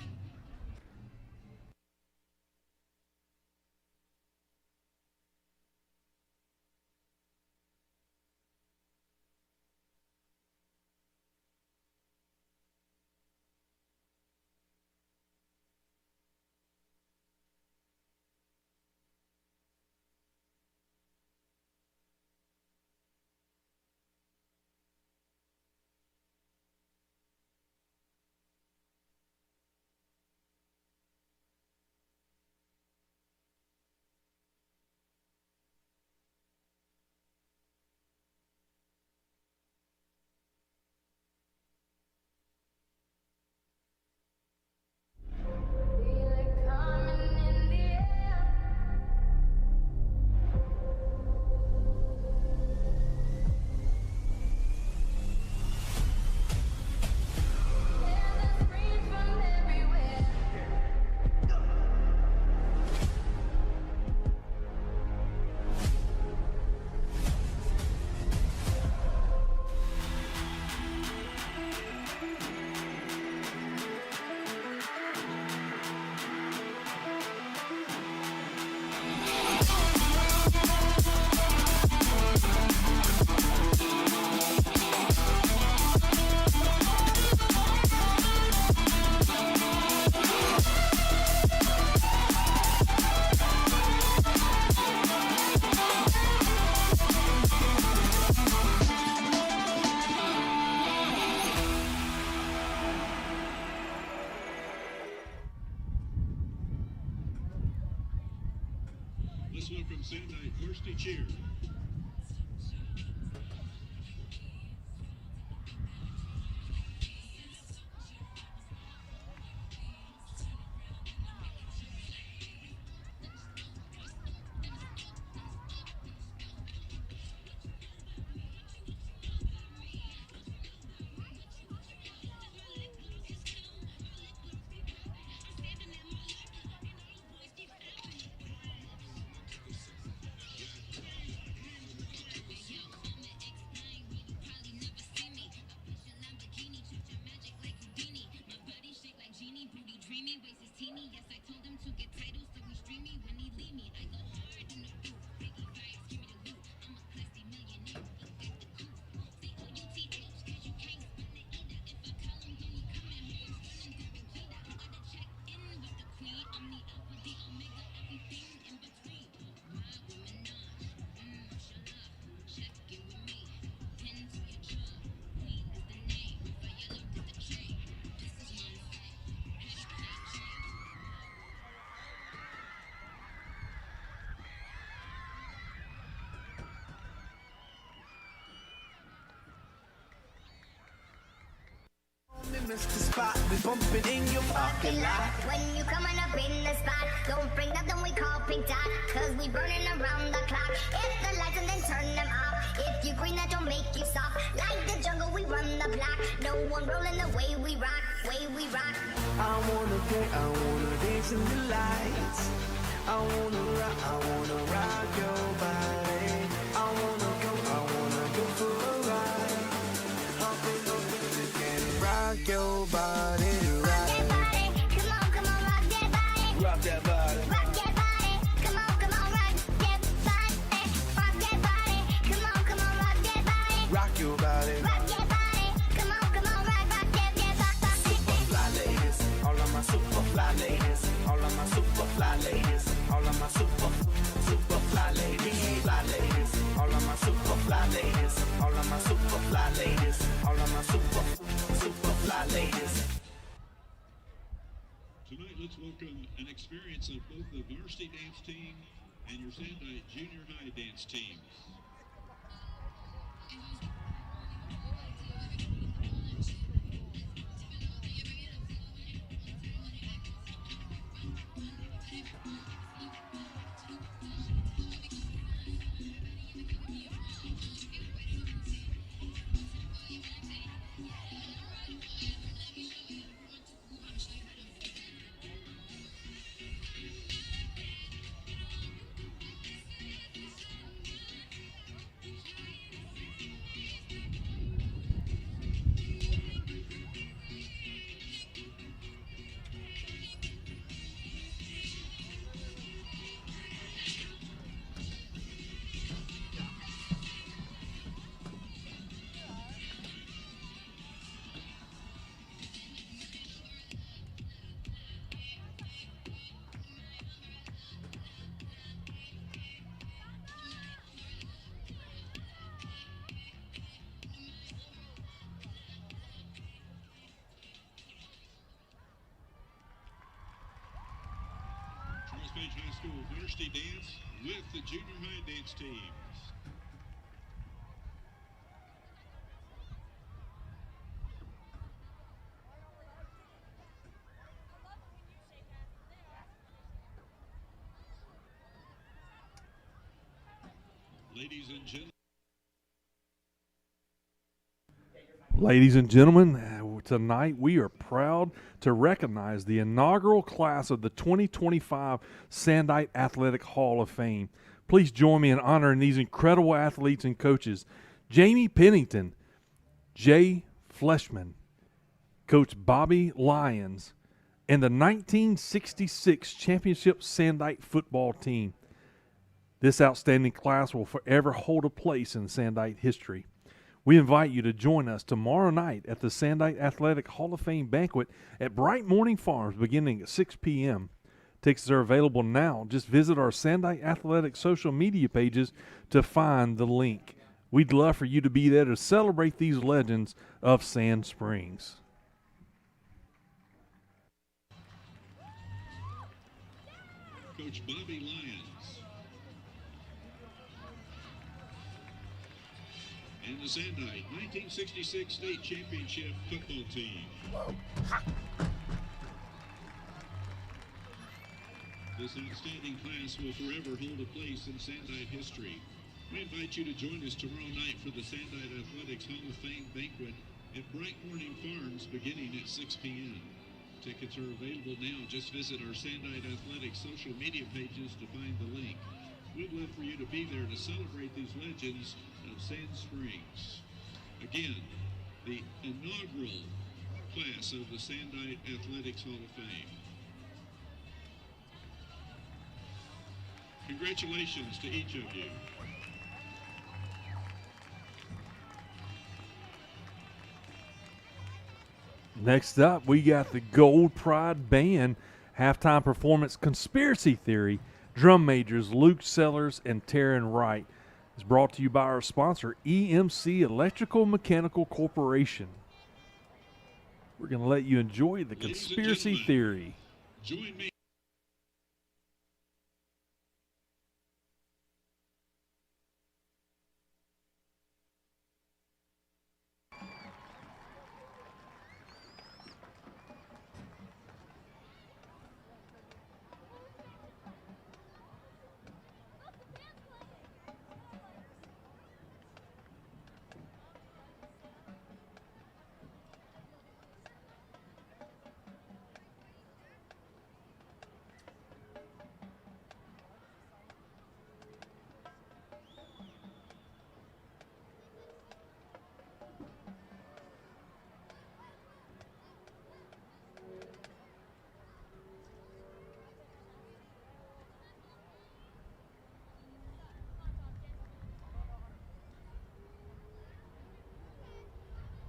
Speaker 3: Let's welcome Sandite Varsity Cheer.
Speaker 8: Mr. Spot, we bumping in your parking lot.
Speaker 9: When you coming up in the spot, don't bring nothing we call pink dot, cause we burning around the clock. Hit the lights and then turn them off. If you green, that don't make you stop. Like the jungle, we run the block. No one rolling the way we rock, way we rock.
Speaker 8: I wanna dance in the lights. I wanna rock your body. I wanna go for a ride. Hop in the rock your body.
Speaker 9: Rock your body. Come on, rock, yeah, rock.
Speaker 8: Super fly ladies, all of my super fly ladies, all of my super fly ladies, all of my super fly ladies, all of my super fly ladies, all of my super fly ladies, all of my super fly ladies.
Speaker 3: Tonight, let's welcome an experience of both the varsity dance team and your Sandite junior high dance teams. Charles Page High School varsity dance with the junior high dance teams. Ladies and gentlemen.
Speaker 1: Ladies and gentlemen, tonight we are proud to recognize the inaugural class of the 2025 Sandite Athletic Hall of Fame. Please join me in honoring these incredible athletes and coaches: Jamie Pennington, Jay Fleshman, Coach Bobby Lyons, and the 1966 championship Sandite football team. This outstanding class will forever hold a place in Sandite history. We invite you to join us tomorrow night at the Sandite Athletic Hall of Fame banquet at Bright Morning Farms beginning at 6 p.m. Tickets are available now. Just visit our Sandite Athletic social media pages to find the link. We'd love for you to be there to celebrate these legends of Sand Springs.
Speaker 3: Coach Bobby Lyons. And the Sandite 1966 state championship football team. This outstanding class will forever hold a place in Sandite history. We invite you to join us tomorrow night for the Sandite Athletics Hall of Fame banquet at Bright Morning Farms beginning at 6 p.m. Tickets are available now. Just visit our Sandite Athletics social media pages to find the link. We'd love for you to be there to celebrate these legends of Sand Springs. Again, the inaugural class of the Sandite Athletics Hall of Fame. Congratulations to each of you.
Speaker 1: Next up, we got the Gold Pride Band halftime performance Conspiracy Theory. Drum majors Luke Sellers and Taryn Wright. It's brought to you by our sponsor, EMC Electrical Mechanical Corporation. We're going to let you enjoy the Conspiracy Theory.
Speaker 3: Join me.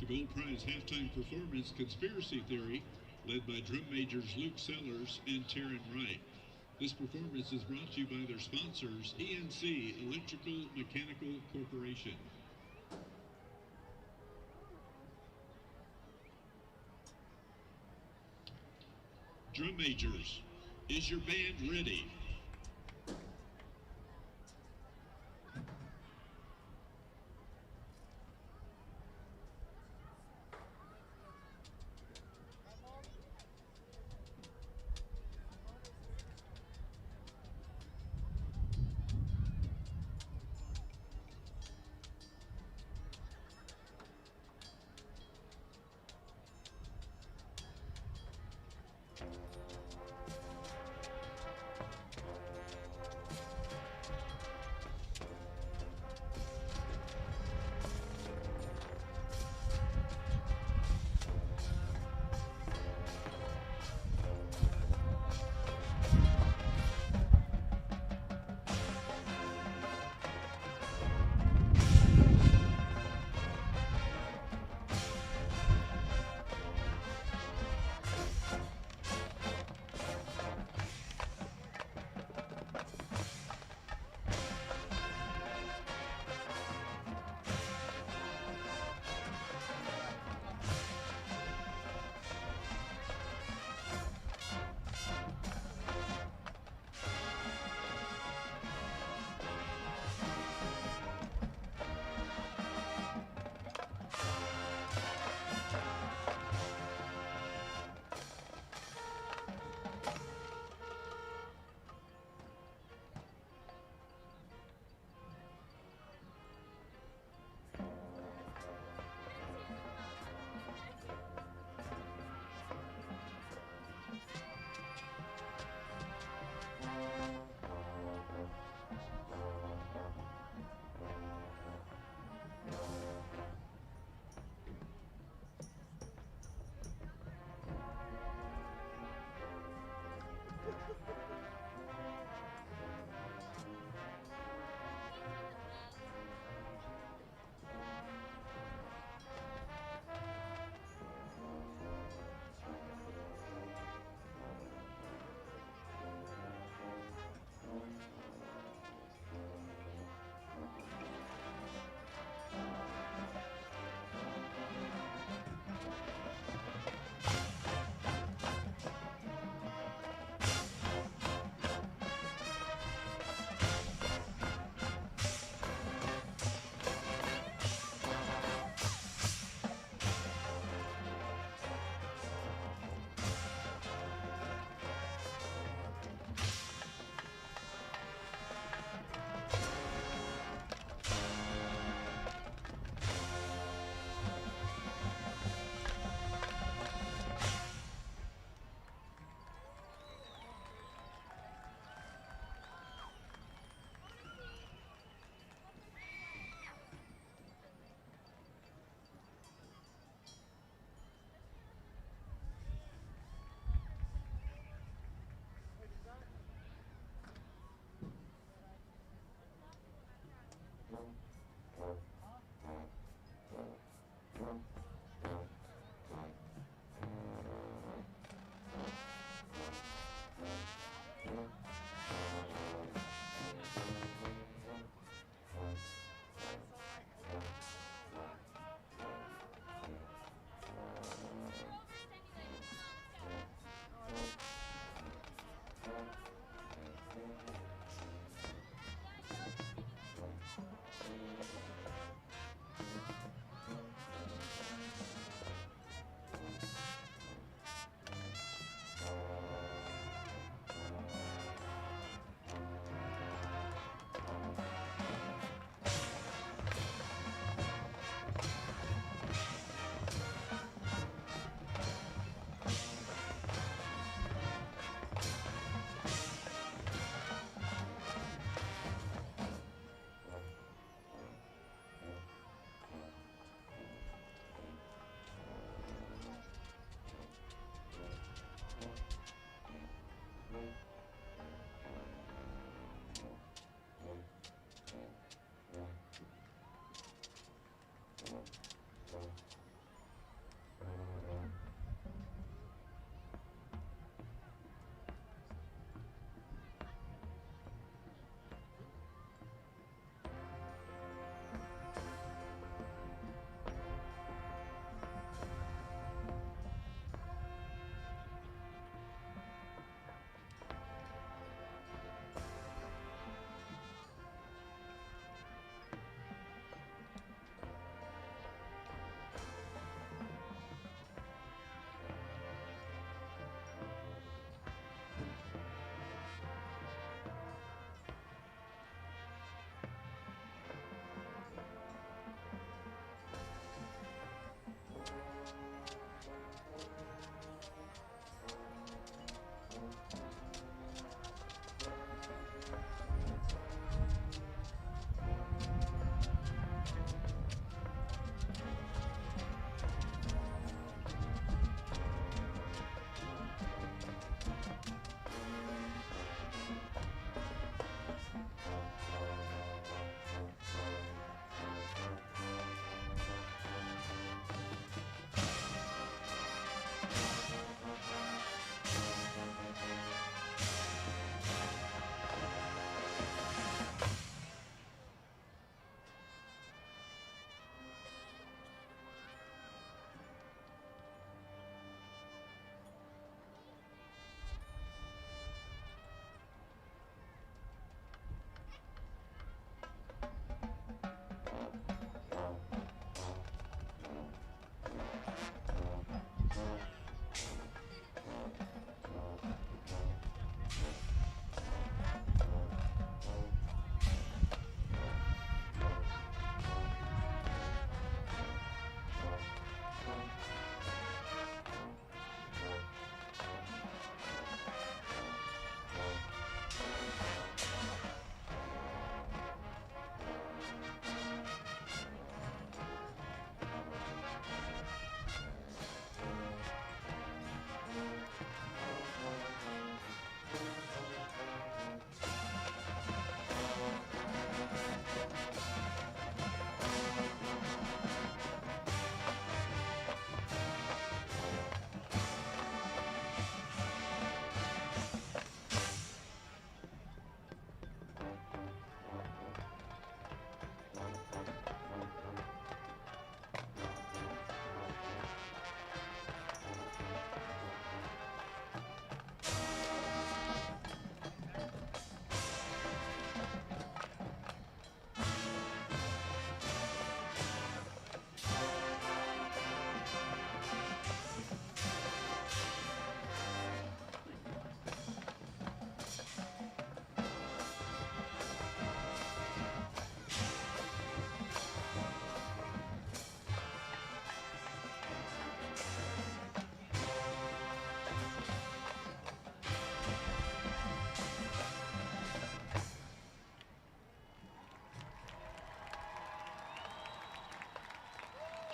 Speaker 3: gold prize halftime performance, Conspiracy Theory, led by drum majors Luke Sellers and Taryn Wright. This performance is brought to you by their sponsors, ENC, Electrical Mechanical Corporation. Drum majors, is your band ready?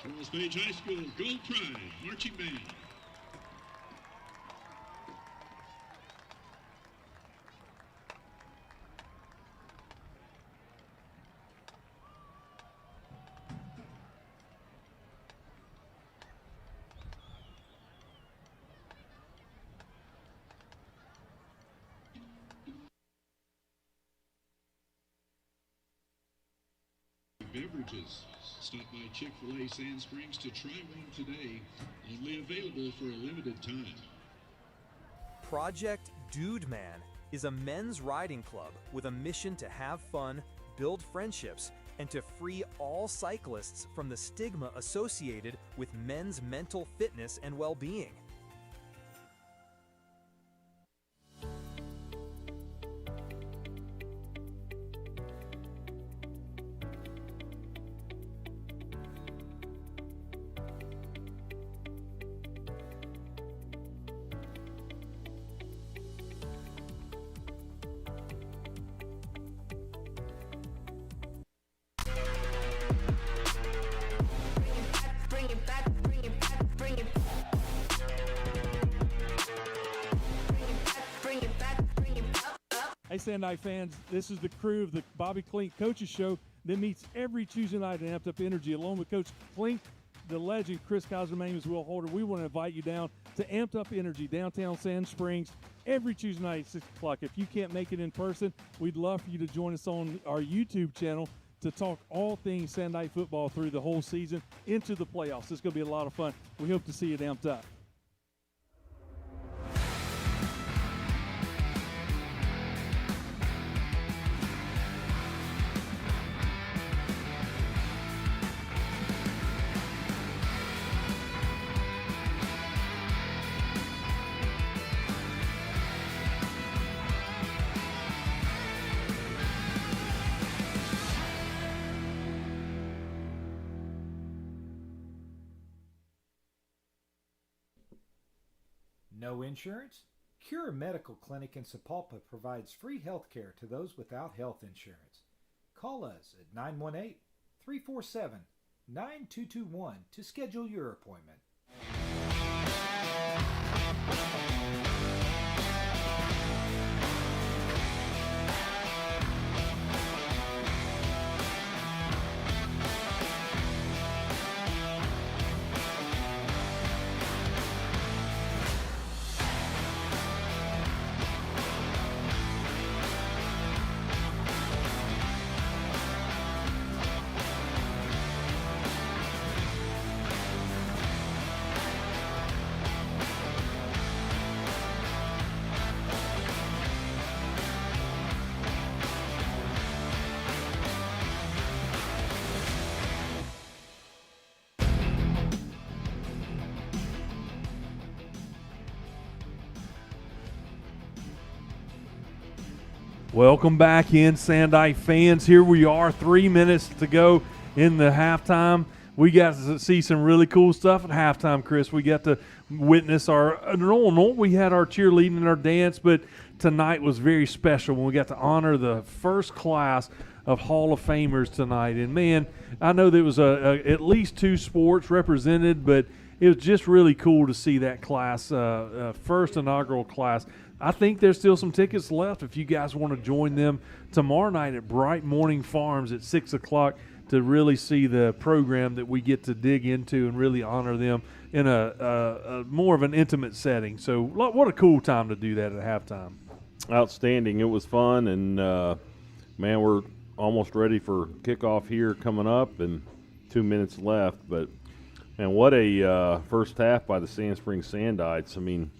Speaker 3: Charles Page High School Gold Pride Marching Band. Beverages. Stop by Chick-fil-A Sand Springs to try one today. Only available for a limited time.
Speaker 5: Project Dude Man is a men's riding club with a mission to have fun, build friendships, and to free all cyclists from the stigma associated with men's mental fitness and well-being.
Speaker 10: Hey, Sandai fans, this is the crew of the Bobby Klink Coaches Show that meets every Tuesday night at Amped Up Energy. Along with Coach Klink, the legend Chris Kaiser, my name is Will Holder. We want to invite you down to Amped Up Energy, downtown Sand Springs, every Tuesday night at 6 o'clock. If you can't make it in person, we'd love for you to join us on our YouTube channel to talk all things Sandai football through the whole season into the playoffs. It's going to be a lot of fun. We hope to see you at Amped Up.
Speaker 6: No insurance? Cure Medical Clinic in Sapulpa provides free health care to those without health insurance. Call us at 918-347-9221 to schedule your appointment.
Speaker 1: Welcome back in, Sandai fans. Here we are, 3 minutes to go in the halftime. We got to see some really cool stuff at halftime, Chris. We got to witness our normal. We had our cheerleading and our dance, but tonight was very special when we got to honor the first class of Hall of Famers tonight. And, man, I know there was at least 2 sports represented, but it was just really cool to see that class, first inaugural class. I think there's still some tickets left if you guys want to join them tomorrow night at Bright Morning Farms at 6 o'clock to really see the program that we get to dig into and really honor them in a more of an intimate setting. So what a cool time to do that at halftime.
Speaker 2: Outstanding. It was fun, and, man, we're almost ready for kickoff here coming up and 2 minutes left. But, man, what a first half by the Sand Springs Sandites. I mean,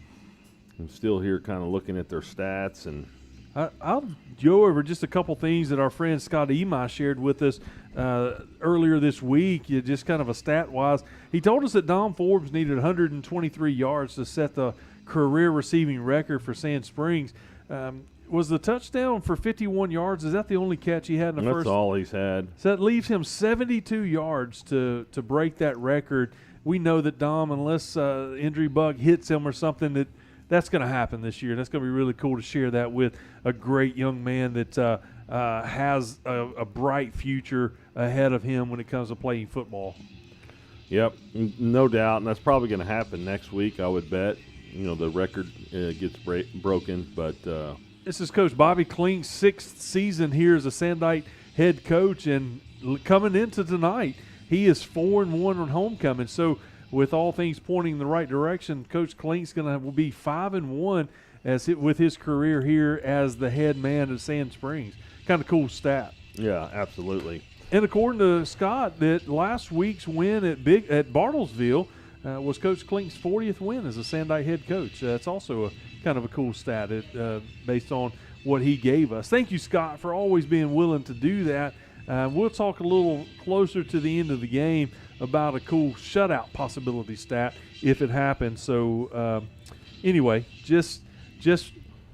Speaker 2: I'm still here kind of looking at their stats. And
Speaker 1: I'll go over just a couple things that our friend Scott Emi shared with us earlier this week, just kind of a stat-wise. He told us that Dom Forbes needed 123 yards to set the career receiving record for Sand Springs. Was the touchdown for 51 yards? Is that the only catch he had in the first?
Speaker 2: That's all he's had.
Speaker 1: So that leaves him 72 yards to break that record. We know that Dom, unless injury bug hits him or something, that's going to happen this year. That's going to be really cool to share that with a great young man that has a bright future ahead of him when it comes to playing football.
Speaker 2: Yep, no doubt, and that's probably going to happen next week, I would bet. The record gets broken, but
Speaker 1: this is Coach Bobby Klink's 6th season here as a Sandite head coach, and coming into tonight, he is 4-1 on homecoming. So with all things pointing in the right direction, Coach Klink's going to be 5-1 with his career here as the head man at Sand Springs. Kind of cool stat.
Speaker 2: Yeah, absolutely.
Speaker 1: And according to Scott, that last week's win at Bartlesville was Coach Klink's 40th win as a Sandite head coach. That's also a kind of a cool stat based on what he gave us. Thank you, Scott, for always being willing to do that. We'll talk a little closer to the end of the game about a cool shutout possibility stat if it happens. So anyway, just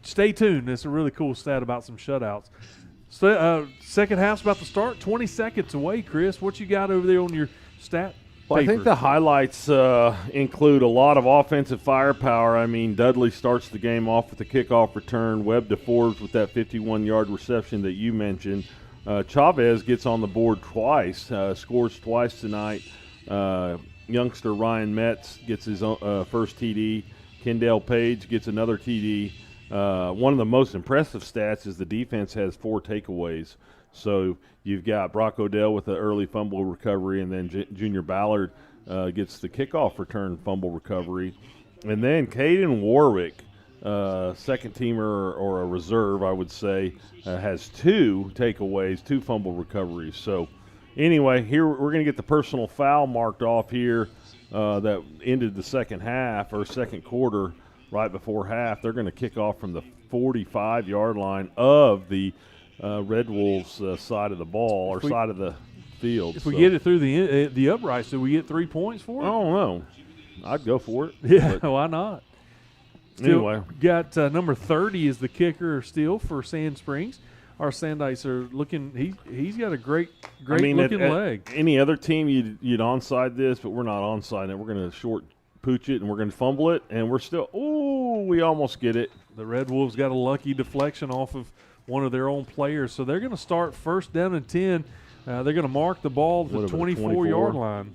Speaker 1: stay tuned. It's a really cool stat about some shutouts. Second half's about to start. 20 seconds away, Chris. What you got over there on your stat
Speaker 2: Well, I think the highlights include a lot of offensive firepower. I mean, Dudley starts the game off with a kickoff return. Webb to Forbes with that 51-yard reception that you mentioned. Chavez gets on the board twice, scores twice tonight. Youngster Ryan Metz gets his first TD. Kendall Page gets another TD. One of the most impressive stats is the defense has 4 takeaways. So you've got Brock Odell with the early fumble recovery, and then Junior Ballard gets the kickoff return fumble recovery. And then Caden Warwick, second teamer or a reserve, I would say, has 2 takeaways, 2 fumble recoveries. So anyway, here we're going to get the personal foul marked off here that ended the second half or second quarter right before half. They're going to kick off from the 45-yard line of the Red Wolves' side of the ball or side of the field.
Speaker 1: If we get it through the uprights, do we get 3 points for it?
Speaker 2: I don't know. I'd go for it.
Speaker 1: Yeah, why not?
Speaker 2: Anyway.
Speaker 1: Got number 30 is the kicker still for Sand Springs. Our Sandites are looking he's got a great looking leg.
Speaker 2: Any other team, you'd onside this, but we're not onside it. We're going to short pooch it, and we're going to fumble it, and we're still – we almost get it.
Speaker 1: The Red Wolves got a lucky deflection off of one of their own players. So they're going to start first down and 10. They're going to mark the ball at the 24-yard line.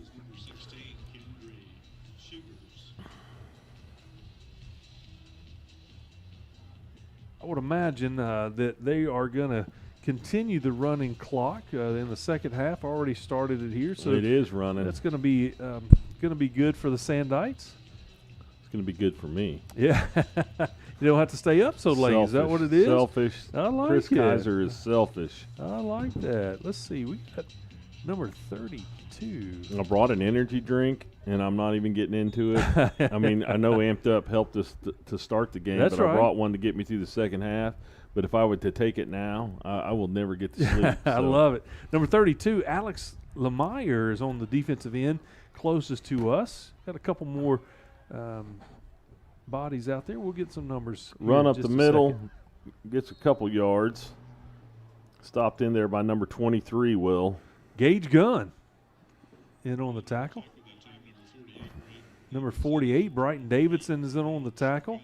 Speaker 1: I would imagine that they are going to continue the running clock in the second half. Already started it here, so
Speaker 2: it is running.
Speaker 1: That's going to be good for the Sandites.
Speaker 2: It's going to be good for me.
Speaker 1: Yeah, you don't have to stay up so late.
Speaker 2: Selfish.
Speaker 1: Is that what it is?
Speaker 2: Selfish.
Speaker 1: I like
Speaker 2: Chris
Speaker 1: it.
Speaker 2: Kaiser is selfish.
Speaker 1: I like that. Let's see. We got number 32.
Speaker 2: I brought an energy drink, and I'm not even getting into it. I mean, I know Amped Up helped us to start the game,
Speaker 1: That's
Speaker 2: but
Speaker 1: right.
Speaker 2: I brought one to get me through the second half. But if I were to take it now, I will never get to sleep.
Speaker 1: I love it. Number 32, Alex Lemire is on the defensive end, closest to us. Got a couple more bodies out there. We'll get some numbers.
Speaker 2: Run up the middle, gets a couple yards. Stopped in there by number 23, Will.
Speaker 1: Gage Gunn in on the tackle. Number 48, Brighton Davidson is in on the tackle.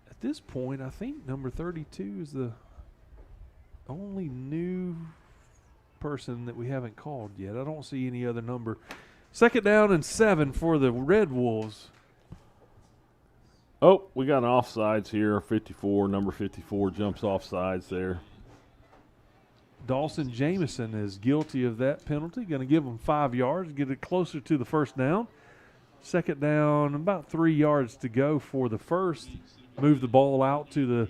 Speaker 1: At this point, I think number 32 is the only new person that we haven't called yet. I don't see any other number. Second down and 7 for the Red Wolves.
Speaker 2: Oh, we got an offsides here. 54, number 54 jumps offsides there.
Speaker 1: Dawson Jamison is guilty of that penalty. Going to give them 5 yards, get it closer to the first down. Second down, about 3 yards to go for the first. Move the ball out to the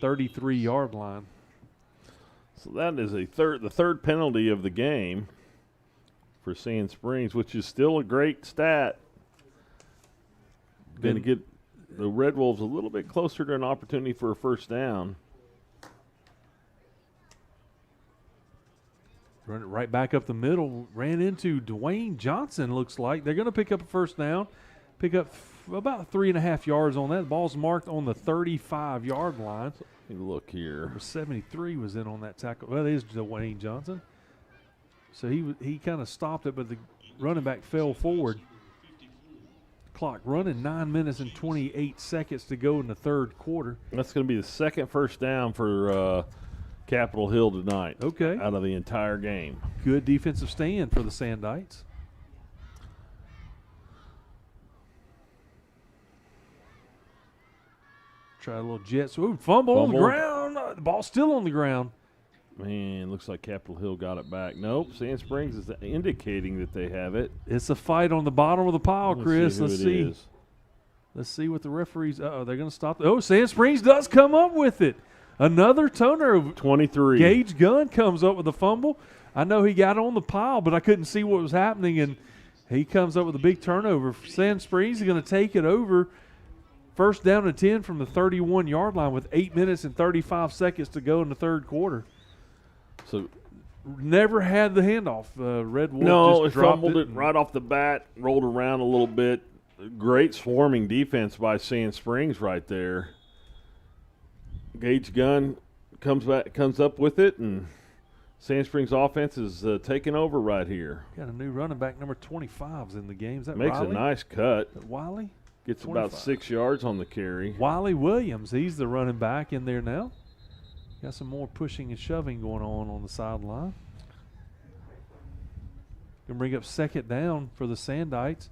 Speaker 1: 33-yard line.
Speaker 2: So that is the third penalty of the game for Sand Springs, which is still a great stat. Going to get the Red Wolves a little bit closer to an opportunity for a first down.
Speaker 1: Run it right back up the middle. Ran into Dwayne Johnson, looks like. They're going to pick up a first down. Pick up about 3.5 yards on that. The ball's marked on the 35-yard line.
Speaker 2: Let me look here.
Speaker 1: Number 73 was in on that tackle. Well, it is Dwayne Johnson. So he kind of stopped it, but the running back fell forward. Clock running 9 minutes and 28 seconds to go in the third quarter.
Speaker 2: That's going to be the second first down for Capitol Hill tonight.
Speaker 1: Okay.
Speaker 2: Out of the entire game.
Speaker 1: Good defensive stand for the Sandites. Try a little jet sweep. Fumble on the
Speaker 2: Fumble.
Speaker 1: ground. The ball's still on the ground.
Speaker 2: Man, looks like Capitol Hill got it back. Nope, Sand Springs is indicating that they have it.
Speaker 1: It's a fight on the bottom of the pile, Chris.
Speaker 2: Let's see who it is.
Speaker 1: Let's see what the referees. They're going to stop. Sand Springs does come up with it. Another turnover.
Speaker 2: 23.
Speaker 1: Gage Gunn comes up with a fumble. I know he got on the pile, but I couldn't see what was happening, and he comes up with a big turnover. Sand Springs is going to take it over. First down and 10 from the 31-yard line with 8 minutes and 35 seconds to go in the third quarter.
Speaker 2: So
Speaker 1: never had the handoff. Red Wolf
Speaker 2: no,
Speaker 1: just
Speaker 2: it
Speaker 1: dropped
Speaker 2: fumbled it right off the bat, rolled around a little bit. Great swarming defense by Sand Springs right there. Gage Gunn comes up with it, and Sand Springs offense is taking over right here.
Speaker 1: Got a new running back, number 25's in the game. Is that
Speaker 2: Makes
Speaker 1: Riley?
Speaker 2: a nice cut.
Speaker 1: Is that Wiley?
Speaker 2: Gets
Speaker 1: 25.
Speaker 2: about 6 yards on the carry.
Speaker 1: Wiley Williams, he's the running back in there now. Got some more pushing and shoving going on the sideline. Going to bring up second down for the Sandites.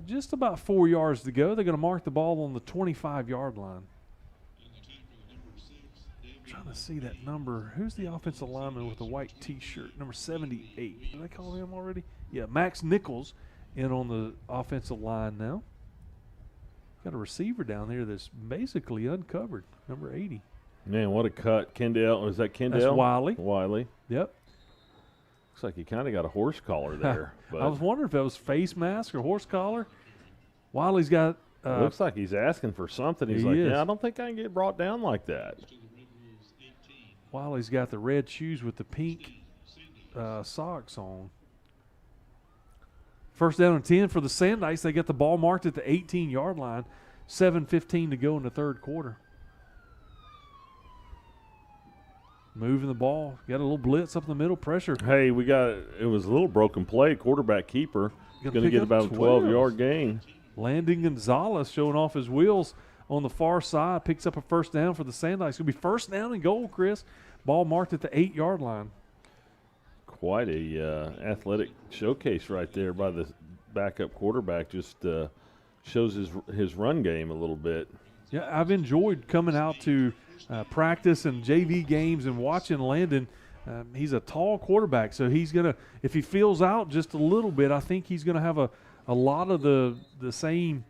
Speaker 1: Just about 4 yards to go. They're going to mark the ball on the 25-yard line. I'm trying to see that number. Who's the offensive lineman with the white T-shirt? Number 78. Did I call him already? Yeah, Max Nichols in on the offensive line now. Got a receiver down there that's basically uncovered, number 80.
Speaker 2: Man, what a cut. Kendall, is that Kendall?
Speaker 1: That's Wiley.
Speaker 2: Wiley.
Speaker 1: Yep.
Speaker 2: Looks like he kind of got a horse collar there.
Speaker 1: I was wondering if that was face mask or horse collar. Wiley's got
Speaker 2: looks like he's asking for something. He's
Speaker 1: He
Speaker 2: like,
Speaker 1: is.
Speaker 2: yeah, I don't think I can get brought down like that.
Speaker 1: Wiley's got the red shoes with the pink socks on. First down and 10 for the Sandites. They got the ball marked at the 18-yard line. 7:15 to go in the third quarter. Moving the ball. Got a little blitz up the middle. Pressure.
Speaker 2: Hey, it was a little broken play. Quarterback keeper
Speaker 1: Gonna
Speaker 2: going to
Speaker 1: pick
Speaker 2: get
Speaker 1: up
Speaker 2: about a 12-yard gain.
Speaker 1: Landon Gonzalez showing off his wheels on the far side. Picks up a first down for the Sandites. It's going to be first down and goal, Chris. Ball marked at the 8-yard line.
Speaker 2: Quite a athletic showcase right there by the backup quarterback. Just shows his run game a little bit.
Speaker 1: Yeah, I've enjoyed coming out to practice and JV games and watching Landon. He's a tall quarterback, so he's going to, if he feels out just a little bit, I think he's going to have a lot of the same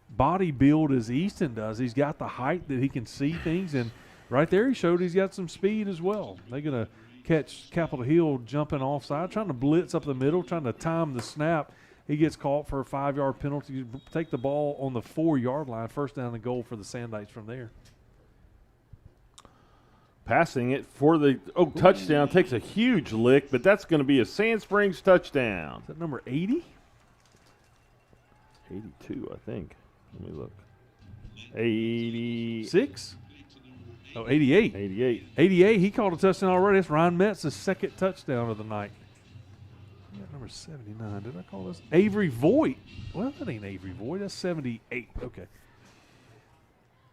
Speaker 1: body build as Easton does. He's got the height that he can see things, and right there he showed he's got some speed as well. They're going to catch Capitol Hill jumping offside, trying to blitz up the middle, trying to time the snap. He gets caught for a 5-yard penalty. Take the ball on the 4-yard line. First down and goal for the Sandites from there.
Speaker 2: Passing it for the touchdown. Takes a huge lick, but that's going to be a Sand Springs touchdown.
Speaker 1: Is that number 80?
Speaker 2: 82, I think. Let me look. 86.
Speaker 1: Oh, 88.
Speaker 2: 88.
Speaker 1: 88, he called a touchdown already. That's Ryan Metz's second touchdown of the night. Number 79. Did I call this? Avery Voigt. Well, that ain't Avery Voigt. That's 78. Okay.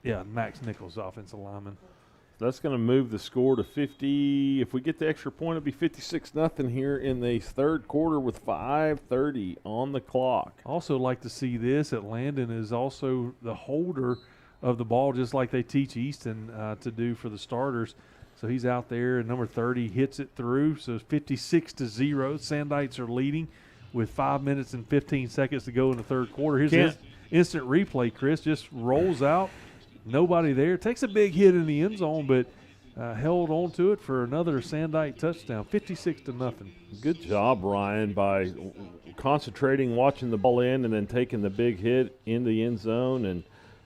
Speaker 1: Yeah, Max Nichols, offensive lineman.
Speaker 2: That's going to move the score to 50. If we get the extra point, it'll be 56-0 here in the third quarter with 5:30 on the clock.
Speaker 1: Also like to see this, that Landon is also the holder of the ball, just like they teach Easton to do for the starters. So he's out there, and number 30 hits it through. So it's 56-0. Sandites are leading with 5 minutes and 15 seconds to go in the third quarter. Here's instant replay, Chris. Just rolls out. Nobody there. Takes a big hit in the end zone, but held on to it for another Sandite touchdown. 56-0.
Speaker 2: Good job, Ryan, by concentrating, watching the ball in, and then taking the big hit in the end zone. And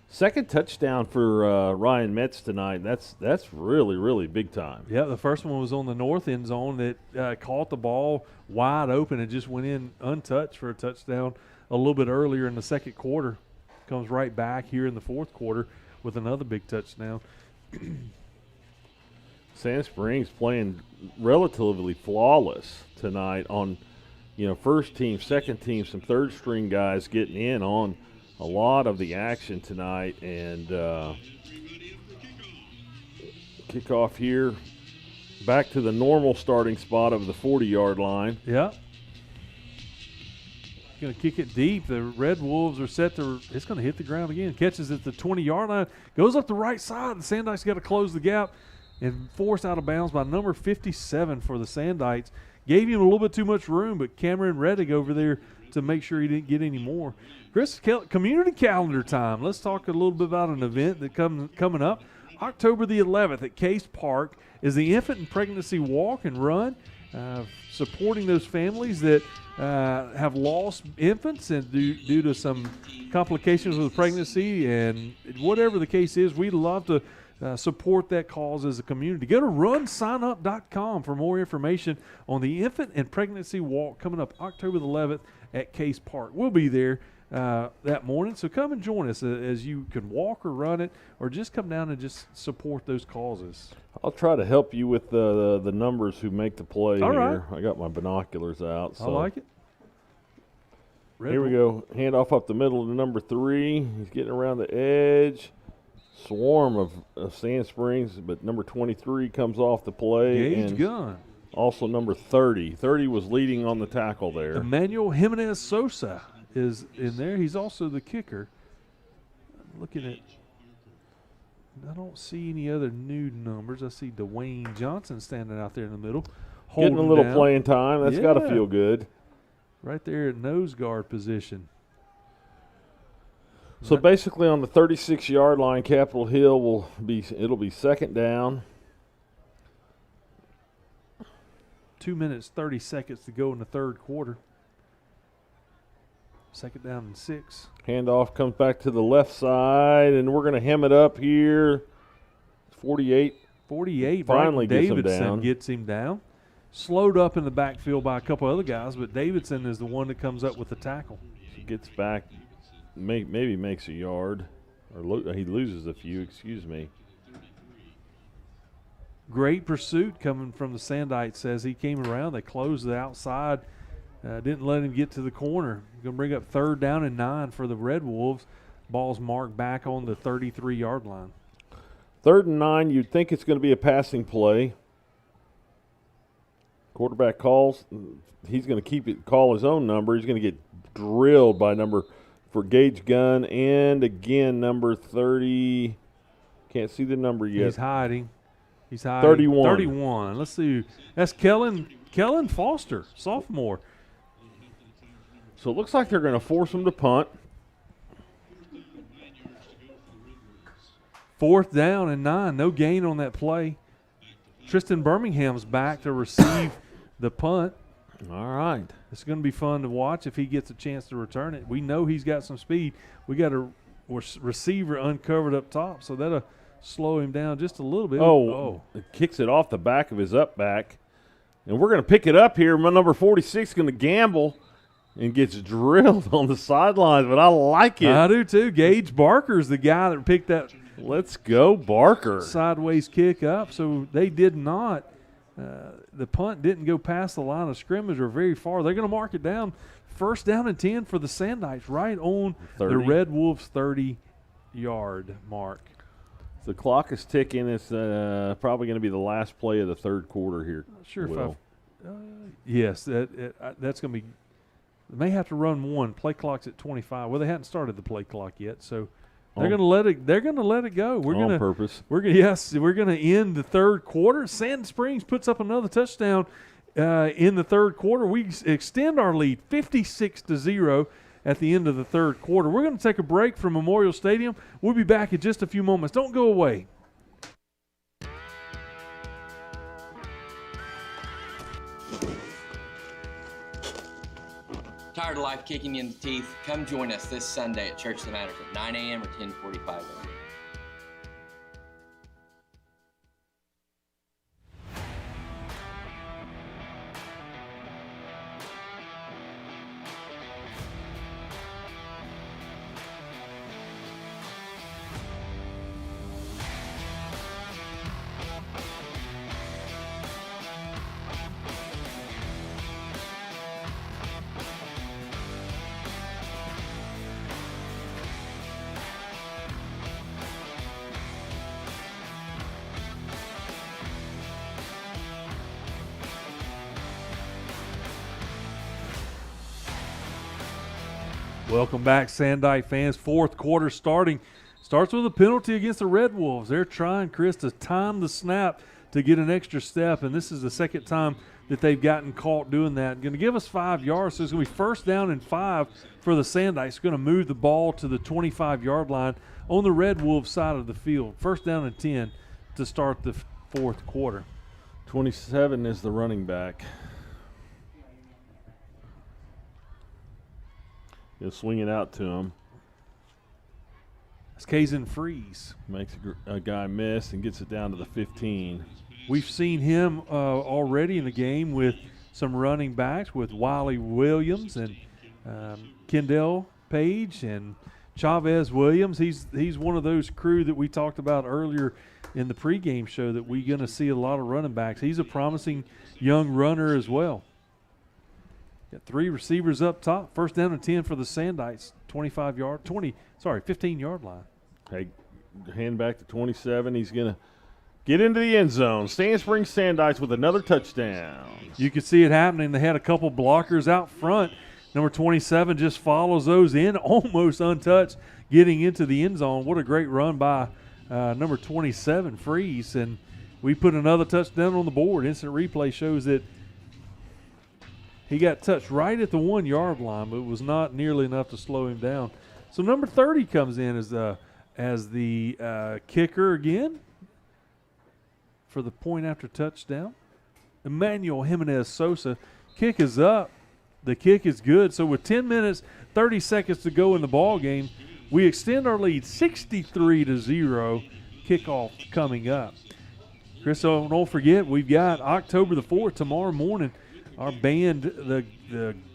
Speaker 2: second touchdown for Ryan Metz tonight. That's really, really big time.
Speaker 1: Yeah, the first one was on the north end zone that caught the ball wide open and just went in untouched for a touchdown a little bit earlier in the second quarter. Comes right back here in the fourth quarter with another big touchdown.
Speaker 2: Sand Springs playing relatively flawless tonight on, first team, second team, some third string guys getting in on a lot of the action tonight, and kickoff here back to the normal starting spot of the 40-yard line.
Speaker 1: Yeah. going to kick it deep. The Red Wolves are set to – it's going to hit the ground again. Catches at the 20-yard line. Goes up the right side. The Sandites got to close the gap and forced out of bounds by number 57 for the Sandites. Gave him a little bit too much room, but Cameron Reddick over there to make sure he didn't get any more. Chris, community calendar time. Let's talk a little bit about an event that coming up. October the 11th at Case Park is the Infant and Pregnancy Walk and Run, supporting those families that have lost infants and due to some complications with pregnancy. And whatever the case is, we'd love to support that cause as a community. Go to runsignup.com for more information on the Infant and Pregnancy Walk coming up October the 11th at Case Park. We'll be there that morning, so come and join us as you can walk or run it or just come down and just support those causes.
Speaker 2: I'll try to help you with the numbers who make the play
Speaker 1: All
Speaker 2: here.
Speaker 1: right.
Speaker 2: I got my binoculars out. So.
Speaker 1: I like it.
Speaker 2: Here we go. Hand off up the middle to number 3. He's getting around the edge. Swarm of Sand Springs, but number 23 comes off the play.
Speaker 1: Gage
Speaker 2: and
Speaker 1: Gunn.
Speaker 2: Also number 30. 30 was leading on the tackle there.
Speaker 1: Emmanuel Jimenez Sosa is in there. He's also the kicker. I'm looking at, I don't see any other new numbers. I see Dwayne Johnson standing out there in the middle.
Speaker 2: Getting a little
Speaker 1: down.
Speaker 2: playing time. That's got to feel good.
Speaker 1: Right there at nose guard position.
Speaker 2: So basically on the 36-yard line, Capitol Hill it'll be second down.
Speaker 1: 2 minutes, 30 seconds to go in the third quarter. Second down and 6.
Speaker 2: Handoff comes back to the left side, and we're going to hem it up here. 48.
Speaker 1: 48.
Speaker 2: Finally
Speaker 1: Davidson gets him down. Slowed up in the backfield by a couple other guys, but Davidson is the one that comes up with the tackle.
Speaker 2: He gets back, maybe makes a yard, or he loses a few, excuse me.
Speaker 1: Great pursuit coming from the Sandites as he came around. They closed the outside, didn't let him get to the corner. Going to bring up 3rd down and 9 for the Red Wolves. Ball's marked back on the 33-yard line.
Speaker 2: 3rd and 9, you'd think it's going to be a passing play. Quarterback calls. He's going to call his own number. He's going to get drilled by for Gage Gunn and again number 30. Can't see the number yet.
Speaker 1: He's hiding.
Speaker 2: 31.
Speaker 1: 31. Let's see. That's Kellen Foster, sophomore.
Speaker 2: So it looks like they're going to force him to punt.
Speaker 1: 4th down and 9. No gain on that play. Tristan Birmingham's back to receive the punt.
Speaker 2: All right.
Speaker 1: It's going to be fun to watch if he gets a chance to return it. We know he's got some speed. We got a receiver uncovered up top, so that'll slow him down just a little bit.
Speaker 2: It kicks it off the back of his up back. And we're going to pick it up here. My number 46 is going to gamble and gets drilled on the sidelines, but I like it.
Speaker 1: I do too. Gage Barker's the guy that picked that.
Speaker 2: Let's go, Barker.
Speaker 1: Sideways kick up. So they did not. The punt didn't go past the line of scrimmage or very far. They're going to mark it down. 1st down and 10 for the Sandites, right on
Speaker 2: 30.
Speaker 1: the Red Wolves' 30-yard mark.
Speaker 2: The clock is ticking. It's probably going to be the last play of the third quarter here.
Speaker 1: Sure. Yes, that's going to be. They may have to run one. Play clock's at 25. Well, they hadn't started the play clock yet, so they're going to let it. They're going to let it go.
Speaker 2: On purpose.
Speaker 1: We're going to end the third quarter. Sand Springs puts up another touchdown in the third quarter. We extend our lead 56-0 at the end of the third quarter. We're going to take a break from Memorial Stadium. We'll be back in just a few moments. Don't go away.
Speaker 4: Tired of life kicking you in the teeth? Come join us this Sunday at Church that Matters at 9 a.m. or 10:45 a.m.
Speaker 1: Welcome back, Sandite fans. Fourth quarter starts with a penalty against the Red Wolves. They're trying, Chris, to time the snap to get an extra step, and this is the second time that they've gotten caught doing that. Going to give us 5 yards, so it's going to be 1st down and 5 for the Sandites. Going to move the ball to the 25-yard line on the Red Wolves side of the field. 1st down and 10 to start the fourth quarter.
Speaker 2: 27 is the running back. He'll swing it out to him.
Speaker 1: It's Kazin Freeze.
Speaker 2: Makes a guy miss and gets it down to the 15.
Speaker 1: We've seen him already in the game with some running backs, with Wiley Williams and Kendall Page and Chavez Williams. He's one of those crew that we talked about earlier in the pregame show that we're going to see a lot of running backs. He's a promising young runner as well. Got 3 receivers up top. 1st down and 10 for the Sandites. 15-yard line.
Speaker 2: Hey, hand back to 27. He's going to get into the end zone. Sand Springs Sandites with another touchdown.
Speaker 1: You could see it happening. They had a couple blockers out front. Number 27 just follows those in, almost untouched, getting into the end zone. What a great run by number 27, Freeze. And we put another touchdown on the board. Instant replay shows that he got touched right at the 1-yard line, but it was not nearly enough to slow him down. So number 30 comes in as the kicker again for the point after touchdown. Emmanuel Jimenez Sosa. Kick is up. The kick is good. So with 10 minutes, 30 seconds to go in the ball game, we extend our lead 63-0. Kickoff coming up. Chris, so don't forget, we've got October the 4th tomorrow morning. Our band, the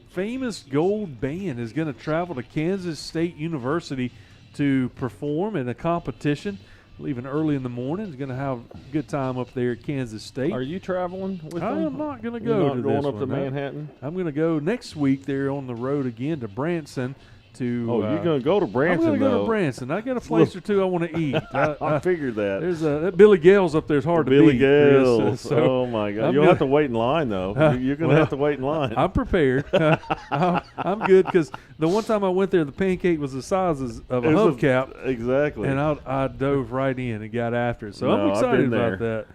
Speaker 1: famous Gold Band, is going to travel to Kansas State University to perform in a competition. Leaving early in the morning. Is going to have a good time up there at Kansas State.
Speaker 2: Are you traveling with them?
Speaker 1: I am not going to go to
Speaker 2: going
Speaker 1: this
Speaker 2: up to Manhattan?
Speaker 1: I'm going to go next week. They're on the road again to Branson. You're
Speaker 2: going to go to Branson,
Speaker 1: I'm going to go to Branson. I got a place or two I want to eat.
Speaker 2: I figured that.
Speaker 1: There's that Billy Gale's up there. It's hard to beat.
Speaker 2: Billy Gale's.
Speaker 1: So
Speaker 2: oh, my God. You'll have to wait in line, though. You're going to have to wait in line.
Speaker 1: I'm prepared. I'm good because the one time I went there, the pancake was the size of a hubcap.
Speaker 2: Exactly.
Speaker 1: And I dove right in and got after it. So I'm excited about that.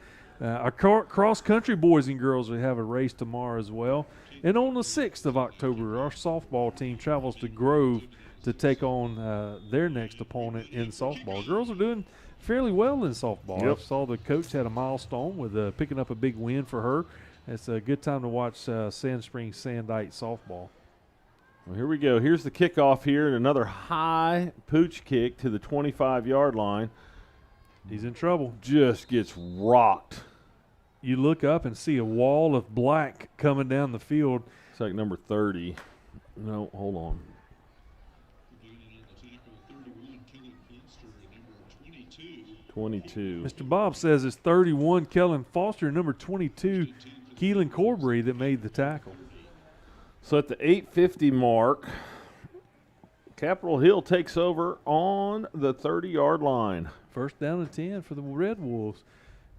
Speaker 1: Our cross-country boys and girls, we have a race tomorrow as well. And on the 6th of October, our softball team travels to Grove to take on their next opponent in softball. Girls are doing fairly well in softball.
Speaker 2: Yep.
Speaker 1: I saw the coach had a milestone with picking up a big win for her. It's a good time to watch Sand Springs Sandite softball.
Speaker 2: Well, here we go. Here's the kickoff here, and another high pooch kick to the 25-yard line.
Speaker 1: He's in trouble.
Speaker 2: Just gets rocked.
Speaker 1: You look up and see a wall of black coming down the field.
Speaker 2: It's like number 30. No, hold on. 22.
Speaker 1: Mr. Bob says it's 31 Kellen Foster, number 22 Keelan Corbury that made the tackle.
Speaker 2: So at the 8:50 mark, Capitol Hill takes over on the 30-yard line.
Speaker 1: 1st down and 10 for the Red Wolves.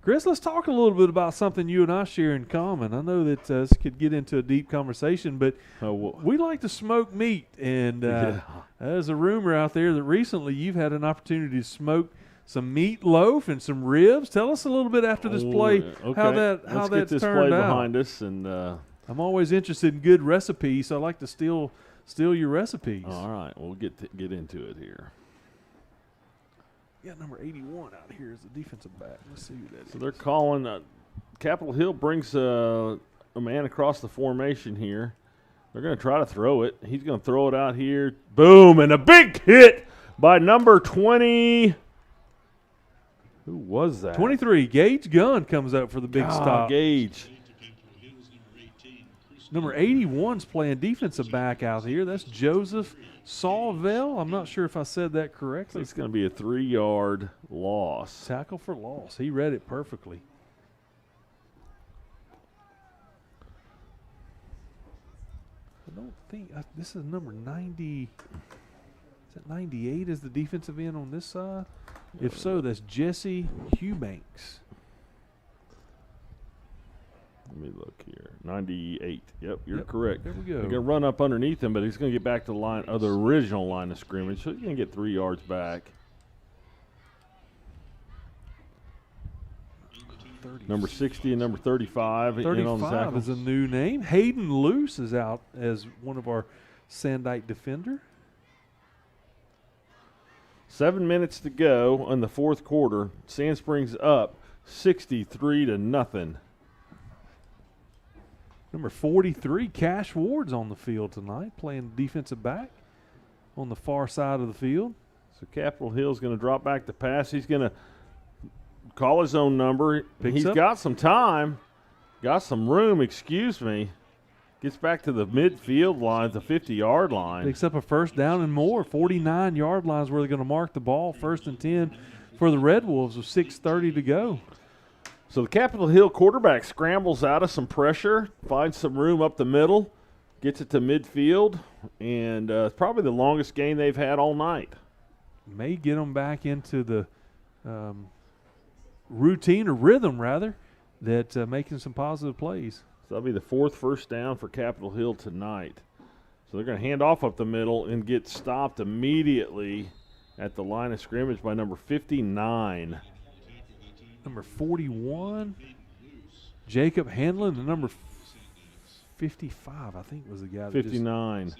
Speaker 1: Chris, let's talk a little bit about something you and I share in common. I know that this could get into a deep conversation, but we like to smoke meat. And there's a rumor out there that recently you've had an opportunity to smoke some meatloaf and some ribs. Tell us a little bit after this play how that's
Speaker 2: Let's get this
Speaker 1: turned
Speaker 2: play
Speaker 1: out.
Speaker 2: behind us. And
Speaker 1: I'm always interested in good recipes, so I like to steal your recipes.
Speaker 2: All right, we'll get into it here.
Speaker 1: Yeah, number 81 out here is the defensive back. Let's see who that is.
Speaker 2: So they're calling Capitol Hill brings a man across the formation here. They're going to try to throw it. He's going to throw it out here. Boom, and a big hit by number 20. Who was that?
Speaker 1: 23. Gage Gunn comes up for the big stop.
Speaker 2: Gage.
Speaker 1: Number 81's playing defensive back out here. That's Joseph Sawvell. I'm not sure if I said that correctly.
Speaker 2: It's going to be a 3-yard loss.
Speaker 1: Tackle for loss. He read it perfectly. I don't think this is number 90. Is that 98 is the defensive end on this side? If so, that's Jesse Eubanks.
Speaker 2: Let me look here. 98. Yep, you're
Speaker 1: Yep,
Speaker 2: correct.
Speaker 1: there we go.
Speaker 2: They're going to run up underneath him, but he's going to get back to the line of the original line of scrimmage, so he's going to get 3 yards back. Number 60 and number 35 in on the
Speaker 1: 35
Speaker 2: tackle.
Speaker 1: is a new name. Hayden Luce is out as one of our Sandite defender.
Speaker 2: 7 minutes to go in the fourth quarter. Sand Springs up 63-0.
Speaker 1: Number 43, Cash Ward's on the field tonight, playing defensive back on the far side of the field.
Speaker 2: So Capitol Hill's going to drop back to pass. He's going to call his own number. He's got some time, got some room, excuse me. Gets back to the midfield line, the 50-yard line.
Speaker 1: Picks up a first down and more. 49-yard lines where they're going to mark the ball. 1st and 10 for the Red Wolves with 6:30 to go.
Speaker 2: So the Capitol Hill quarterback scrambles out of some pressure, finds some room up the middle, gets it to midfield, and it's probably the longest gain they've had all night.
Speaker 1: May get them back into the routine or rhythm, rather, that making some positive plays.
Speaker 2: So that'll be the 4th first down for Capitol Hill tonight. So they're going to hand off up the middle and get stopped immediately at the line of scrimmage by number 59.
Speaker 1: Number 41, Jacob Hanlon, the number 55, I think was the guy.
Speaker 2: 59.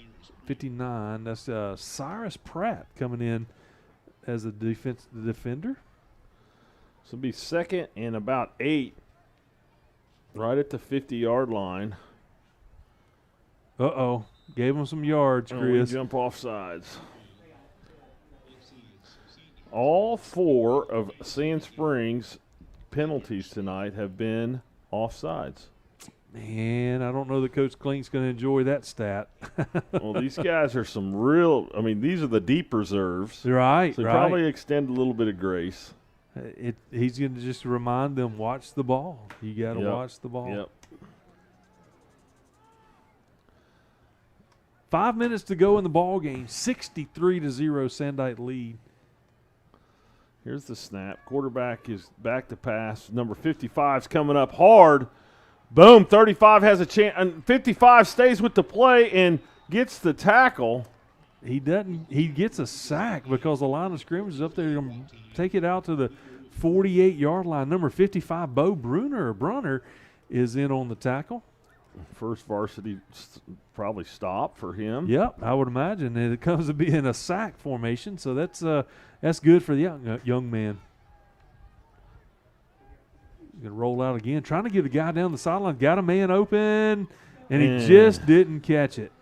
Speaker 1: 59. That's Cyrus Pratt coming in as the defender.
Speaker 2: So it'll be 2nd and about 8. Right at the 50-yard line.
Speaker 1: Uh-oh. Gave him some yards,
Speaker 2: And
Speaker 1: Chris.
Speaker 2: we jump off sides. All 4 of Sand Springs' penalties tonight have been offsides.
Speaker 1: Man, I don't know that Coach Klink's going to enjoy that stat.
Speaker 2: Well, these guys are some real – I mean, these are the deep reserves.
Speaker 1: Right,
Speaker 2: So
Speaker 1: right.
Speaker 2: probably extend a little bit of grace.
Speaker 1: He's going to just remind them, watch the ball. You got to watch the ball.
Speaker 2: Yep.
Speaker 1: 5 minutes to go in the ball game. 63-0 Sandite lead.
Speaker 2: Here's the snap. Quarterback is back to pass. Number 55's coming up hard. Boom, 35 has a chance. And 55 stays with the play and gets the tackle.
Speaker 1: He doesn't. He gets a sack because the line of scrimmage is up there. Going to take it out to the 48-yard line. Number 55, Bo Brunner is in on the tackle.
Speaker 2: First varsity probably stop for him.
Speaker 1: Yep, I would imagine. And it comes to being a sack formation, so that's good for the young man. Going to roll out again, trying to get the guy down the sideline. Got a man open, and he just didn't catch it.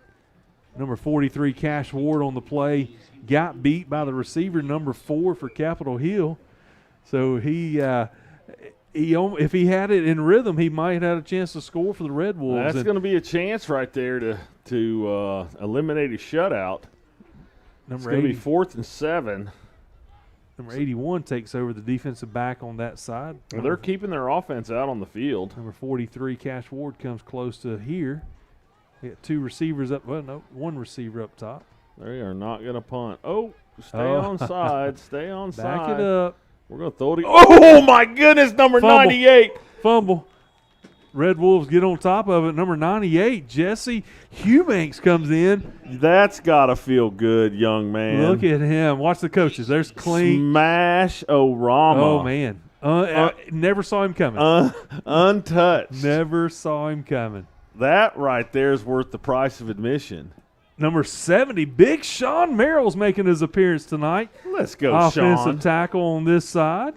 Speaker 1: Number 43, Cash Ward on the play. Got beat by the receiver, number 4 for Capitol Hill. So he if he had it in rhythm, he might have had a chance to score for the Red Wolves.
Speaker 2: That's going to be a chance right there to eliminate a shutout. It's going to be 4th and 7.
Speaker 1: Number 81 takes over the defensive back on that side.
Speaker 2: Well, they're keeping their offense out on the field.
Speaker 1: Number 43, Cash Ward, comes close to here. They got 2 receivers up. Well, no, 1 receiver up top.
Speaker 2: They are not going to punt. Oh, stay on side. Stay on side.
Speaker 1: Back it up.
Speaker 2: We're going to throw it. Oh, my goodness, number
Speaker 1: Fumble.
Speaker 2: 98.
Speaker 1: Fumble. Red Wolves get on top of it. Number 98, Jesse Hubanks comes in.
Speaker 2: That's got to feel good, young man.
Speaker 1: Look at him. Watch the coaches. There's Clink.
Speaker 2: Smash Orama.
Speaker 1: Oh, man. Never saw him coming.
Speaker 2: Untouched.
Speaker 1: Never saw him coming.
Speaker 2: That right there is worth the price of admission.
Speaker 1: Number 70, Big Sean Merrill's making his appearance tonight.
Speaker 2: Let's go,
Speaker 1: Offensive
Speaker 2: Sean.
Speaker 1: tackle on this side.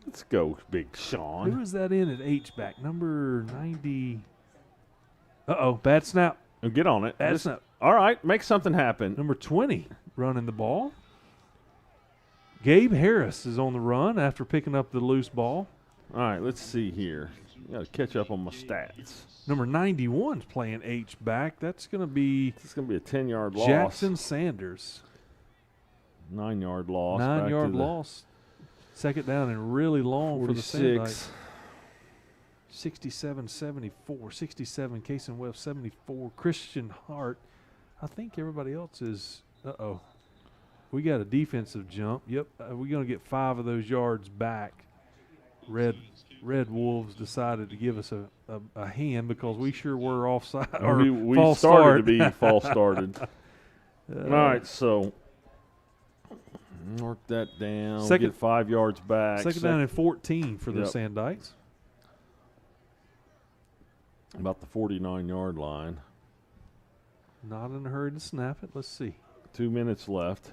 Speaker 2: Let's go, Big Sean.
Speaker 1: Who is that in at H-back? Number 90. Uh-oh, bad snap.
Speaker 2: Get on it.
Speaker 1: Bad snap.
Speaker 2: All right, make something happen.
Speaker 1: Number 20 running the ball. Gabe Harris is on the run after picking up the loose ball.
Speaker 2: All right, let's see here. Got to catch up on my stats.
Speaker 1: Number 91's playing H-back. That's going to be
Speaker 2: It's going to be a 10-yard loss.
Speaker 1: Jackson Sanders.
Speaker 2: 9-yard loss.
Speaker 1: 9-yard loss. Second down and really long
Speaker 2: 46.
Speaker 1: for the Sandites. 67-74. 67, Cason Webb 74. Christian Hart. I think everybody else is – uh-oh. We got a defensive jump. Yep, we're going to get 5 of those yards back. Red Red Wolves decided to give us a hand because we sure were offside. Or
Speaker 2: We
Speaker 1: false
Speaker 2: started
Speaker 1: start.
Speaker 2: to be false started. All right, so mark that down.
Speaker 1: Second-
Speaker 2: Get 5 yards back.
Speaker 1: Second down and 14 for the
Speaker 2: Yep.
Speaker 1: Sandites.
Speaker 2: About the 49-yard line.
Speaker 1: Not in a hurry to snap it. Let's see.
Speaker 2: 2 minutes left.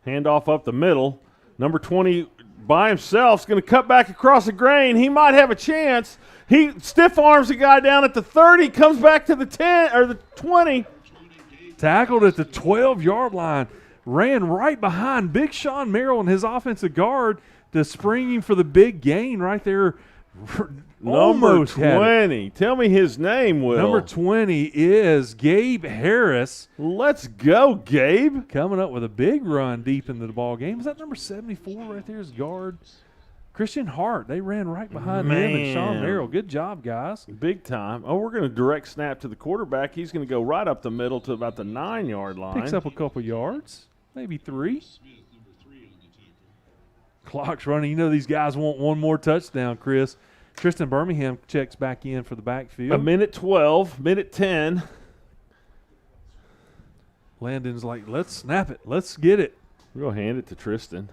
Speaker 2: Handoff up the middle. Number 20 by himself is going to cut back across the grain. He might have a chance. He stiff arms the guy down at the 30, comes back to the 10 or the 20.
Speaker 1: Tackled at the 12-yard line. Ran right behind Big Sean Merrill and his offensive guard to spring him for the big gain right there.
Speaker 2: Number
Speaker 1: Almost had it.
Speaker 2: 20. Tell me his name, Will.
Speaker 1: Number 20 is Gabe Harris.
Speaker 2: Let's go, Gabe.
Speaker 1: Coming up with a big run deep into the ball game. Is that number 74 right there? His guard. Christian Hart. They ran right behind him and Sean
Speaker 2: Man.
Speaker 1: Merrill. Good job, guys.
Speaker 2: Big time. Oh, we're going to direct snap to the quarterback. He's going to go right up the middle to about the 9-yard line.
Speaker 1: Picks up a couple yards, maybe 3. Clock's running. You know these guys want one more touchdown, Chris. Tristan Birmingham checks back in for the backfield.
Speaker 2: A minute 12, minute 10.
Speaker 1: Landon's like, let's snap it. Let's get it.
Speaker 2: We're going to hand it to Tristan.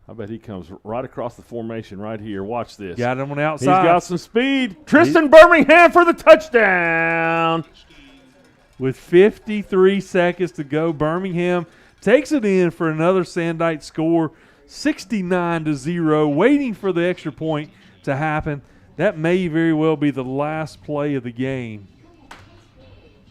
Speaker 2: I bet he comes right across the formation right here. Watch this.
Speaker 1: Got him on the
Speaker 2: He's
Speaker 1: outside.
Speaker 2: got some speed. Tristan Birmingham for the touchdown.
Speaker 1: With 53 seconds to go, Birmingham takes it in for another Sandite score, 69-0, waiting for the extra point to happen. That may very well be the last play of the game.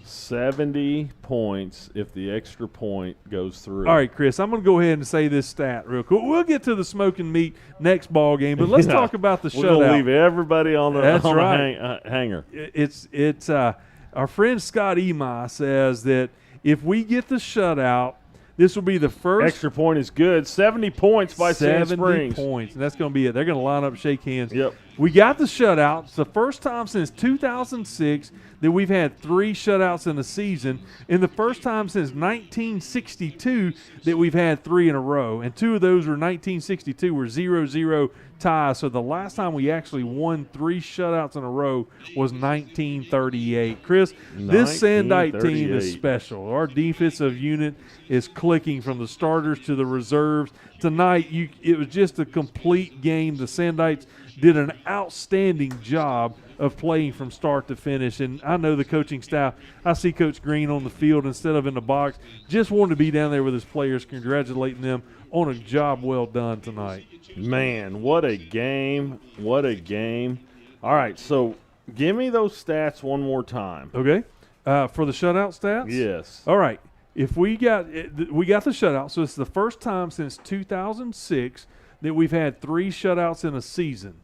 Speaker 2: 70 points if the extra point goes through.
Speaker 1: All right, Chris, I'm going to go ahead and say this stat real quick. We'll get to the smoking meat next ball game, but let's talk about the
Speaker 2: We're going to
Speaker 1: shutout.
Speaker 2: leave everybody on the,
Speaker 1: That's
Speaker 2: on
Speaker 1: right.
Speaker 2: the hanger.
Speaker 1: It's our friend Scott Ema says that if we get the shutout, this will be the first
Speaker 2: Extra point is good. 70 points by Sand
Speaker 1: 70
Speaker 2: Springs.
Speaker 1: points, and that's going to be it. They're going to line up, shake hands.
Speaker 2: Yep.
Speaker 1: We got the shutout. It's the first time since 2006 that we've had 3 shutouts in a season, and the first time since 1962 that we've had 3 in a row. And 2 of those were 1962 were 0-0 ties. So the last time we actually won 3 shutouts in a row was 1938. Chris, this Sandite team is
Speaker 2: 1938.
Speaker 1: special. Our defensive unit is clicking from the starters to the reserves. Tonight, it was just a complete game. The Sandites did an outstanding job of playing from start to finish. And I know the coaching staff, I see Coach Green on the field instead of in the box, just wanted to be down there with his players, congratulating them on a job well done tonight.
Speaker 2: Man, what a game. What a game. All right, so give me those stats one more time.
Speaker 1: Okay? For the shutout stats?
Speaker 2: Yes.
Speaker 1: All right. If we got the shutout, so it's the first time since 2006 that we've had 3 shutouts in a season.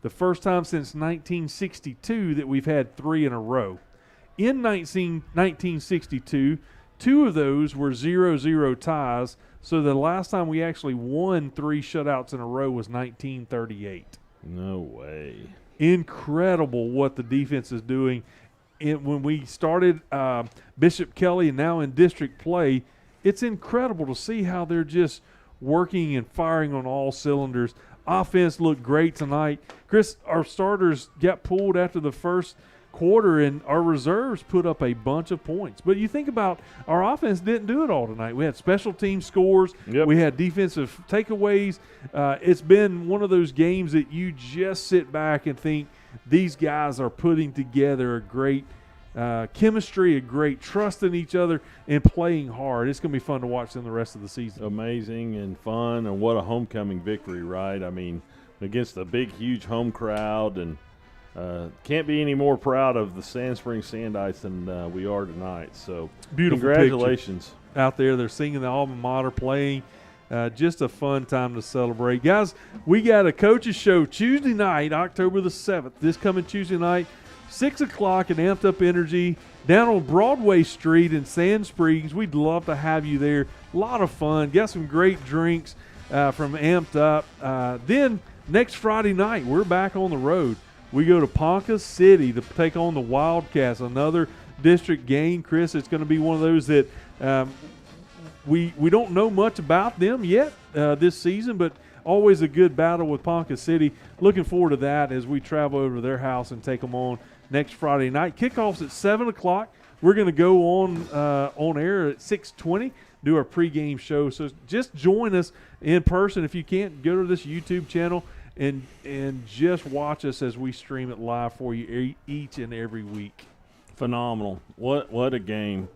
Speaker 1: The first time since 1962 that we've had 3 in a row. In 1962, 2 of those were 0-0 ties, so the last time we actually won 3 shutouts in a row was 1938.
Speaker 2: No way.
Speaker 1: Incredible what the defense is doing. When we started Bishop Kelly and now in district play, it's incredible to see how they're just working and firing on all cylinders. Offense looked great tonight. Chris, our starters got pulled after the first quarter, and our reserves put up a bunch of points. But you think about our offense didn't do it all tonight. We had special team scores.
Speaker 2: Yep.
Speaker 1: We had defensive takeaways. It's been one of those games that you just sit back and think these guys are putting together a great chemistry, a great trust in each other, and playing hard. It's going to be fun to watch them the rest of the season.
Speaker 2: Amazing and fun, and what a homecoming victory, right? I mean, against a big, huge home crowd, and can't be any more proud of the Sand Springs Sandites than we are tonight. So
Speaker 1: Beautiful
Speaker 2: congratulations.
Speaker 1: picture. Out there, they're singing the alma mater, playing. Just a fun time to celebrate. Guys, we got a coaches show Tuesday night, October the 7th, this coming Tuesday night, 6 o'clock at Amped Up Energy down on Broadway Street in Sand Springs. We'd love to have you there. A lot of fun. Got some great drinks from Amped Up. Then next Friday night, we're back on the road. We go to Ponca City to take on the Wildcats, another district game. Chris, it's going to be one of those that we don't know much about them yet this season, but always a good battle with Ponca City. Looking forward to that as we travel over to their house and take them on next Friday night. Kickoff's at 7 o'clock. We're going to go on air at 6:20, do our pregame show. So just join us in person. If you can't, go to this YouTube channel and just watch us as we stream it live for you each and every week.
Speaker 2: Phenomenal. What a game.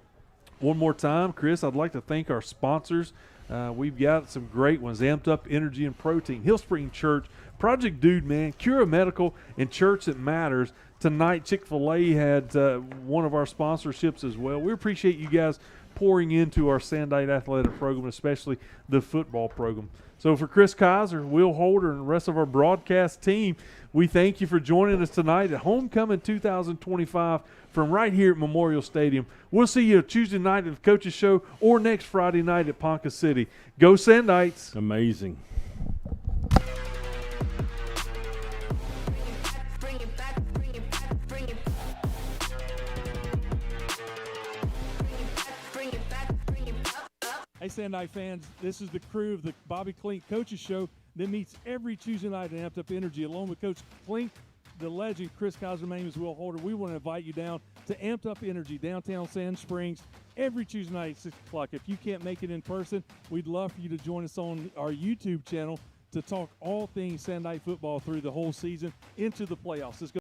Speaker 1: One more time, Chris, I'd like to thank our sponsors. We've got some great ones: Amped Up Energy and Protein, Hillspring Church, Project Dude Man, Cura Medical, and Church That Matters. Tonight, Chick-fil-A had one of our sponsorships as well. We appreciate you guys pouring into our Sandite athletic program, especially the football program. So for Chris Kaiser, Will Holder, and the rest of our broadcast team, we thank you for joining us tonight at Homecoming 2025 from right here at Memorial Stadium. We'll see you Tuesday night at the Coaches Show or next Friday night at Ponca City. Go Sandites!
Speaker 2: Amazing.
Speaker 10: Hey, Sandite fans, this is the crew of the Bobby Klink Coaches Show that meets every Tuesday night at Amped Up Energy. Along with Coach Klink, the legend, Chris Kaiser, my name is Will Holder. We want to invite you down to Amped Up Energy, downtown Sand Springs, every Tuesday night at 6 o'clock. If you can't make it in person, we'd love for you to join us on our YouTube channel to talk all things Sandite football through the whole season into the playoffs. Let's go.